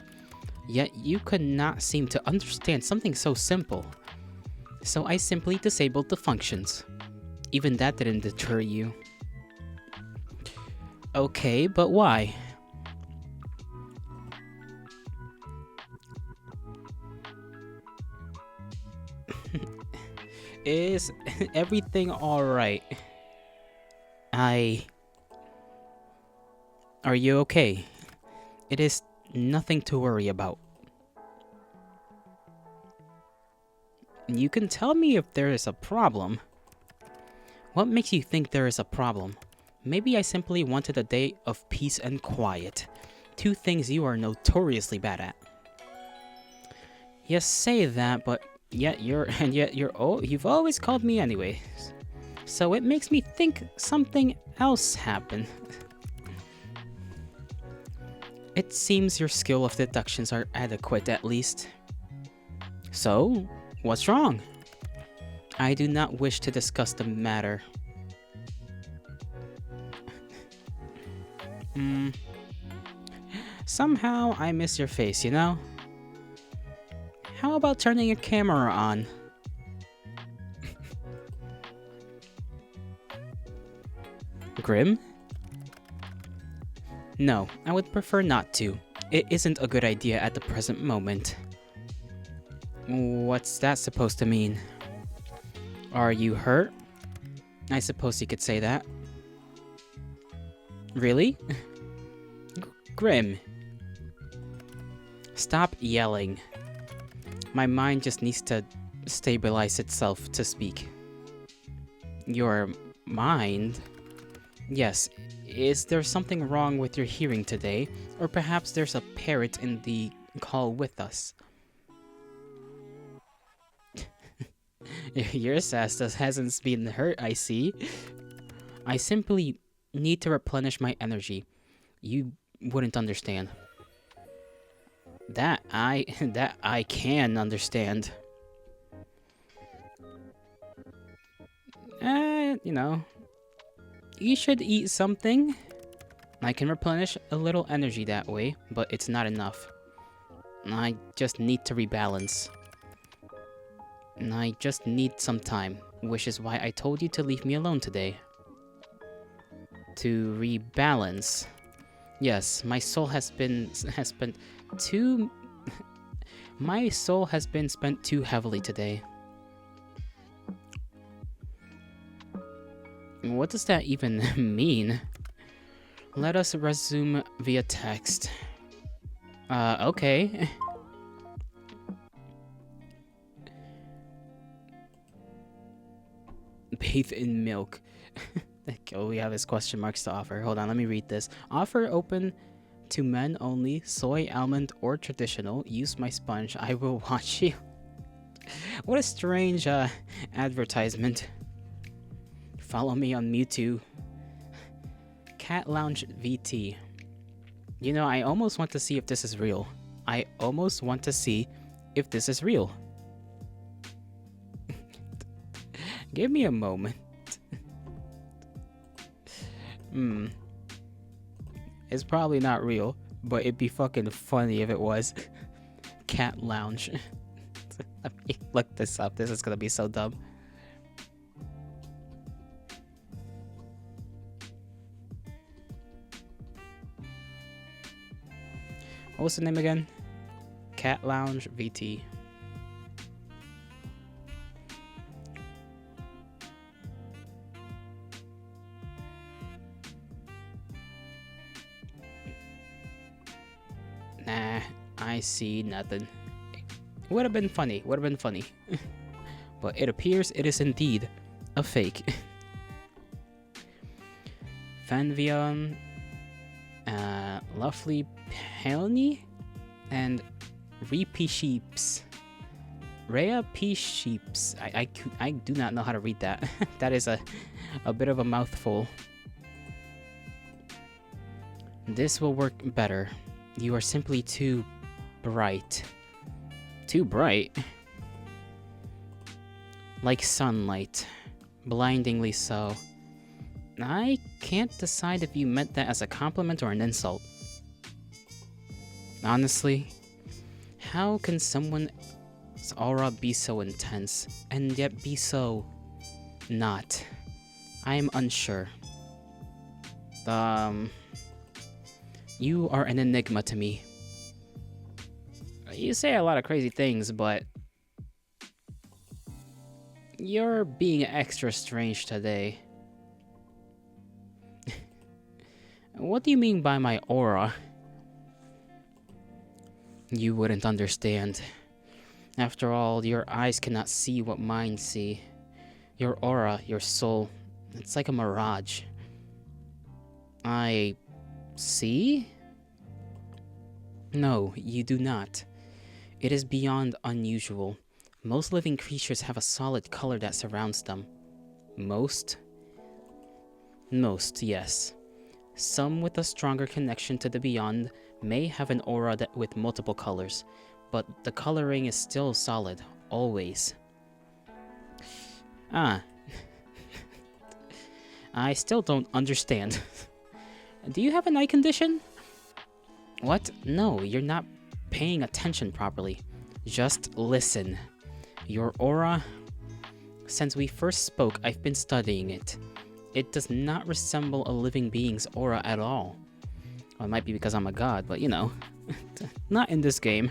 Yet you could not seem to understand something so simple. So I simply disabled the functions. Even that didn't deter you. Okay, but why? Is everything alright? Are you okay? It is nothing to worry about. You can tell me if there is a problem. What makes you think there is a problem? Maybe I simply wanted a day of peace and quiet. Two things you are notoriously bad at. You say that, but you've always called me anyway. So it makes me think something else happened. It seems your skill of deductions are adequate at least. So, what's wrong? I do not wish to discuss the matter. Somehow I miss your face, you know? How about turning your camera on? Grim? No, I would prefer not to. It isn't a good idea at the present moment. What's that supposed to mean? Are you hurt? I suppose you could say that. Really? Grim. Stop yelling. My mind just needs to stabilize itself to speak. Your mind? Yes. Is there something wrong with your hearing today? Or perhaps there's a parrot in the call with us? Your sass hasn't been hurt, I see. I simply need to replenish my energy. You wouldn't understand. That I can understand. You know, you should eat something. I can replenish a little energy that way, but it's not enough. I just need to rebalance. And I just need some time, which is why I told you to leave me alone today. To rebalance. Yes, my soul has spent too heavily today. What does that even mean? Let us resume via text. Okay. Bathe in milk. Oh, we have his question marks to offer. Hold on, let me read this. Offer open to men only. Soy, almond, or traditional. Use my sponge. I will watch you. What a strange advertisement. Follow me on Mewtwo. Cat Lounge VT. You know, I almost want to see if this is real. I almost want to see if this is real. Give me a moment. It's probably not real, but it'd be fucking funny if it was. Cat Lounge. Let me look this up. This is gonna be so dumb. What was the name again? Cat Lounge VT. Nah, I see nothing. Would have been funny. Would have been funny. But it appears it is indeed a fake. Fanvion, Lovely Pelny, and Repi Sheeps. Rhea P. Sheeps. I do not know how to read that. That is a bit of a mouthful. This will work better. You are simply too bright. Too bright? Like sunlight. Blindingly so. I can't decide if you meant that as a compliment or an insult. Honestly, how can someone's aura be so intense and yet be so not? I am unsure. You are an enigma to me. You say a lot of crazy things, but you're being extra strange today. What do you mean by my aura? You wouldn't understand. After all, your eyes cannot see what mine see. Your aura, your soul, it's like a mirage. I see? No, you do not. It is beyond unusual. Most living creatures have a solid color that surrounds them. Most? Most, yes. Some with a stronger connection to the beyond may have an aura with multiple colors, but the coloring is still solid, always. Ah. I still don't understand. Do you have an eye condition? What? No, you're not paying attention properly. Just listen. Your aura... Since we first spoke, I've been studying it. It does not resemble a living being's aura at all. Well, it might be because I'm a god, but you know. Not in this game.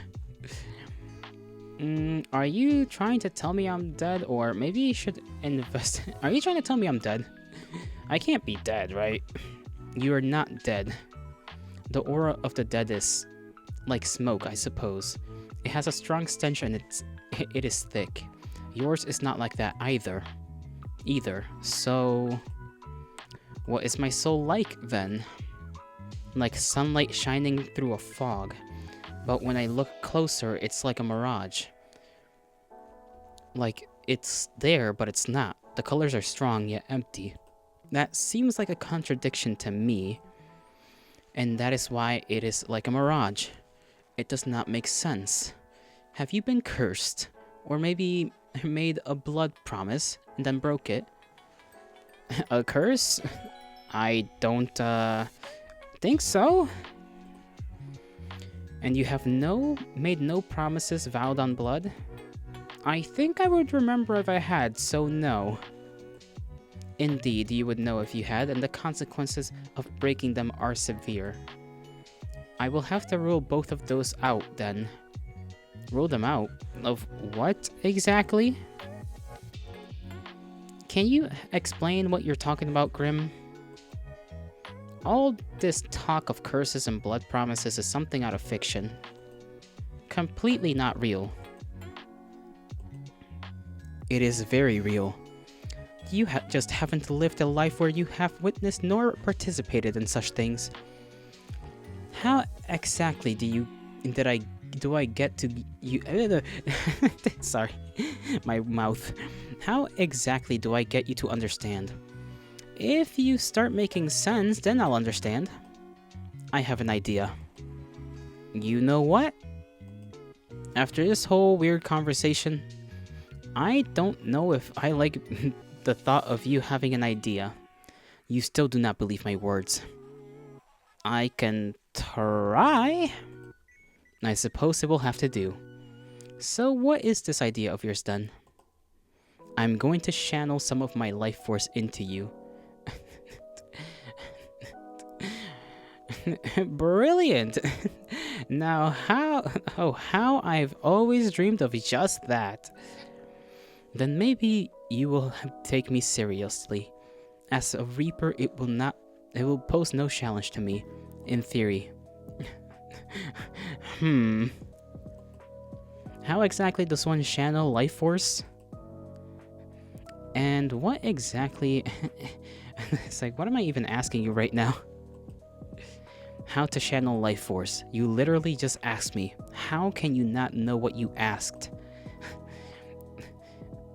Are you trying to tell me I'm dead? Or maybe you should invest... Are you trying to tell me I'm dead? I can't be dead, right? You are not dead. The aura of the dead is like smoke, I suppose. It has a strong stench and it is thick. Yours is not like that either. So... what is my soul like, then? Like sunlight shining through a fog. But when I look closer, it's like a mirage. Like, it's there, but it's not. The colors are strong, yet empty. That seems like a contradiction to me. And that is why it is like a mirage. It does not make sense. Have you been cursed? Or maybe made a blood promise and then broke it? A curse? I don't, think so? And you have made no promises vowed on blood? I think I would remember if I had, so no. Indeed, you would know if you had, and the consequences of breaking them are severe. I will have to rule both of those out, then. Rule them out? Of what, exactly? Can you explain what you're talking about, Grim? All this talk of curses and blood promises is something out of fiction. Completely not real. It is very real. You just haven't lived a life where you have witnessed nor participated in such things. How exactly do I get to you? Sorry. My mouth. How exactly do I get you to understand? If you start making sense, then I'll understand. I have an idea. You know what? After this whole weird conversation, I don't know if I like the thought of you having an idea. You still do not believe my words. I can try. I suppose it will have to do. So what is this idea of yours then? I'm going to channel some of my life force into you. Brilliant! Now how I've always dreamed of just that. Then maybe you will take me seriously. As a Reaper, it will pose no challenge to me, in theory. How exactly does one channel life force? And what exactly... It's like, what am I even asking you right now? How to channel life force. You literally just asked me. How can you not know what you asked?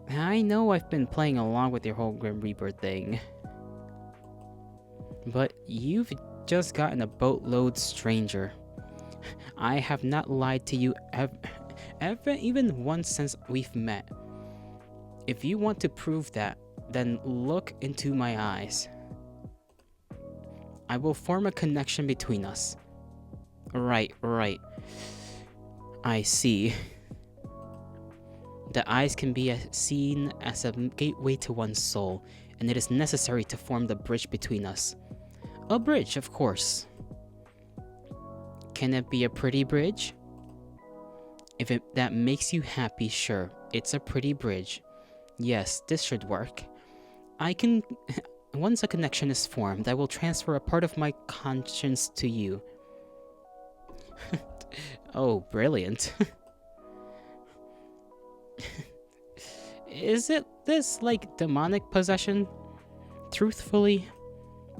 I know I've been playing along with your whole Grim Reaper thing. But you've just gotten a boatload stranger. I have not lied to you ever even once since we've met. If you want to prove that, then look into my eyes. I will form a connection between us. Right. I see. The eyes can be seen as a gateway to one's soul, and it is necessary to form the bridge between us. A bridge, of course. Can it be a pretty bridge? If that makes you happy, sure, it's a pretty bridge. Yes, this should work. Once a connection is formed, I will transfer a part of my conscience to you. Oh, brilliant. Is it this, like, demonic possession? Truthfully?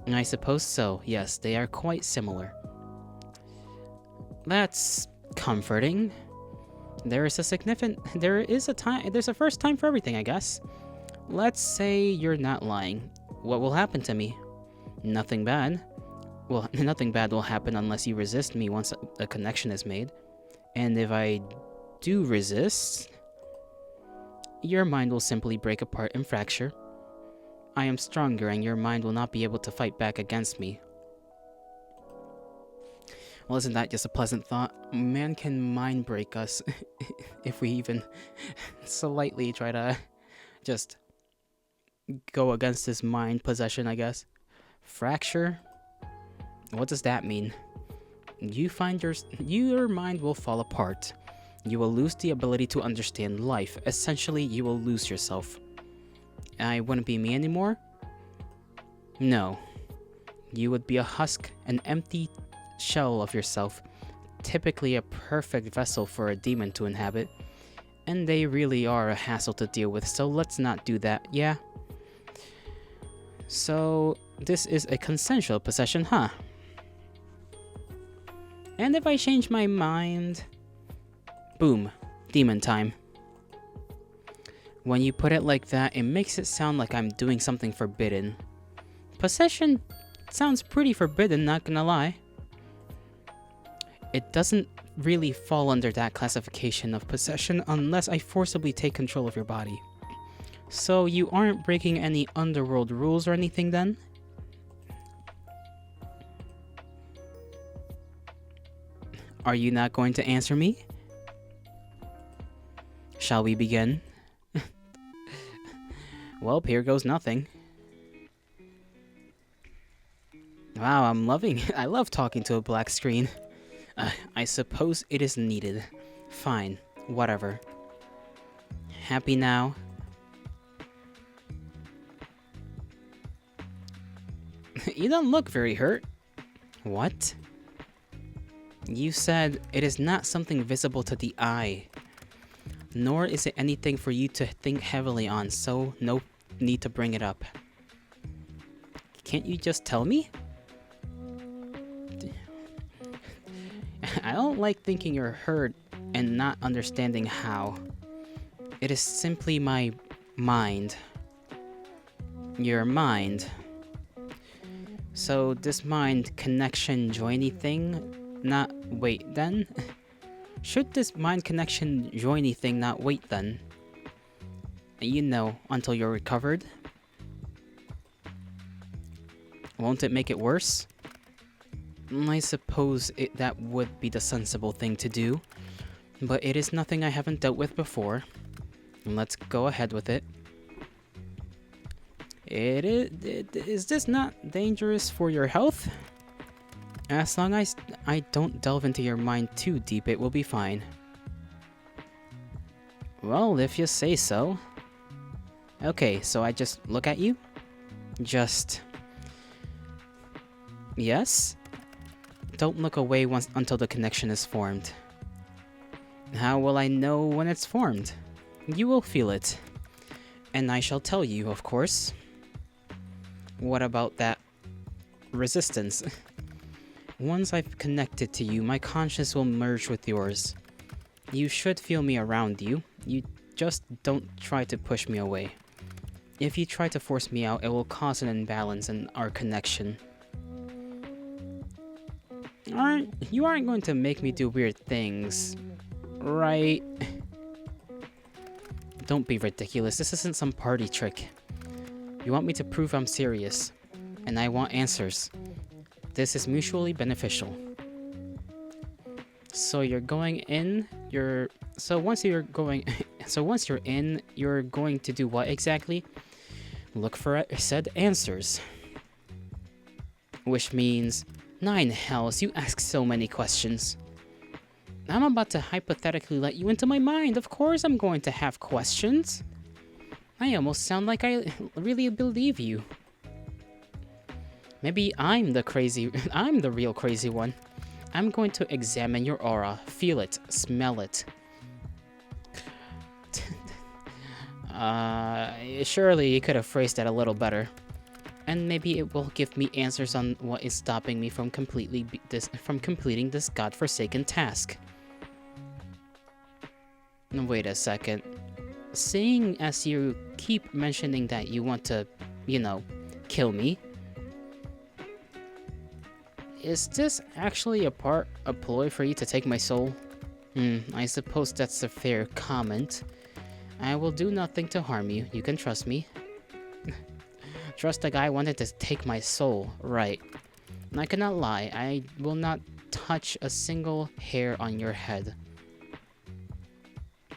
I suppose so, yes, they are quite similar. That's comforting. There's a first time for everything, I guess. Let's say you're not lying. What will happen to me? Nothing bad. Well, nothing bad will happen unless you resist me once a connection is made. And if I do resist, your mind will simply break apart and fracture. I am stronger and your mind will not be able to fight back against me. Well, isn't that just a pleasant thought? Man can mind break us if we even slightly try to just go against his mind possession, I guess. Fracture? What does that mean? Your mind will fall apart. You will lose the ability to understand life. Essentially, you will lose yourself. I wouldn't be me anymore? No. You would be a husk, an empty shell of yourself, typically a perfect vessel for a demon to inhabit. And they really are a hassle to deal with, so let's not do that, yeah? So, this is a consensual possession, huh? And if I change my mind... Boom. Demon time. When you put it like that, it makes it sound like I'm doing something forbidden. Possession sounds pretty forbidden, not gonna lie. It doesn't really fall under that classification of possession unless I forcibly take control of your body. So you aren't breaking any underworld rules or anything then? Are you not going to answer me? Shall we begin? Well, here goes nothing. Wow, I love talking to a black screen. I suppose it is needed. Fine, whatever. Happy now? You don't look very hurt. What? You said it is not something visible to the eye. Nor is it anything for you to think heavily on, so no need to bring it up. Can't you just tell me? I don't like thinking you're hurt and not understanding how. It is simply my mind. Your mind. So this mind connection joiny thing not wait then? Should this mind connection joiny thing not wait then? You know, until you're recovered? Won't it make it worse? I suppose that would be the sensible thing to do, but it is nothing I haven't dealt with before. Let's go ahead with it. Is this not dangerous for your health? As long as I don't delve into your mind too deep, it will be fine. Well, if you say so. Okay, so I just look at you? Just... Yes? Don't look away until the connection is formed. How will I know when it's formed? You will feel it. And I shall tell you, of course. What about that resistance? Once I've connected to you, my conscience will merge with yours. You should feel me around you. You just don't try to push me away. If you try to force me out, it will cause an imbalance in our connection. You aren't going to make me do weird things, right? Don't be ridiculous. This isn't some party trick. You want me to prove I'm serious, and I want answers. This is mutually beneficial. So you're going in, once you're in, you're going to do what exactly? Look for said answers. Which means, 9 hells, you ask so many questions. I'm about to hypothetically let you into my mind. Of course I'm going to have questions. I almost sound like I really believe you. Maybe I'm the real crazy one. I'm going to examine your aura, feel it, smell it. Surely you could have phrased that a little better. And maybe it will give me answers on what is stopping me from completing this godforsaken task. Wait a second. Seeing as you keep mentioning that you want to, kill me, is this actually a ploy for you to take my soul? I suppose that's a fair comment. I will do nothing to harm you. You can trust me. Trust the guy wanted to take my soul, right? I cannot lie. I will not touch a single hair on your head.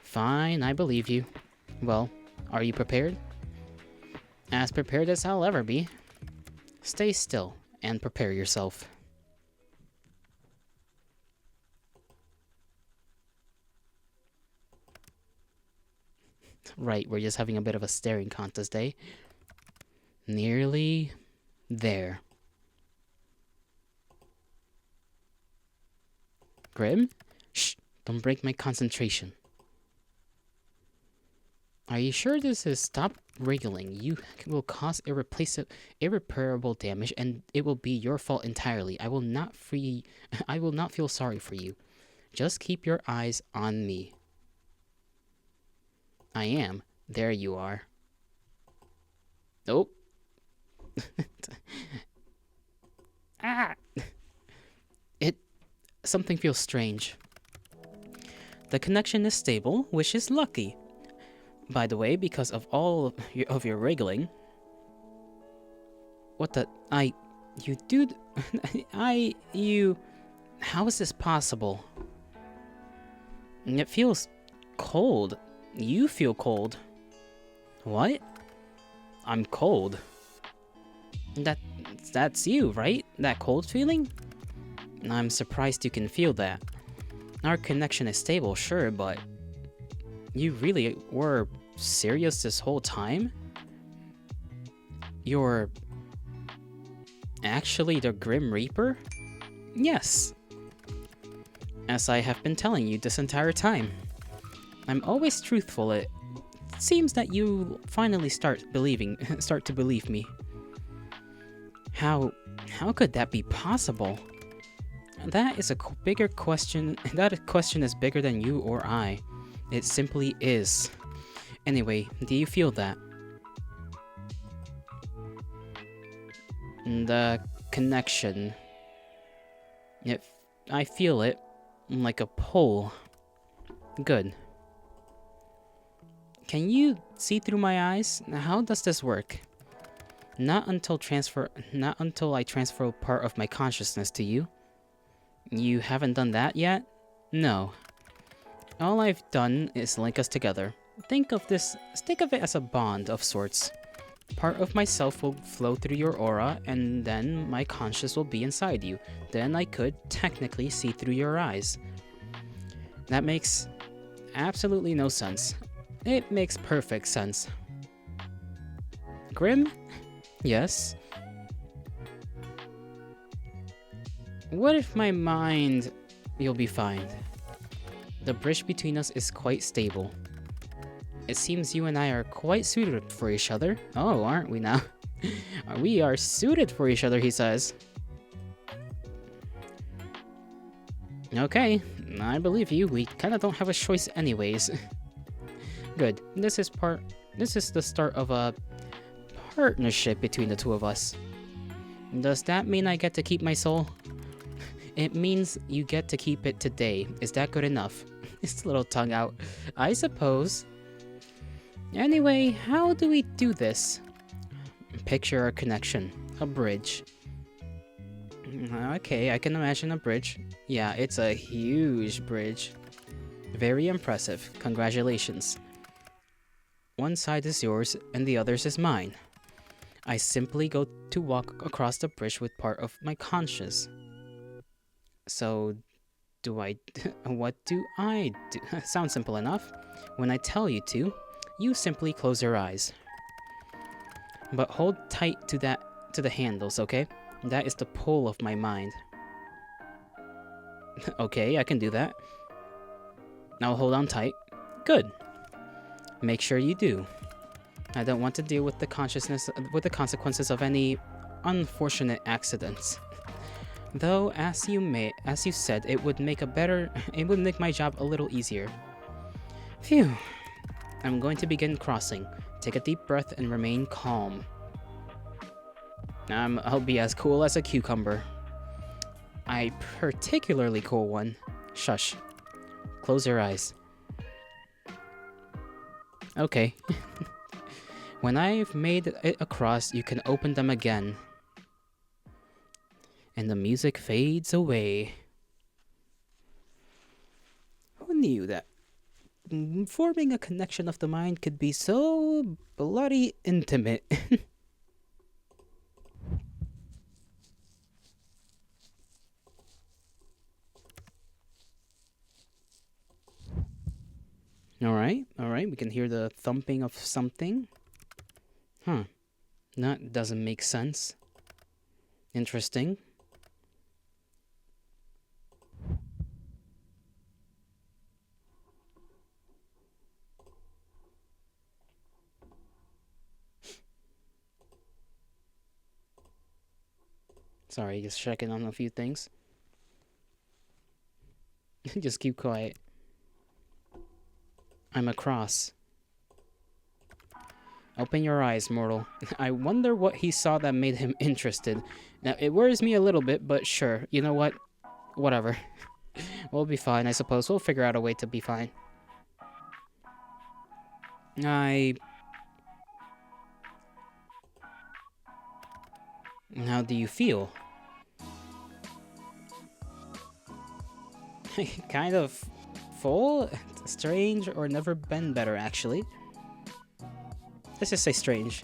Fine, I believe you. Well, are you prepared? As prepared as I'll ever be. Stay still and prepare yourself. Right, we're just having a bit of a staring contest, eh? Nearly there. Grim? Shh, don't break my concentration. Are you sure this is stop wriggling? You will cause irreparable damage, and it will be your fault entirely. I will not feel sorry for you. Just keep your eyes on me. I am. There you are. Nope. Ah! Something feels strange. The connection is stable, which is lucky. By the way, because of all of your wriggling... What the... You dude... How is this possible? It feels cold. You feel cold. What? I'm cold. That's you, right? That cold feeling? I'm surprised you can feel that. Our connection is stable, sure, but... You really were serious this whole time? You're... actually the Grim Reaper? Yes. As I have been telling you this entire time. I'm always truthful. It seems that you finally start to believe me. How could that be possible? That is a bigger question. That question is bigger than you or I. It simply is. Anyway, do you feel that? The connection. If I feel it like a pull. Good. Can you see through my eyes? How does this work? Not until I transfer part of my consciousness to you. You haven't done that yet? No. All I've done is link us together. Think of it as a bond of sorts. Part of myself will flow through your aura, and then my conscious will be inside you. Then I could technically see through your eyes. That makes absolutely no sense. It makes perfect sense. Grim? Yes? What if my mind... You'll be fine. The bridge between us is quite stable. It seems you and I are quite suited for each other. Oh, aren't we now? We are suited for each other, he says. Okay, I believe you. We kinda don't have a choice anyways. Good. This is the start of a partnership between the two of us. Does that mean I get to keep my soul? It means you get to keep it today. Is that good enough? His little tongue out. I suppose. Anyway, how do we do this? Picture a connection. A bridge. Okay, I can imagine a bridge. Yeah, it's a huge bridge. Very impressive. Congratulations. One side is yours and the other is mine. I simply go to walk across the bridge with part of my conscious. So, what do I do? Sounds simple enough. When I tell you to, you simply close your eyes. But hold tight to the handles, okay? That is the pull of my mind. Okay, I can do that. Now hold on tight. Good. Make sure you do. I don't want to deal with the consequences of any unfortunate accidents. Though, as you said, it would make my job a little easier. Phew. I'm going to begin crossing. Take a deep breath and remain calm. I'll be as cool as a cucumber. A particularly cool one. Shush. Close your eyes. Okay. When I've made it across, you can open them again. And the music fades away. Who knew that forming a connection of the mind could be so bloody intimate? Alright, we can hear the thumping of something. Huh. That doesn't make sense. Interesting. Sorry, just checking on a few things. Just keep quiet. I'm across. Open your eyes, mortal. I wonder what he saw that made him interested. Now, it worries me a little bit, but sure. You know what? Whatever. We'll be fine, I suppose. We'll figure out a way to be fine. How do you feel? Kind of full, strange, or never been better, actually. Let's just say strange.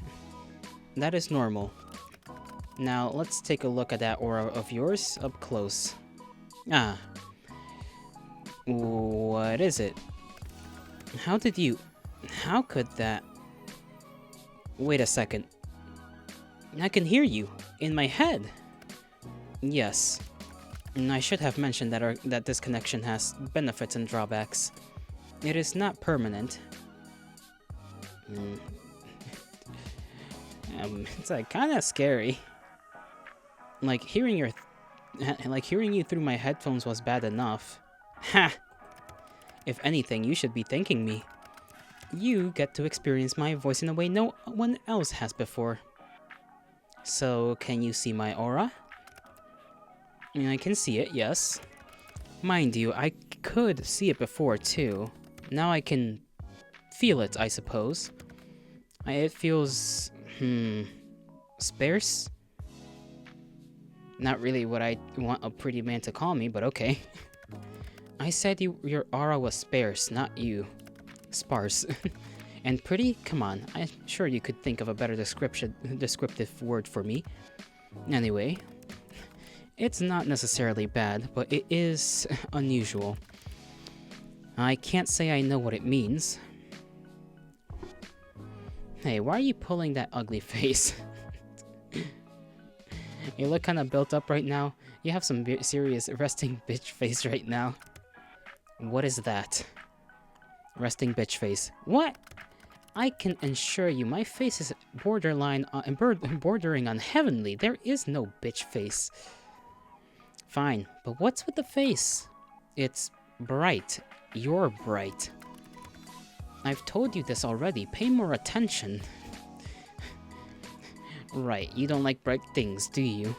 That is normal. Now, let's take a look at that aura of yours up close. Ah. What is it? How could that... Wait a second. I can hear you. In my head. Yes. I should have mentioned that this connection has benefits and drawbacks. It is not permanent. It's like kind of scary. Like hearing you through my headphones was bad enough. Ha! If anything, you should be thanking me. you get to experience my voice in a way no one else has before. So, can you see my aura? I can see it, yes. Mind you, I could see it before too. Now I can feel it, I suppose. It feels, sparse? Not really what I want a pretty man to call me, but okay. I said your aura was sparse, not you. Sparse. And pretty? Come on, I'm sure you could think of a better descriptive word for me. Anyway, it's not necessarily bad, but it is unusual. I can't say I know what it means. Hey, why are you pulling that ugly face? You look kinda built up right now. You have some serious resting bitch face right now. What is that? Resting bitch face. What? I can assure you, my face is bordering on heavenly. There is no bitch face. Fine, but what's with the face? It's bright. You're bright. I've told you this already. Pay more attention. Right, you don't like bright things, do you?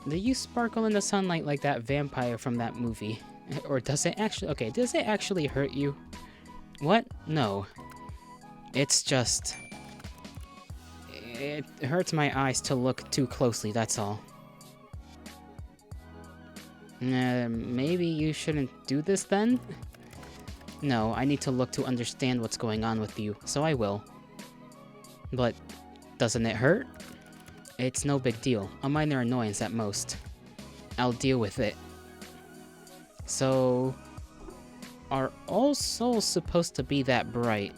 Do you sparkle in the sunlight like that vampire from that movie? Or does it actually... Okay, does it actually hurt you? What? No. It's just... It hurts my eyes to look too closely, that's all. Maybe you shouldn't do this then? No, I need to look to understand what's going on with you, so I will. But, doesn't it hurt? It's no big deal, a minor annoyance at most. I'll deal with it. So... Are all souls supposed to be that bright?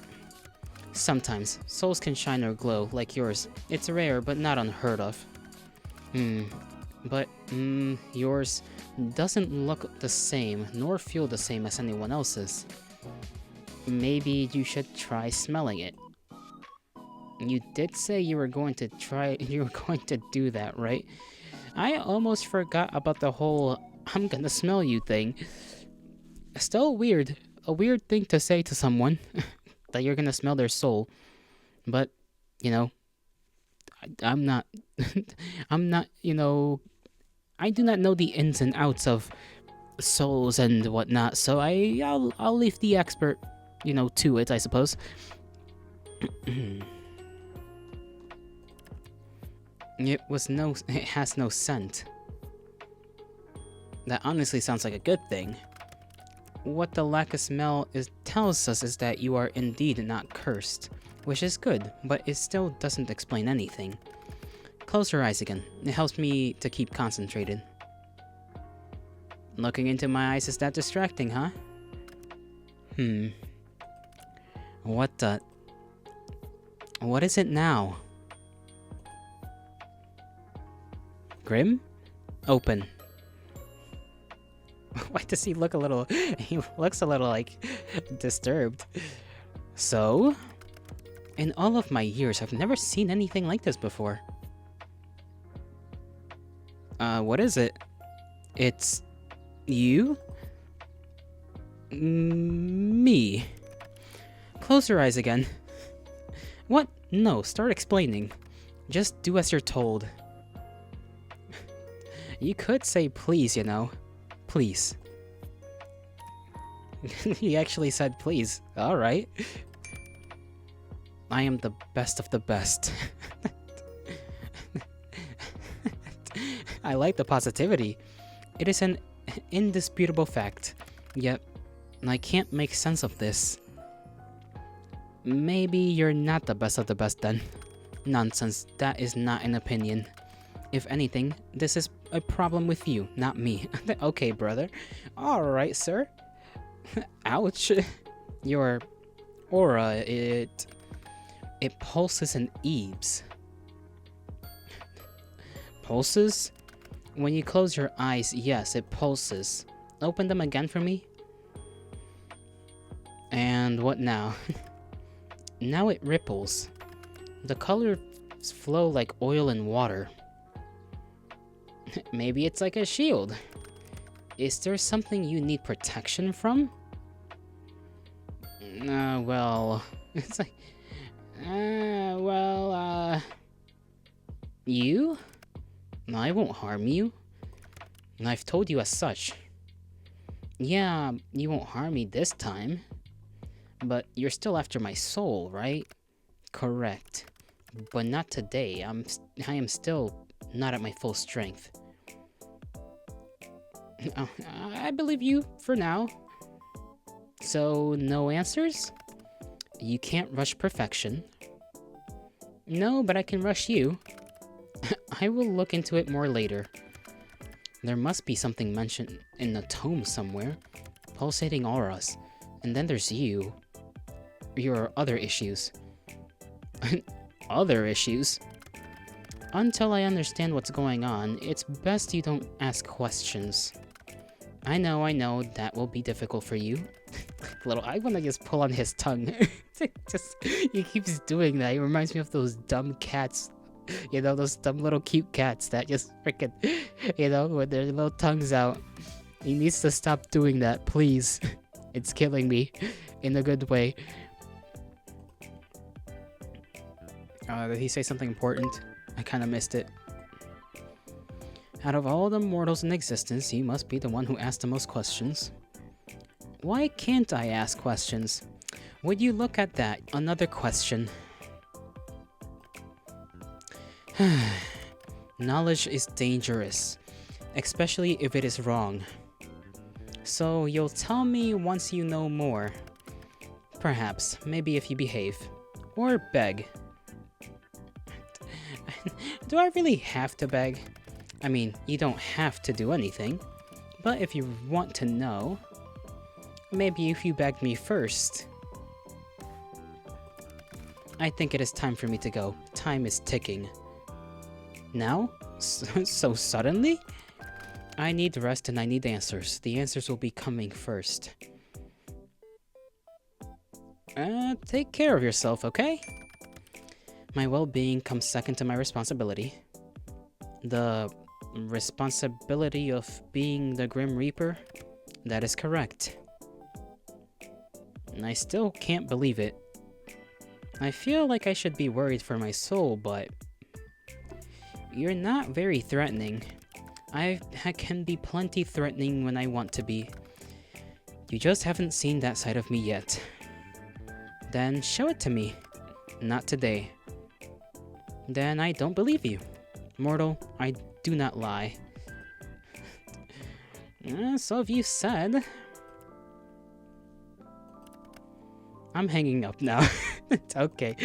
Sometimes, souls can shine or glow, like yours. It's rare, but not unheard of. But, yours doesn't look the same, nor feel the same as anyone else's. Maybe you should try smelling it. You did say you were going to do that, right? I almost forgot about the whole I'm gonna smell you thing. Still weird. A weird thing to say to someone. That you're gonna smell their soul. But, you know, I'm not, you know, I do not know the ins and outs of souls and whatnot, so I'll leave the expert, you know, to it, I suppose. It has no scent. That honestly sounds like a good thing. What the lack of smell tells us is that you are indeed not cursed, which is good, but it still doesn't explain anything. Close your eyes again. It helps me to keep concentrated. Looking into my eyes is that distracting, huh? What is it now? Grim? Open. Why does he look a little... He looks a little, like, disturbed. So? In all of my years, I've never seen anything like this before. What is it? It's... you? Me. Close your eyes again. What? No, start explaining. Just do as you're told. You could say please, you know. Please. He actually said please. Alright. I am the best of the best. I like the positivity. It is an indisputable fact. Yet, I can't make sense of this. Maybe you're not the best of the best then. Nonsense, that is not an opinion. If anything, this is a problem with you, not me. Okay, brother. Alright, sir. Ouch. Your aura, it pulses and ebbs. Pulses? When you close your eyes, yes, it pulses. Open them again for me. And what now? Now it ripples. The colors flow like oil and water. Maybe it's like a shield. Is there something you need protection from? Well, it's like, you? I won't harm you. And I've told you as such. Yeah, you won't harm me this time. But you're still after my soul, right? Correct. But not today. I am still not at my full strength. I believe you for now. So, no answers? You can't rush perfection. No, but I can rush you. I will look into it more later. There must be something mentioned in the tome somewhere. Pulsating auras. And then there's you. Your other issues. Other issues? Until I understand what's going on, it's best you don't ask questions. I know, that will be difficult for you. I wanna just pull on his tongue. He keeps doing that. He reminds me of those dumb cats. You know, those dumb little cute cats that just freaking, you know, with their little tongues out. He needs to stop doing that, please. It's killing me in a good way. Did he say something important? I kinda missed it. Out of all the mortals in existence, you must be the one who asked the most questions. Why can't I ask questions? Would you look at that? Another question. Knowledge is dangerous, especially if it is wrong. So you'll tell me once you know more. Perhaps, maybe if you behave. Or beg. Do I really have to beg? I mean, you don't have to do anything. But if you want to know, maybe if you begged me first. I think it is time for me to go. Time is ticking. Now? So suddenly? I need rest and I need answers. The answers will be coming first. Take care of yourself, okay? My well-being comes second to my responsibility. The responsibility of being the Grim Reaper? That is correct. And I still can't believe it. I feel like I should be worried for my soul, but you're not very threatening. I can be plenty threatening when I want to be. You just haven't seen that side of me yet. Then show it to me. Not today. Then I don't believe you. Mortal, I do not lie. So have you said. I'm hanging up now. It's okay.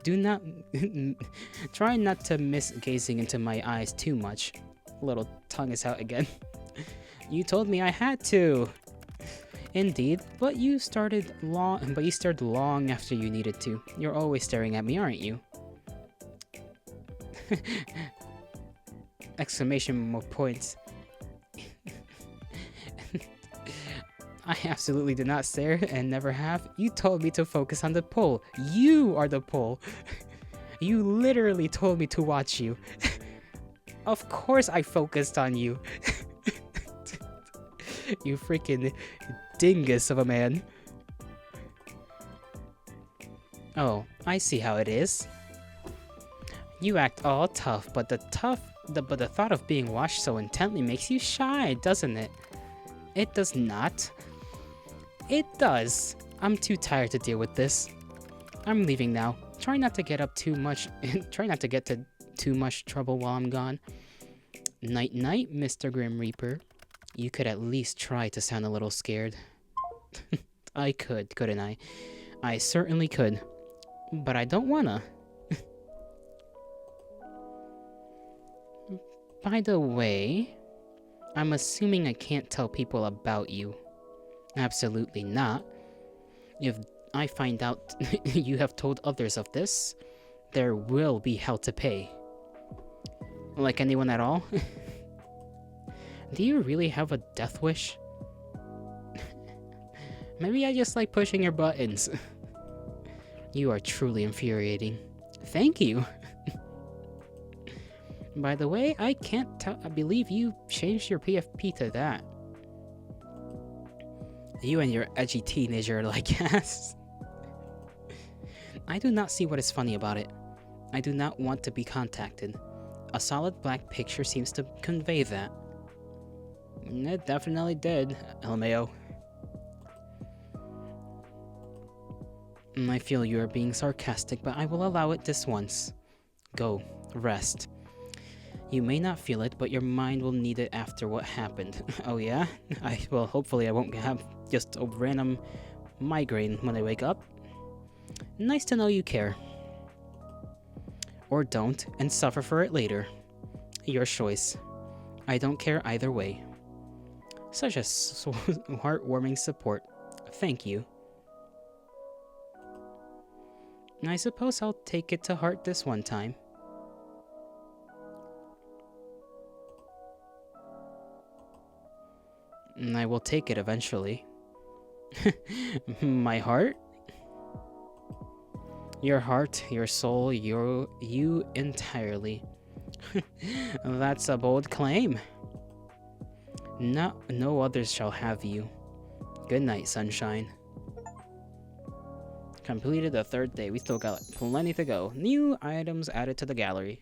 Do not... Try not to miss gazing into my eyes too much. Little tongue is out again. You told me I had to. Indeed, but you started long after you needed to. You're always staring at me, aren't you? Exclamation points. I absolutely did not stare and never have. You told me to focus on the pole. You are the pole. You literally told me to watch you. Of course I focused on you. You freaking dingus of a man. Oh, I see how it is. You act all tough, but the thought of being watched so intently makes you shy, doesn't it? It does not. It does. I'm too tired to deal with this. I'm leaving now. Try not to get to too much trouble while I'm gone. Night night, Mr. Grim Reaper. You could at least try to sound a little scared. I could, couldn't I? I certainly could. But I don't wanna. By the way, I'm assuming I can't tell people about you. Absolutely not. If I find out you have told others of this, there will be hell to pay. Like anyone at all? Do you really have a death wish? Maybe I just like pushing your buttons. You are truly infuriating. Thank you. By the way, I believe you changed your PFP to that. You and your edgy teenager like ass. I do not see what is funny about it. I do not want to be contacted. A solid black picture seems to convey that. It definitely did, LMAO. I feel you are being sarcastic, but I will allow it this once. Go, rest. You may not feel it, but your mind will need it after what happened. Oh yeah? Well, hopefully I won't have just a random migraine when I wake up. Nice to know you care. Or don't, and suffer for it later. Your choice. I don't care either way. Such a heartwarming support. Thank you. I suppose I'll take it to heart this one time. I will take it eventually. My heart? Your heart, your soul, you entirely. That's a bold claim. No others shall have you. Good night, sunshine. Completed the 3rd day. We still got plenty to go. New items added to the gallery.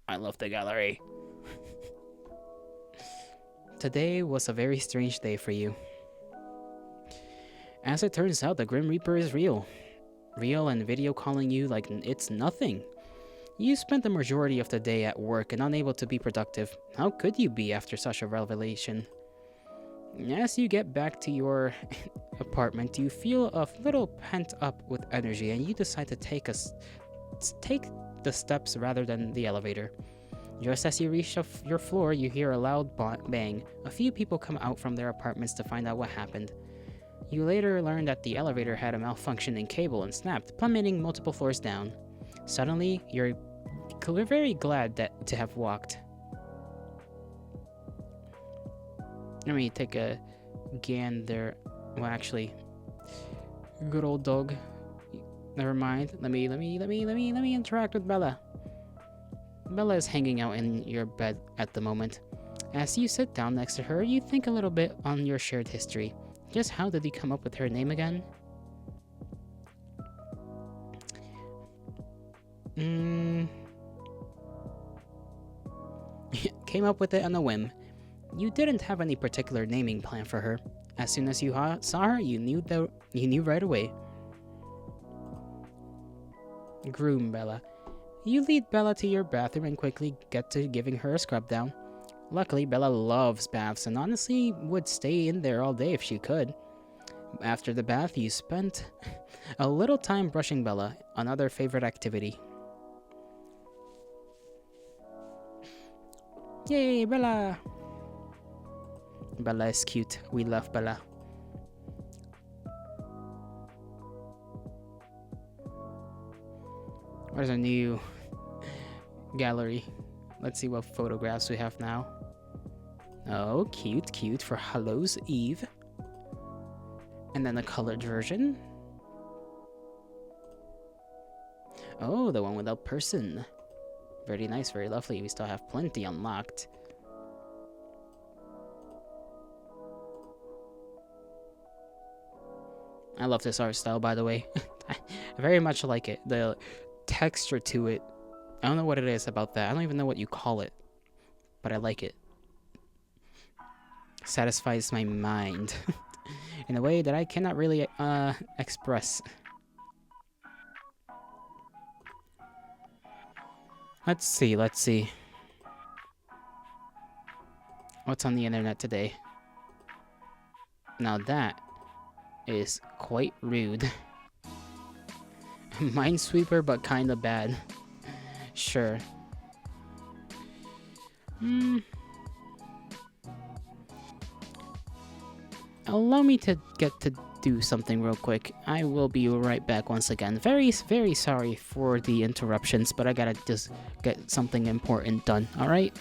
I love the gallery. Today was a very strange day for you. As it turns out, the Grim Reaper is real. Real and video calling you like it's nothing. You spent the majority of the day at work and unable to be productive. How could you be after such a revelation? As you get back to your apartment, you feel a little pent up with energy and you decide to take the steps rather than the elevator. Just as you reach your floor, you hear a loud bang. A few people come out from their apartments to find out what happened. You later learn that the elevator had a malfunctioning cable and snapped, plummeting multiple floors down. Suddenly, you're very glad to have walked. Let me take a gander. Well, actually, good old dog. Never mind. Let me interact with Bella. Bella is hanging out in your bed at the moment. As you sit down next to her, you think a little bit on your shared history. Just how did you come up with her name again? Came up with it on a whim. You didn't have any particular naming plan for her. As soon as you saw her, you knew right away. Groom Bella. You lead Bella to your bathroom and quickly get to giving her a scrub down. Luckily, Bella loves baths and honestly would stay in there all day if she could. After the bath, you spent a little time brushing Bella, another favorite activity. Yay, Bella! Bella is cute. We love Bella. Where's our new gallery? Let's see what photographs we have now. Oh, cute for Hallows Eve. And then the colored version. Oh, the one without person. Very nice, very lovely. We still have plenty unlocked. I love this art style, by the way. I very much like it. The texture to it. I don't know what it is about that. I don't even know what you call it. But I like it. Satisfies my mind. In a way that I cannot really express. Let's see. What's on the internet today? Now that is quite rude. Minesweeper, but kinda bad. Sure. Allow me to get to do something real quick. I will be right back once again. Very sorry for the interruptions, but I gotta just get something important done, alright?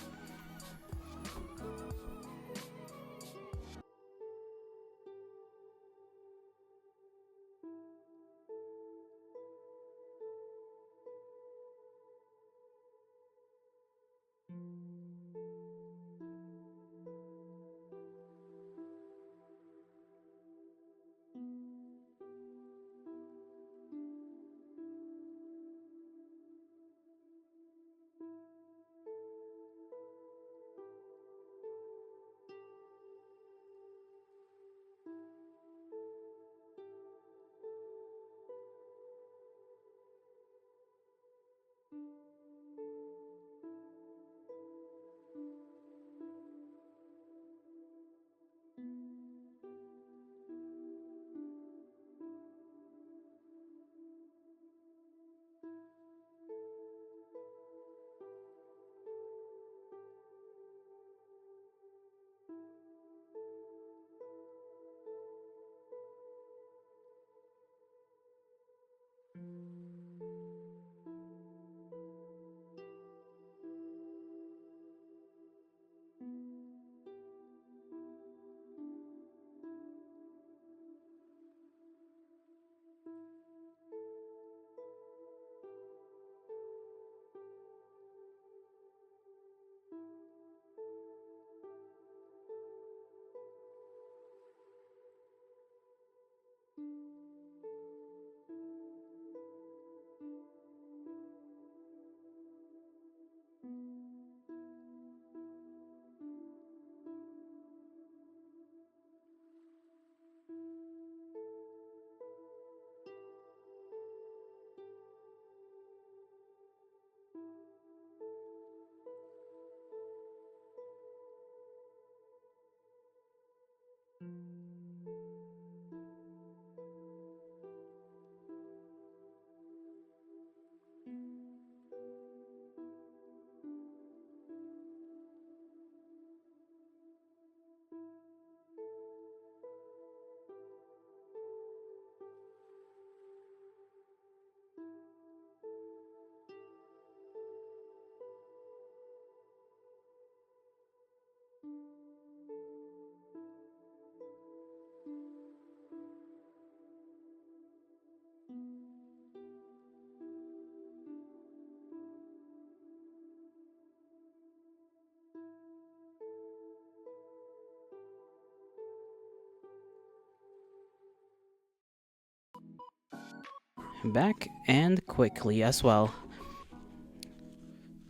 back and quickly as well.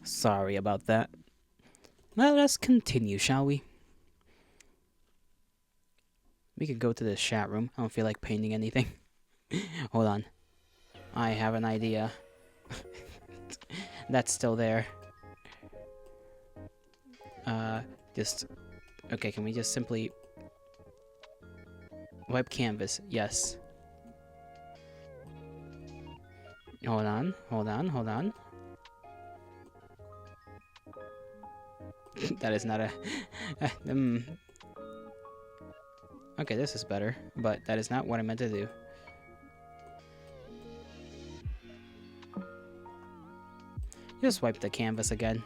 Sorry about that. Let us continue, shall we? We could go to the chat room. I don't feel like painting anything. Hold on. I have an idea. That's still there. Okay, can we just simply wipe canvas? Yes. Hold on. That is not a... Okay, this is better, but that is not what I meant to do. Just wipe the canvas again.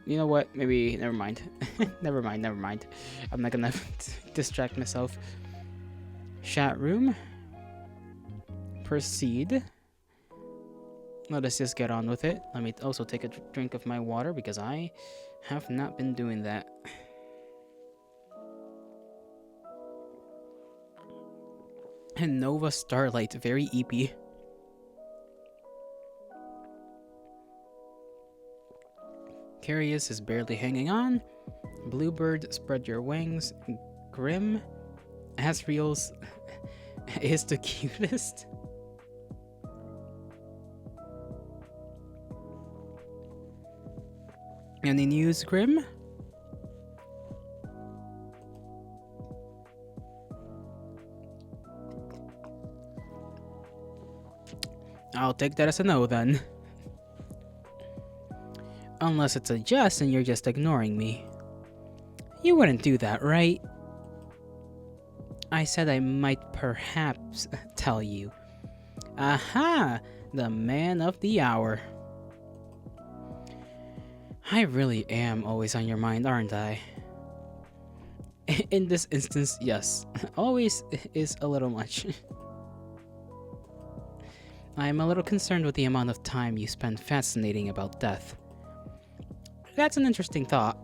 You know what? Maybe... Never mind. Never mind. I'm not gonna distract myself. Chat room. Proceed. Let us just get on with it. Let me also take a drink of my water because I have not been doing that. And Nova Starlight, very eepy. Carius is barely hanging on. Bluebird, spread your wings. Grim, Asriel's is the cutest. Any news, Grim? I'll take that as a no then. Unless it's a yes and you're just ignoring me. You wouldn't do that, right? I said I might perhaps tell you. Aha! The man of the hour. I really am always on your mind, aren't I? In this instance, yes. Always is a little much. I am a little concerned with the amount of time you spend fascinating about death. That's an interesting thought.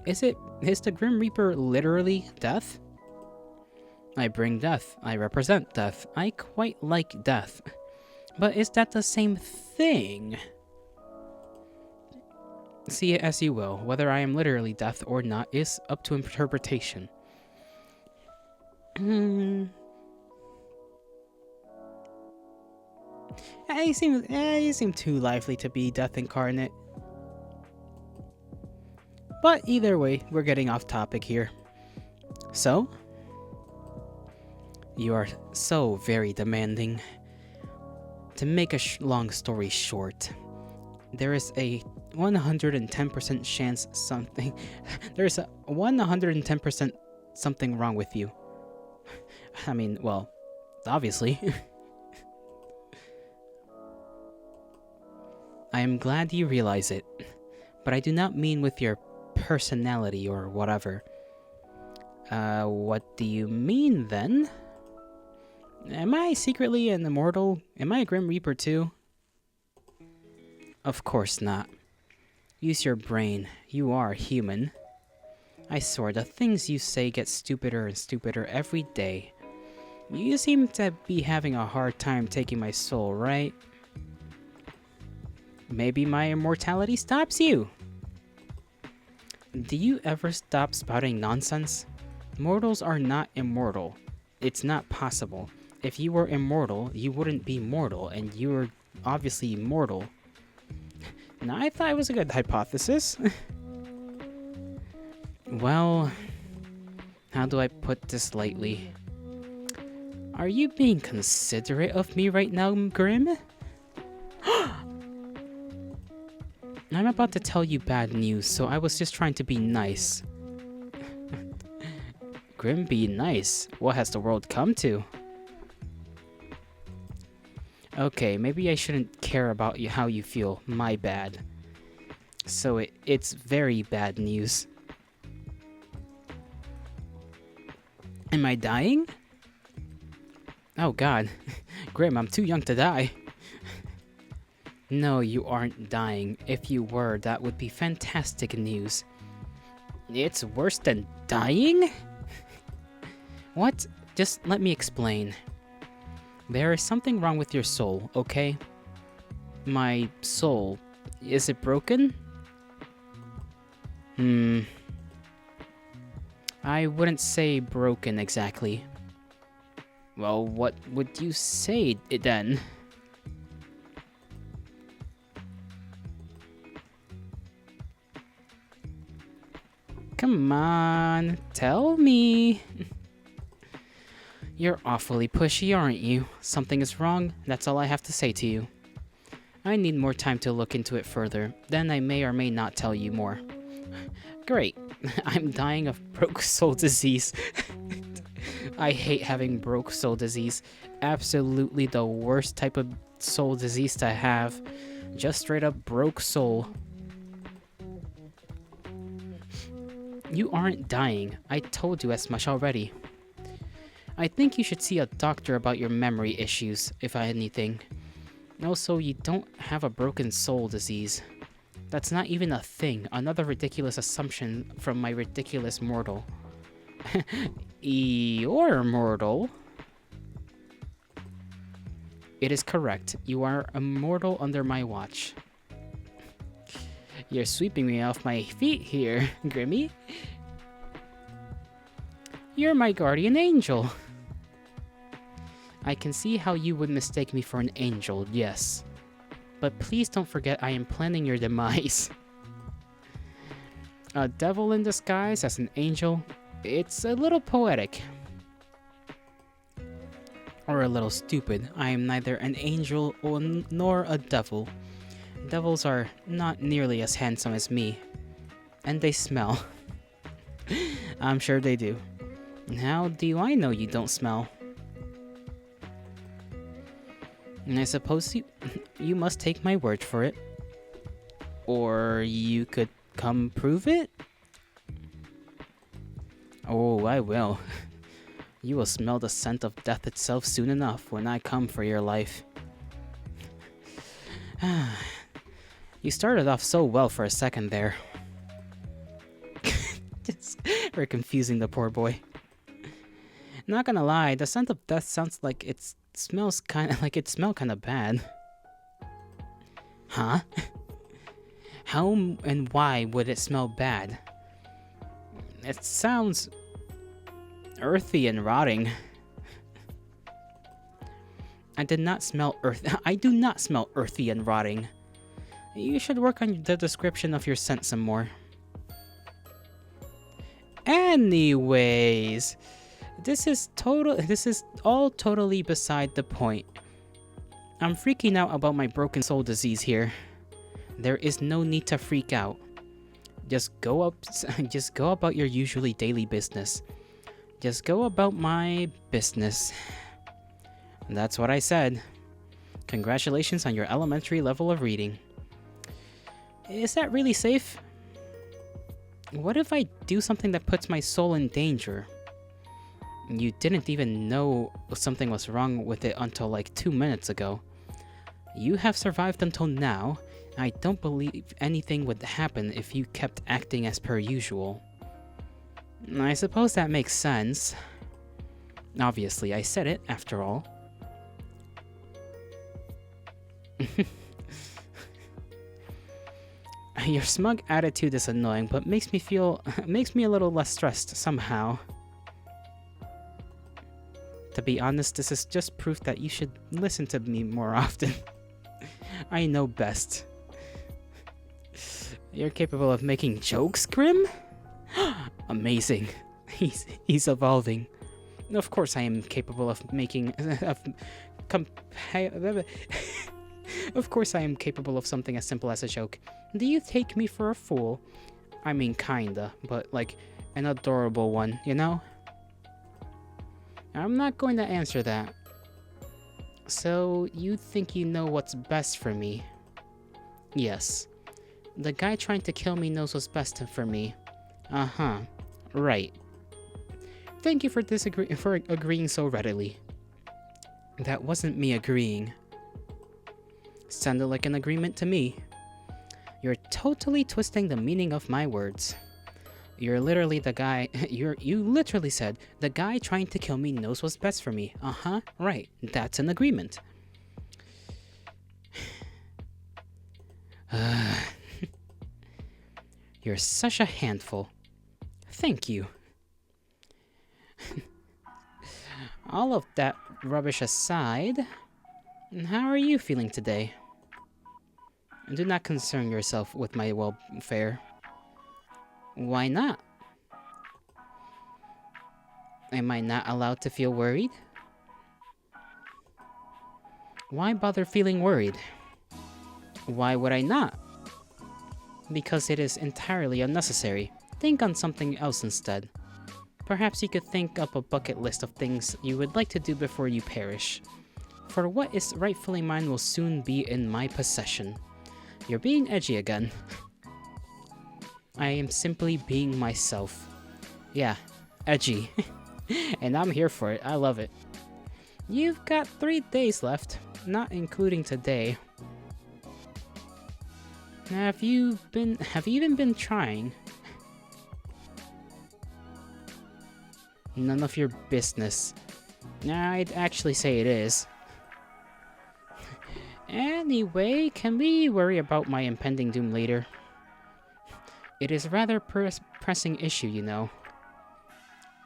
Is the Grim Reaper literally death? I bring death. I represent death. I quite like death. But is that the same thing? See it as you will. Whether I am literally death or not is up to interpretation. You seem too lively to be death incarnate. But either way, we're getting off topic here. So, you are so very demanding. To make a long story short, there is a 110% chance something... There's a 110% something wrong with you. I mean, well, obviously. I am glad you realize it, but I do not mean with your personality or whatever. What do you mean then? Am I secretly an immortal? Am I a Grim Reaper too? Of course not. Use your brain. You are human. I swear, the things you say get stupider and stupider every day. You seem to be having a hard time taking my soul, right? Maybe my immortality stops you. Do you ever stop spouting nonsense? Mortals are not immortal. It's not possible. If you were immortal, you wouldn't be mortal, and you're obviously mortal. Now, I thought it was a good hypothesis. Well, how do I put this lightly? Are you being considerate of me right now, Grim? I'm about to tell you bad news, so I was just trying to be nice. Grim, be nice? What has the world come to? Okay, maybe I shouldn't care about how you feel. My bad. So it's very bad news. Am I dying? Oh god. Grim, I'm too young to die. No, you aren't dying. If you were, that would be fantastic news. It's worse than dying? What? Just let me explain. There is something wrong with your soul, okay? My soul. Is it broken? I wouldn't say broken exactly. Well, what would you say then? Come on, tell me. You're awfully pushy, aren't you? Something is wrong, that's all I have to say to you. I need more time to look into it further, then I may or may not tell you more. Great, I'm dying of broke soul disease. I hate having broke soul disease. Absolutely the worst type of soul disease to have. Just straight up broke soul. You aren't dying. I told you as much already. I think you should see a doctor about your memory issues, if anything. Also, you don't have a broken soul disease. That's not even a thing. Another ridiculous assumption from my ridiculous mortal. You're mortal? It is correct. You are immortal under my watch. You're sweeping me off my feet here, Grimmy. You're my guardian angel. I can see how you would mistake me for an angel, yes. But please don't forget I am planning your demise. A devil in disguise as an angel? It's a little poetic. Or a little stupid. I am neither an angel nor a devil. Devils are not nearly as handsome as me. And they smell. I'm sure they do. How do I know you don't smell? And I suppose you must take my word for it. Or you could come prove it? Oh, I will. You will smell the scent of death itself soon enough when I come for your life. You started off so well for a second there. We're confusing the poor boy. Not gonna lie, the scent of death sounds like it smells kind of bad. Huh? How and why would it smell bad? It sounds earthy and rotting. I do not smell earthy and rotting. You should work on the description of your scent some more. Anyways, this is all totally beside the point. I'm freaking out about my broken soul disease here. There is no need to freak out. Just go about your usually daily business. Just go about my business. That's what I said. Congratulations on your elementary level of reading. Is that really safe? What if I do something that puts my soul in danger? You didn't even know something was wrong with it until like 2 minutes ago. You have survived until now. I don't believe anything would happen if you kept acting as per usual. I suppose that makes sense. Obviously, I said it, after all. Your smug attitude is annoying, but makes me a little less stressed somehow. To be honest, this is just proof that you should listen to me more often. I know best. You're capable of making jokes, Grim? Amazing. He's evolving. Of course I am capable of making... Of course I am capable of something as simple as a joke. Do you take me for a fool? I mean, kinda, but like an adorable one, you know? I'm not going to answer that. So, you think you know what's best for me? Yes. The guy trying to kill me knows what's best for me. Uh-huh. Right. Thank you for agreeing so readily. That wasn't me agreeing. Sounded like an agreement to me. You're totally twisting the meaning of my words. You're literally the guy. You literally said the guy trying to kill me knows what's best for me. Right. That's an agreement. You're such a handful. Thank you. All of that rubbish aside, how are you feeling today? Do not concern yourself with my welfare. Why not? Am I not allowed to feel worried? Why bother feeling worried? Why would I not? Because it is entirely unnecessary. Think on something else instead. Perhaps you could think up a bucket list of things you would like to do before you perish. For what is rightfully mine will soon be in my possession. You're being edgy again. I am simply being myself. Yeah, edgy. And I'm here for it. I love it. You've got 3 days left, not including today. Have you even been trying? None of your business. I'd actually say it is. Anyway, can we worry about my impending doom later? It is a rather pressing issue, you know.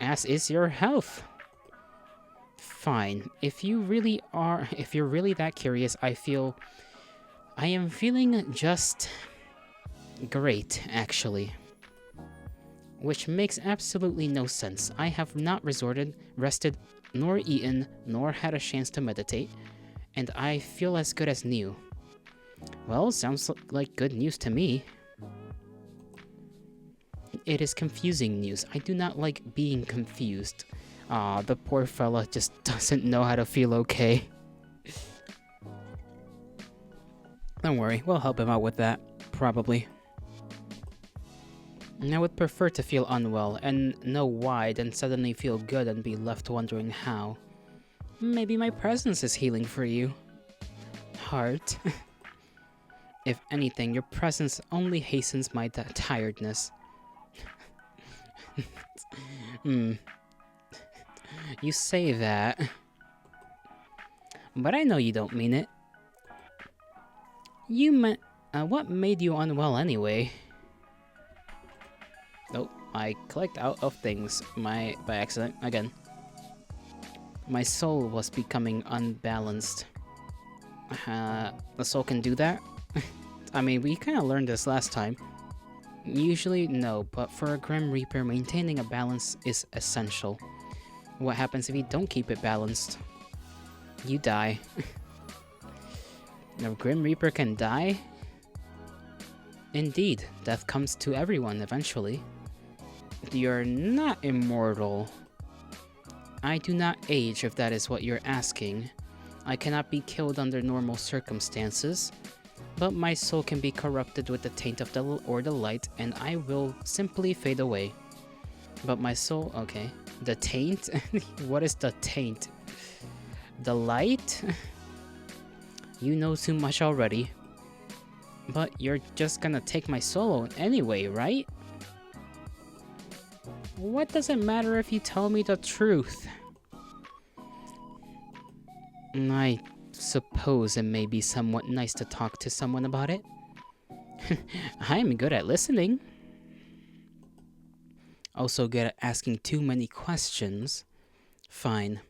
As is your health. Fine. If you're really that curious, I am feeling just great, actually. Which makes absolutely no sense. I have not rested, nor eaten, nor had a chance to meditate, and I feel as good as new. Well, sounds like good news to me. It is confusing news. I do not like being confused. Aw, the poor fella just doesn't know how to feel okay. Don't worry, we'll help him out with that, probably. I would prefer to feel unwell and know why than suddenly feel good and be left wondering how. Maybe my presence is healing for you. Heart. If anything, your presence only hastens my tiredness. You say that. But I know you don't mean it. What made you unwell anyway? Oh, I clicked out of things by accident again. My soul was becoming unbalanced. The soul can do that? I mean, we kind of learned this last time. Usually, no, but for a Grim Reaper, maintaining a balance is essential. What happens if you don't keep it balanced? You die. A Grim Reaper can die? Indeed, death comes to everyone eventually. You're not immortal. I do not age, if that is what you're asking. I cannot be killed under normal circumstances, but my soul can be corrupted with the taint of the light, and I will simply fade away. But my soul, okay. The taint? What is the taint? The light? You know too much already. But you're just gonna take my soul anyway, right? What does it matter if you tell me the truth? I suppose it may be somewhat nice to talk to someone about it. I'm good at listening. Also good at asking too many questions. Fine.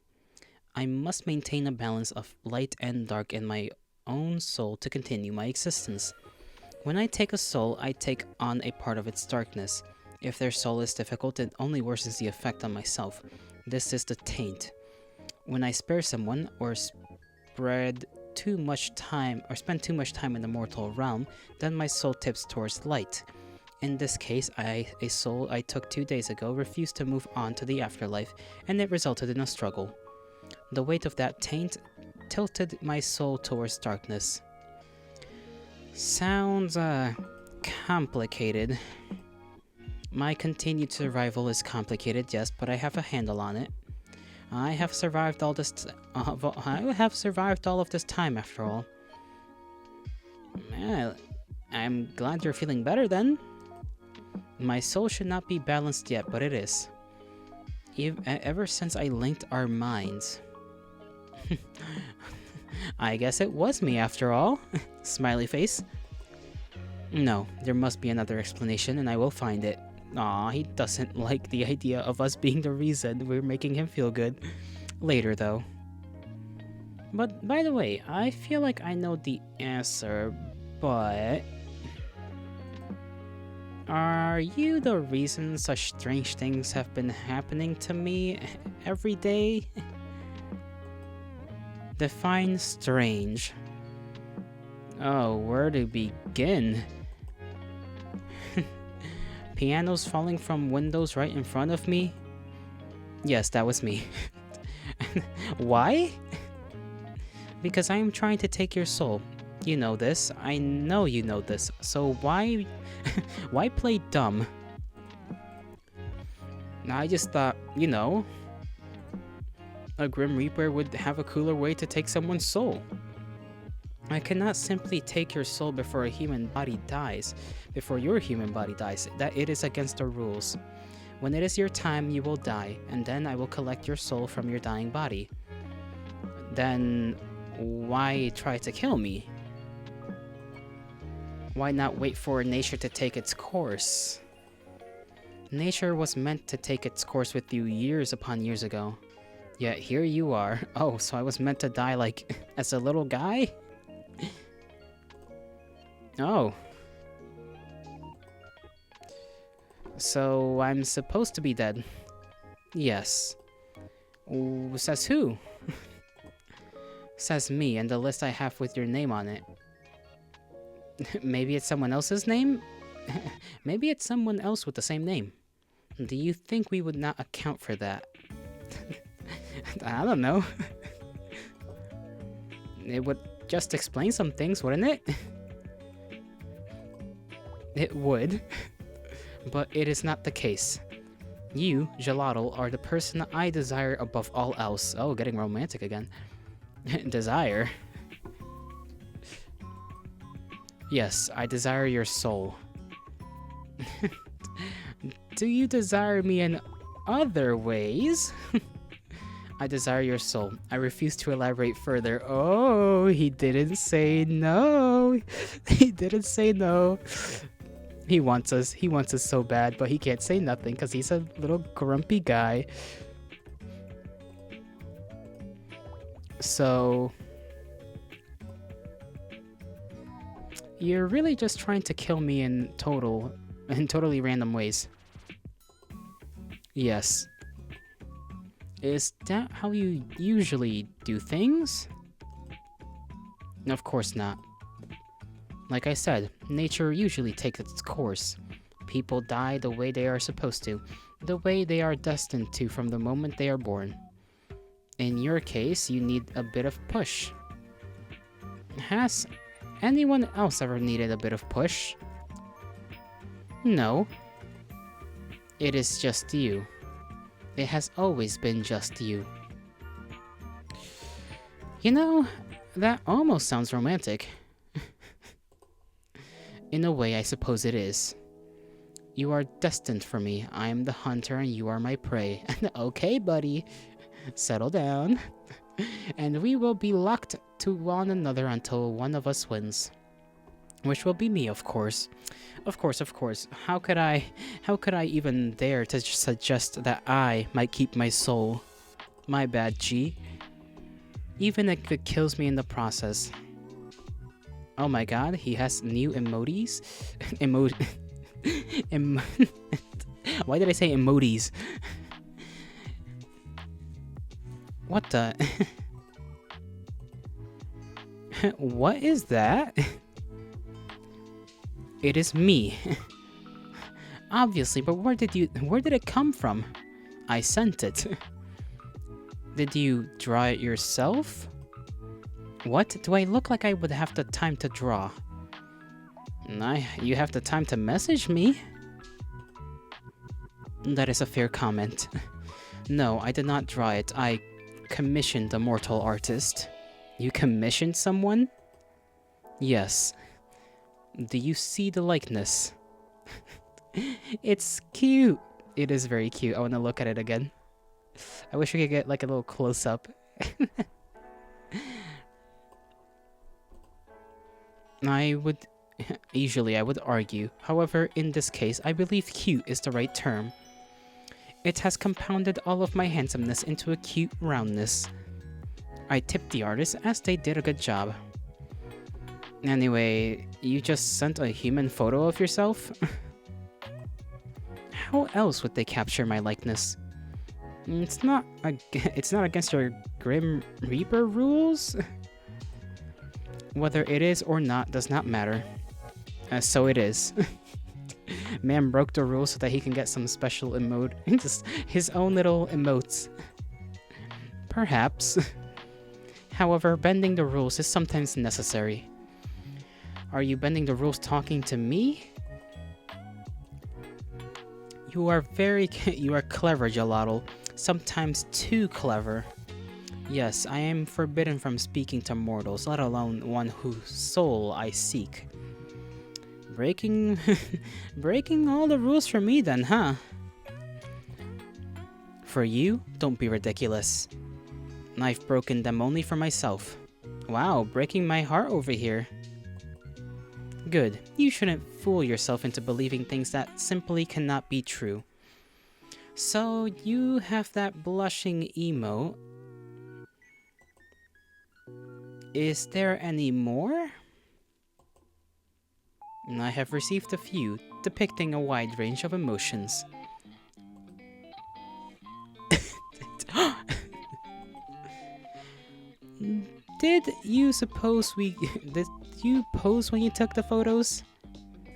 I must maintain a balance of light and dark in my own soul to continue my existence. When I take a soul, I take on a part of its darkness. If their soul is difficult, it only worsens the effect on myself. This is the taint. When I spare someone or spend too much time in the mortal realm, then my soul tips towards light. In this case, a soul I took 2 days ago refused to move on to the afterlife, and it resulted in a struggle. The weight of that taint tilted my soul towards darkness. Sounds, complicated. My continued survival is complicated, yes, but I have a handle on it. I have survived all this. I have survived all of this time, after all. I'm glad you're feeling better then. My soul should not be balanced yet, but it is. Ever since I linked our minds. I guess it was me after all. Smiley face. No, there must be another explanation, and I will find it. Aw, he doesn't like the idea of us being the reason we're making him feel good. Later, though. But, by the way, I feel like I know the answer, but... Are you the reason such strange things have been happening to me every day? Define strange. Oh, where to begin? Pianos falling from windows right in front of me? Yes, that was me. Why? Because I am trying to take your soul. You know this. I know you know this. So why why play dumb? I just thought, you know, a Grim Reaper would have a cooler way to take someone's soul. I cannot simply take your soul before a human body dies. Before your human body dies. That it is against the rules. When it is your time, you will die, and then I will collect your soul from your dying body. Then why try to kill me? Why not wait for nature to take its course? Nature was meant to take its course with you years upon years ago. Yet here you are. Oh, so I was meant to die like as a little guy? Oh. So I'm supposed to be dead. Yes. Says who? Says me, and the list I have with your name on it. Maybe it's someone else's name? Maybe it's someone else with the same name. Do you think we would not account for that? I don't know. It would just explain some things, wouldn't it? It would. But it is not the case. You, Gelato, are the person I desire above all else. Oh, getting romantic again. Desire? Yes, I desire your soul. Do you desire me in other ways? I desire your soul. I refuse to elaborate further. Oh, he didn't say no. He didn't say no. He wants us so bad, but he can't say nothing because he's a little grumpy guy. So... you're really just trying to kill me in totally random ways. Yes. Is that how you usually do things? Of course not. Like I said, nature usually takes its course. People die the way they are supposed to, the way they are destined to from the moment they are born. In your case, you need a bit of push. Has anyone else ever needed a bit of push? No. It is just you. It has always been just you. You know, that almost sounds romantic. In a way, I suppose it is. You are destined for me. I am the hunter and you are my prey. Okay, buddy. Settle down. And we will be locked to one another until one of us wins. Which will be me, of course. Of course. How could I even dare to suggest that I might keep my soul? My bad, G. Even if it kills me in the process. Oh my god, he has new emojis? Why did I say emojis? What the? What is that? It is me. Obviously, but where did it come from? I sent it. Did you draw it yourself? What? Do I look like I would have the time to draw? You have the time to message me? That is a fair comment. No, I did not draw it. I commissioned a mortal artist. You commissioned someone? Yes. Do you see the likeness? It's cute. It is very cute. I want to look at it again. I wish we could get like a little close-up. Usually I would argue. However, in this case, I believe cute is the right term. It has compounded all of my handsomeness into a cute roundness. I tipped the artist as they did a good job. Anyway, you just sent a human photo of yourself? How else would they capture my likeness? It's not against your Grim Reaper rules? Whether it is or not does not matter. So it is. Man broke the rules so that he can get some special emote. Just his own little emotes. Perhaps. However, bending the rules is sometimes necessary. Are you bending the rules talking to me? You are clever, Gelato. Sometimes too clever. Yes, I am forbidden from speaking to mortals, let alone one whose soul I seek. Breaking all the rules for me then, huh? For you? Don't be ridiculous. I've broken them only for myself. Wow, breaking my heart over here. Good. You shouldn't fool yourself into believing things that simply cannot be true. So, you have that blushing emote. Is there any more? I have received a few, depicting a wide range of emotions. Did you pose when you took the photos?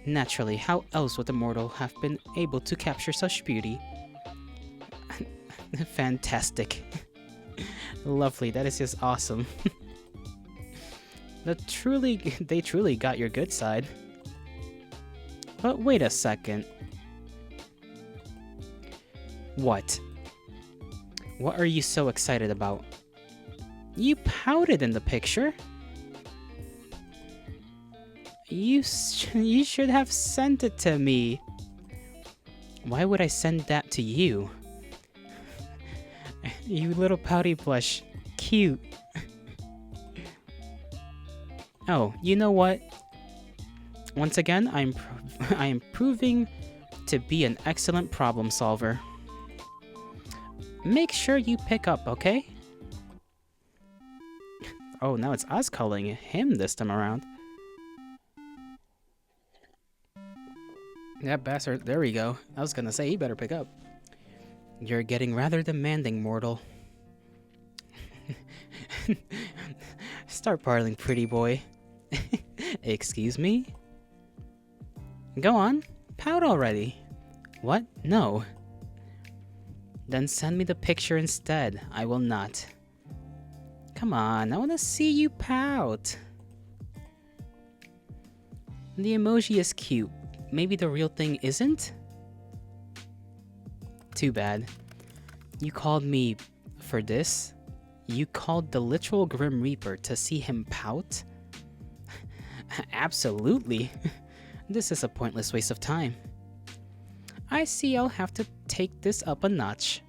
Naturally, how else would a mortal have been able to capture such beauty? Fantastic. Lovely, that is just awesome. They truly got your good side. But wait a second. What? What are you so excited about? You pouted in the picture. You should have sent it to me. Why would I send that to you? You little pouty blush. Cute. Oh, you know what? Once again, I am proving to be an excellent problem solver. Make sure you pick up, okay? Oh, now it's us calling him this time around. That bastard, there we go. I was gonna say, he better pick up. You're getting rather demanding, mortal. Start parling, pretty boy. Excuse me? Go on, pout already. What? No. Then send me the picture instead. I will not. Come on, I want to see you pout. The emoji is cute. Maybe the real thing isn't? Too bad. You called me for this? You called the literal Grim Reaper to see him pout? Absolutely. This is a pointless waste of time. I see I'll have to take this up a notch.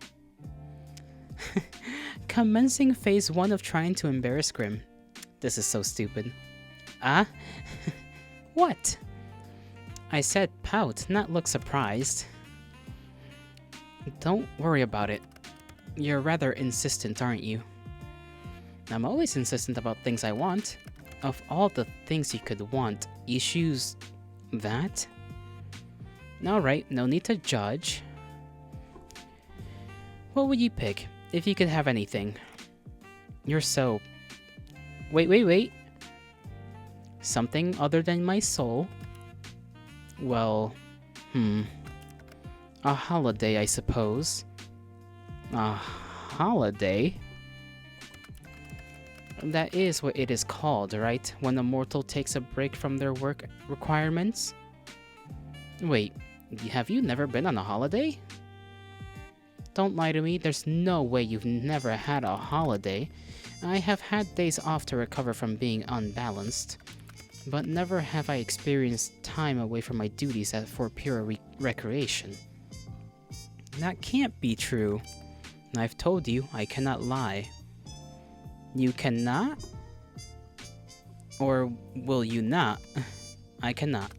Commencing phase 1 of trying to embarrass Grim. This is so stupid. Ah? What? I said pout, not look surprised. Don't worry about it. You're rather insistent, aren't you? I'm always insistent about things I want. Of all the things you could want, you choose that? Alright, no need to judge. What would you pick if you could have anything? You're so... Wait. Something other than my soul? Well, a holiday, I suppose. A holiday? That is what it is called, right? When a mortal takes a break from their work requirements? Wait, have you never been on a holiday? Don't lie to me, there's no way you've never had a holiday. I have had days off to recover from being unbalanced, but never have I experienced time away from my duties for pure recreation. That can't be true. I've told you, I cannot lie. You cannot? Or will you not? I cannot.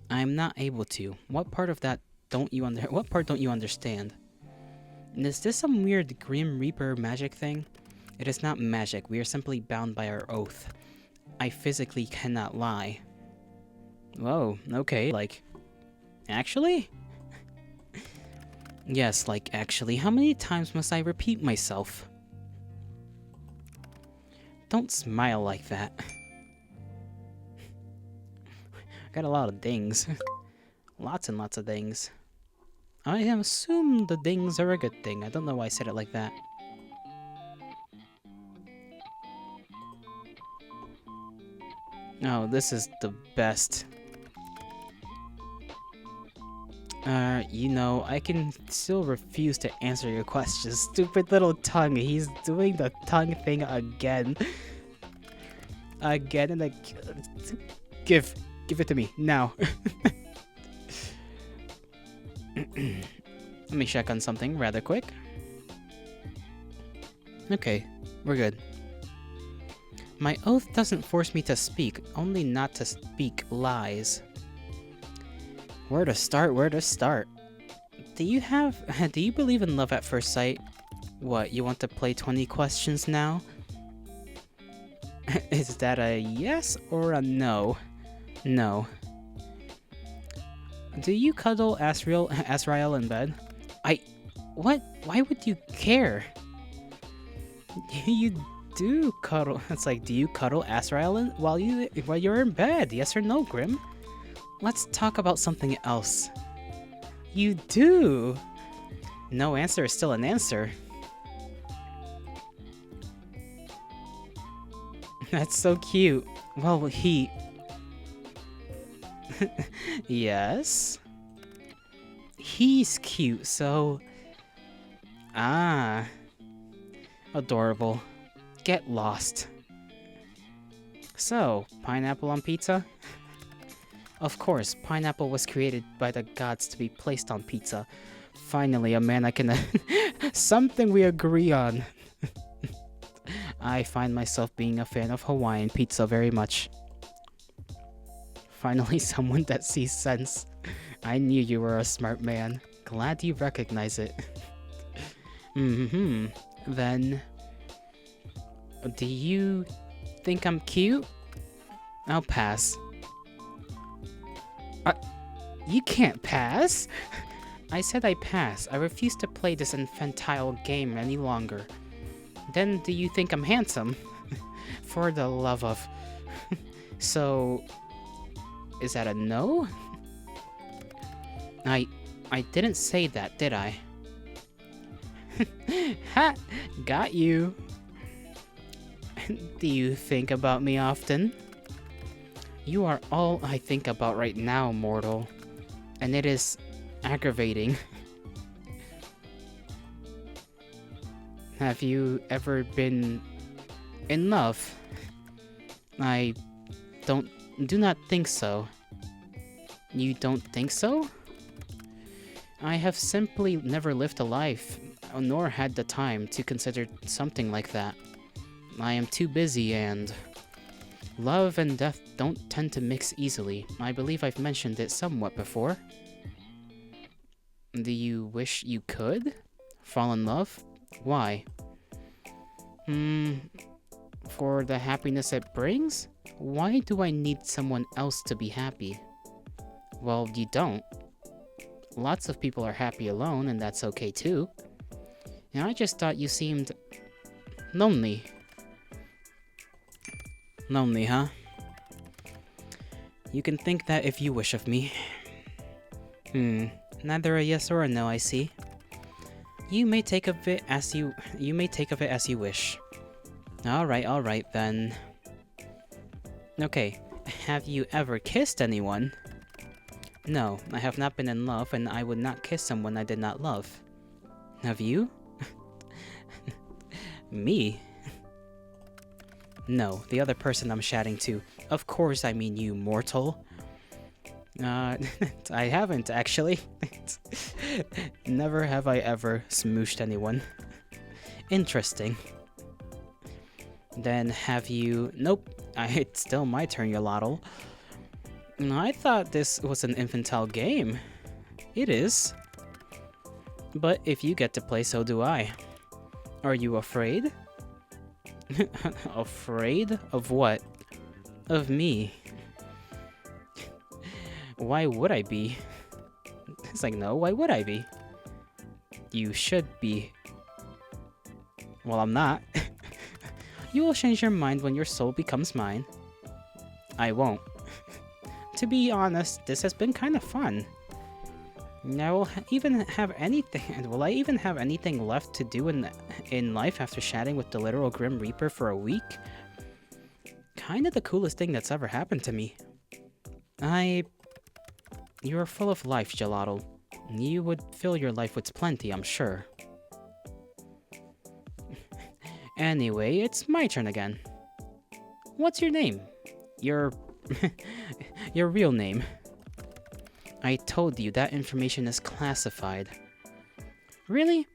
I'm not able to. What part of that don't you understand? Is this some weird Grim Reaper magic thing? It is not magic, we are simply bound by our oath. I physically cannot lie. Whoa, okay, like... Actually? Yes, like, actually, how many times must I repeat myself? Don't smile like that. Got a lot of dings. Lots and lots of dings. I assume the dings are a good thing. I don't know why I said it like that. Oh, this is the best. You know, I can still refuse to answer your questions. Stupid little tongue. He's doing the tongue thing again. Again and again. Give it to me, now. Let me check on something rather quick. Okay, we're good. My oath doesn't force me to speak, only not to speak lies. Where to start? Do you believe in love at first sight? What, you want to play 20 questions now? Is that a yes or a no? No. Do you cuddle Asriel in bed? What? Why would you care? You do cuddle. It's like, do you cuddle Asriel while you're in bed? Yes or no, Grim? Let's talk about something else. You do. No answer is still an answer. That's so cute. Well, he... Yes? He's cute, so... Ah. Adorable. Get lost. So, pineapple on pizza? Of course, pineapple was created by the gods to be placed on pizza. Finally, a man I can... Something we agree on. I find myself being a fan of Hawaiian pizza very much. Finally, someone that sees sense. I knew you were a smart man. Glad you recognize it. Then... Do you think I'm cute? I'll pass. You can't pass! I said I pass. I refuse to play this infantile game any longer. Then do you think I'm handsome? For the love of... So... Is that a no? I didn't say that, did I? Ha! Got you! Do you think about me often? You are all I think about right now, mortal. And it is aggravating. Have you ever been in love? I do not think so. You don't think so? I have simply never lived a life, nor had the time to consider something like that. I am too busy and... Love and death don't tend to mix easily. I believe I've mentioned it somewhat before. Do you wish you could? Fall in love? Why? For the happiness it brings? Why do I need someone else to be happy? Well, you don't. Lots of people are happy alone, and that's okay too. And I just thought you seemed... lonely. Lonely, huh? You can think that if you wish of me. Neither a yes or a no, I see. You may take of it as you wish. Alright then. Okay, have you ever kissed anyone? No, I have not been in love, and I would not kiss someone I did not love. Have you? Me? No, the other person I'm chatting to. Of course I mean you, mortal. I haven't, actually. Never have I ever smooshed anyone. Interesting. Then have you... Nope, it's still my turn, Yolotl. I thought this was an infantile game. It is. But if you get to play, so do I. Are you afraid? Afraid of what? Of me. Why would I be? It's like, no, why would I be? You should be. Well, I'm not. You will change your mind when your soul becomes mine. I won't. To be honest, this has been kind of fun. Now, will I even have anything left to do in life after chatting with the literal Grim Reaper for a week? Kinda the coolest thing that's ever happened to me. You're full of life, Gelato. You would fill your life with plenty, I'm sure. Anyway, it's my turn again. What's your name? Your real name. I told you that information is classified. Really?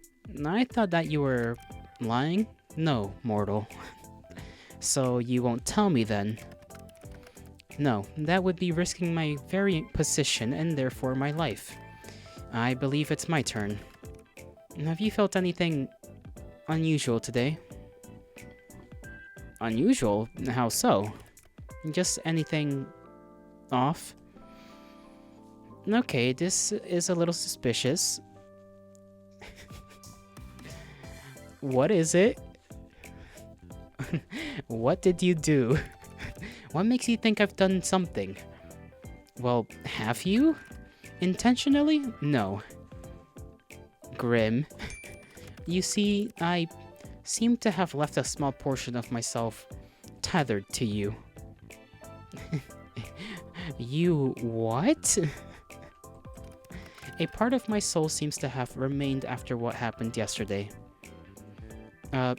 I thought that you were lying? No, mortal. So you won't tell me then? No, that would be risking my very position and therefore my life. I believe it's my turn. Have you felt anything unusual today? Unusual? How so? Just anything off? Okay, this is a little suspicious. What is it? What did you do? What makes you think I've done something? Well, have you? Intentionally? No. Grim. You see, I seem to have left a small portion of myself tethered to you. You what? A part of my soul seems to have remained after what happened yesterday. How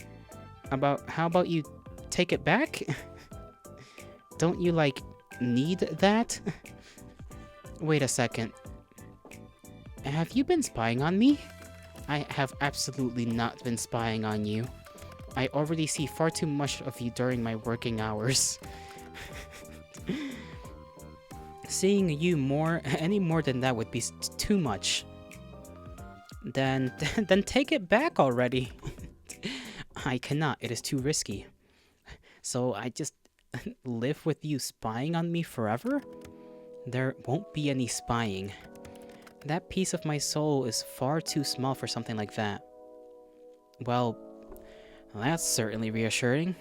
about you take it back? Don't you, like, need that? Wait a second. Have you been spying on me? I have absolutely not been spying on you. I already see far too much of you during my working hours. Seeing you any more than that would be too much. Then take it back already. I cannot, it is too risky. So I just live with you spying on me forever? There won't be any spying. That piece of my soul is far too small for something like that. Well, that's certainly reassuring.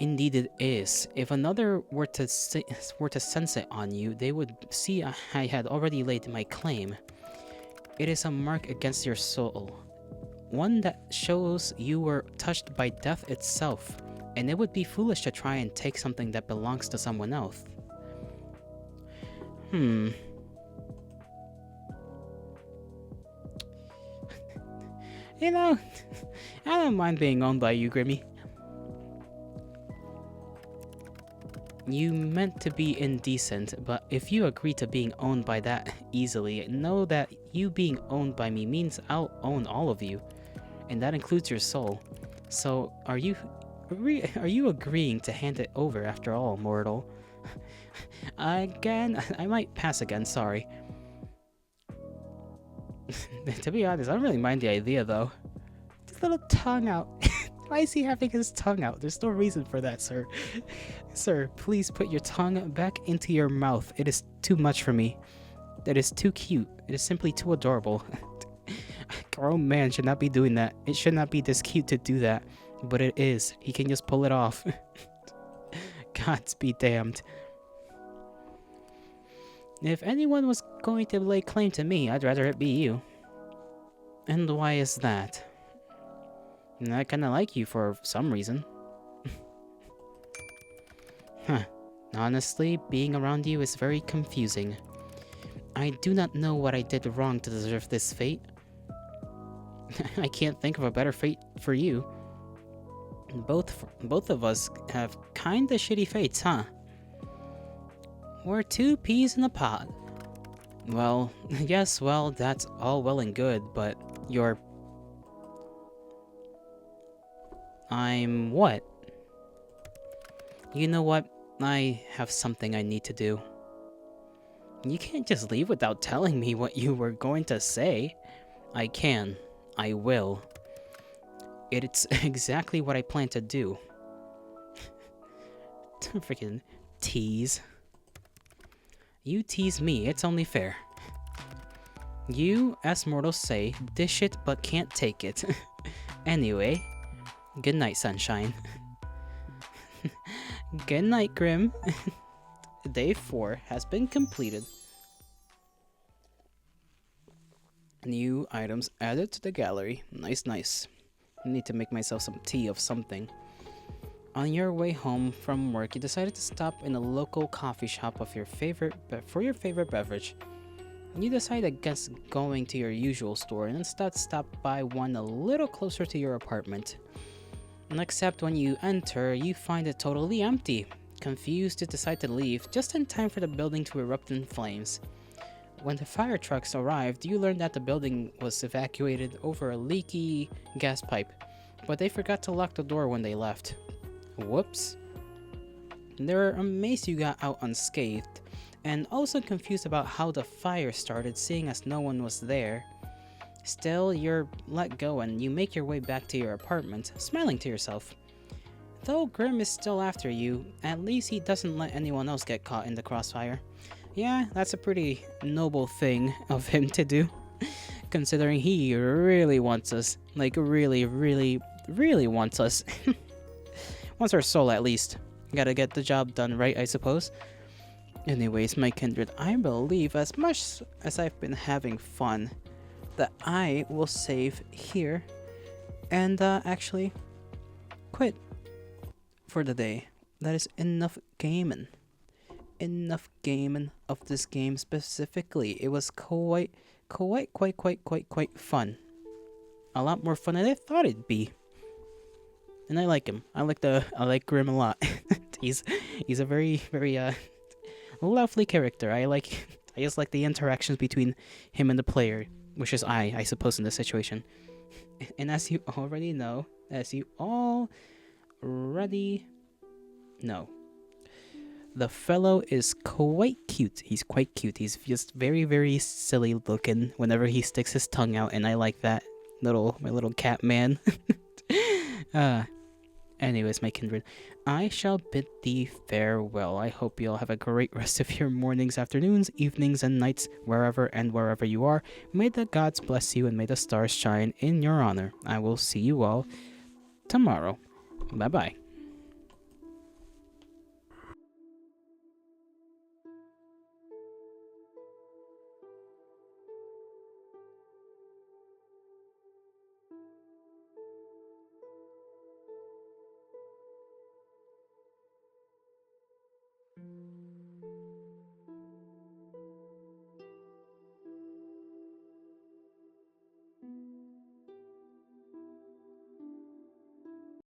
Indeed it is. If another were to sense it on you, they would see I had already laid my claim. It is a mark against your soul. One that shows you were touched by death itself, and it would be foolish to try and take something that belongs to someone else. You know, I don't mind being owned by you, Grimmy. You meant to be indecent, but if you agree to being owned by that easily, know that you being owned by me means I'll own all of you, and that includes your soul. So, are you agreeing to hand it over after all, mortal? Again, I might pass again, sorry. To be honest, I don't really mind the idea, though. His little tongue out. Why is he having his tongue out? There's no reason for that, sir. Sir, please put your tongue back into your mouth. It is too much for me. It is too cute. It is simply too adorable. A grown man should not be doing that. It should not be this cute to do that. But it is. He can just pull it off. Gods be damned. If anyone was going to lay claim to me, I'd rather it be you. And why is that? I kinda like you for some reason. Huh. Honestly, being around you is very confusing. I do not know what I did wrong to deserve this fate. I can't think of a better fate for you. Both of us have kinda shitty fates, huh? We're two peas in a pod. Well, yes, well, that's all well and good, but you're... I'm what? You know what? I have something I need to do. You can't just leave without telling me what you were going to say. I can. I will. It's exactly what I plan to do. Freaking tease. You tease me, it's only fair. You, as mortals say, dish it but can't take it. Anyway, good night, sunshine. Good night, Grim. Day 4 has been completed. New items added to the gallery. Nice, nice. I need to make myself some tea of something. On your way home from work, you decided to stop in a local coffee shop for your favorite beverage. You decide against going to your usual store and instead stop by one a little closer to your apartment. And except when you enter, you find it totally empty. Confused, you decide to leave just in time for the building to erupt in flames. When the fire trucks arrived, you learned that the building was evacuated over a leaky gas pipe, but they forgot to lock the door when they left. Whoops. They're amazed you got out unscathed, and also confused about how the fire started, seeing as no one was there. Still, you're let go and you make your way back to your apartment, smiling to yourself. Though Grim is still after you, at least he doesn't let anyone else get caught in the crossfire. Yeah, that's a pretty noble thing of him to do, considering he really wants us. Like, really, really, really wants us. Wants our soul, at least. Gotta get the job done, right, I suppose? Anyways, my kindred, I believe as much as I've been having fun, that I will save here and actually quit for the day. That is enough gaming. Enough gaming of this game specifically. It was quite fun. A lot more fun than I thought it'd be. And I like him. I like Grim a lot. he's a very lovely character. I just like the interactions between him and the player, which is I suppose in this situation. And as you already know, the fellow is quite cute. He's quite cute. He's just very silly looking whenever he sticks his tongue out, and I like that my little cat man. Anyways, my kindred, I shall bid thee farewell. I hope you'll have a great rest of your mornings, afternoons, evenings, and nights, wherever you are. May the gods bless you and may the stars shine in your honor. I will see you all tomorrow. Bye-bye.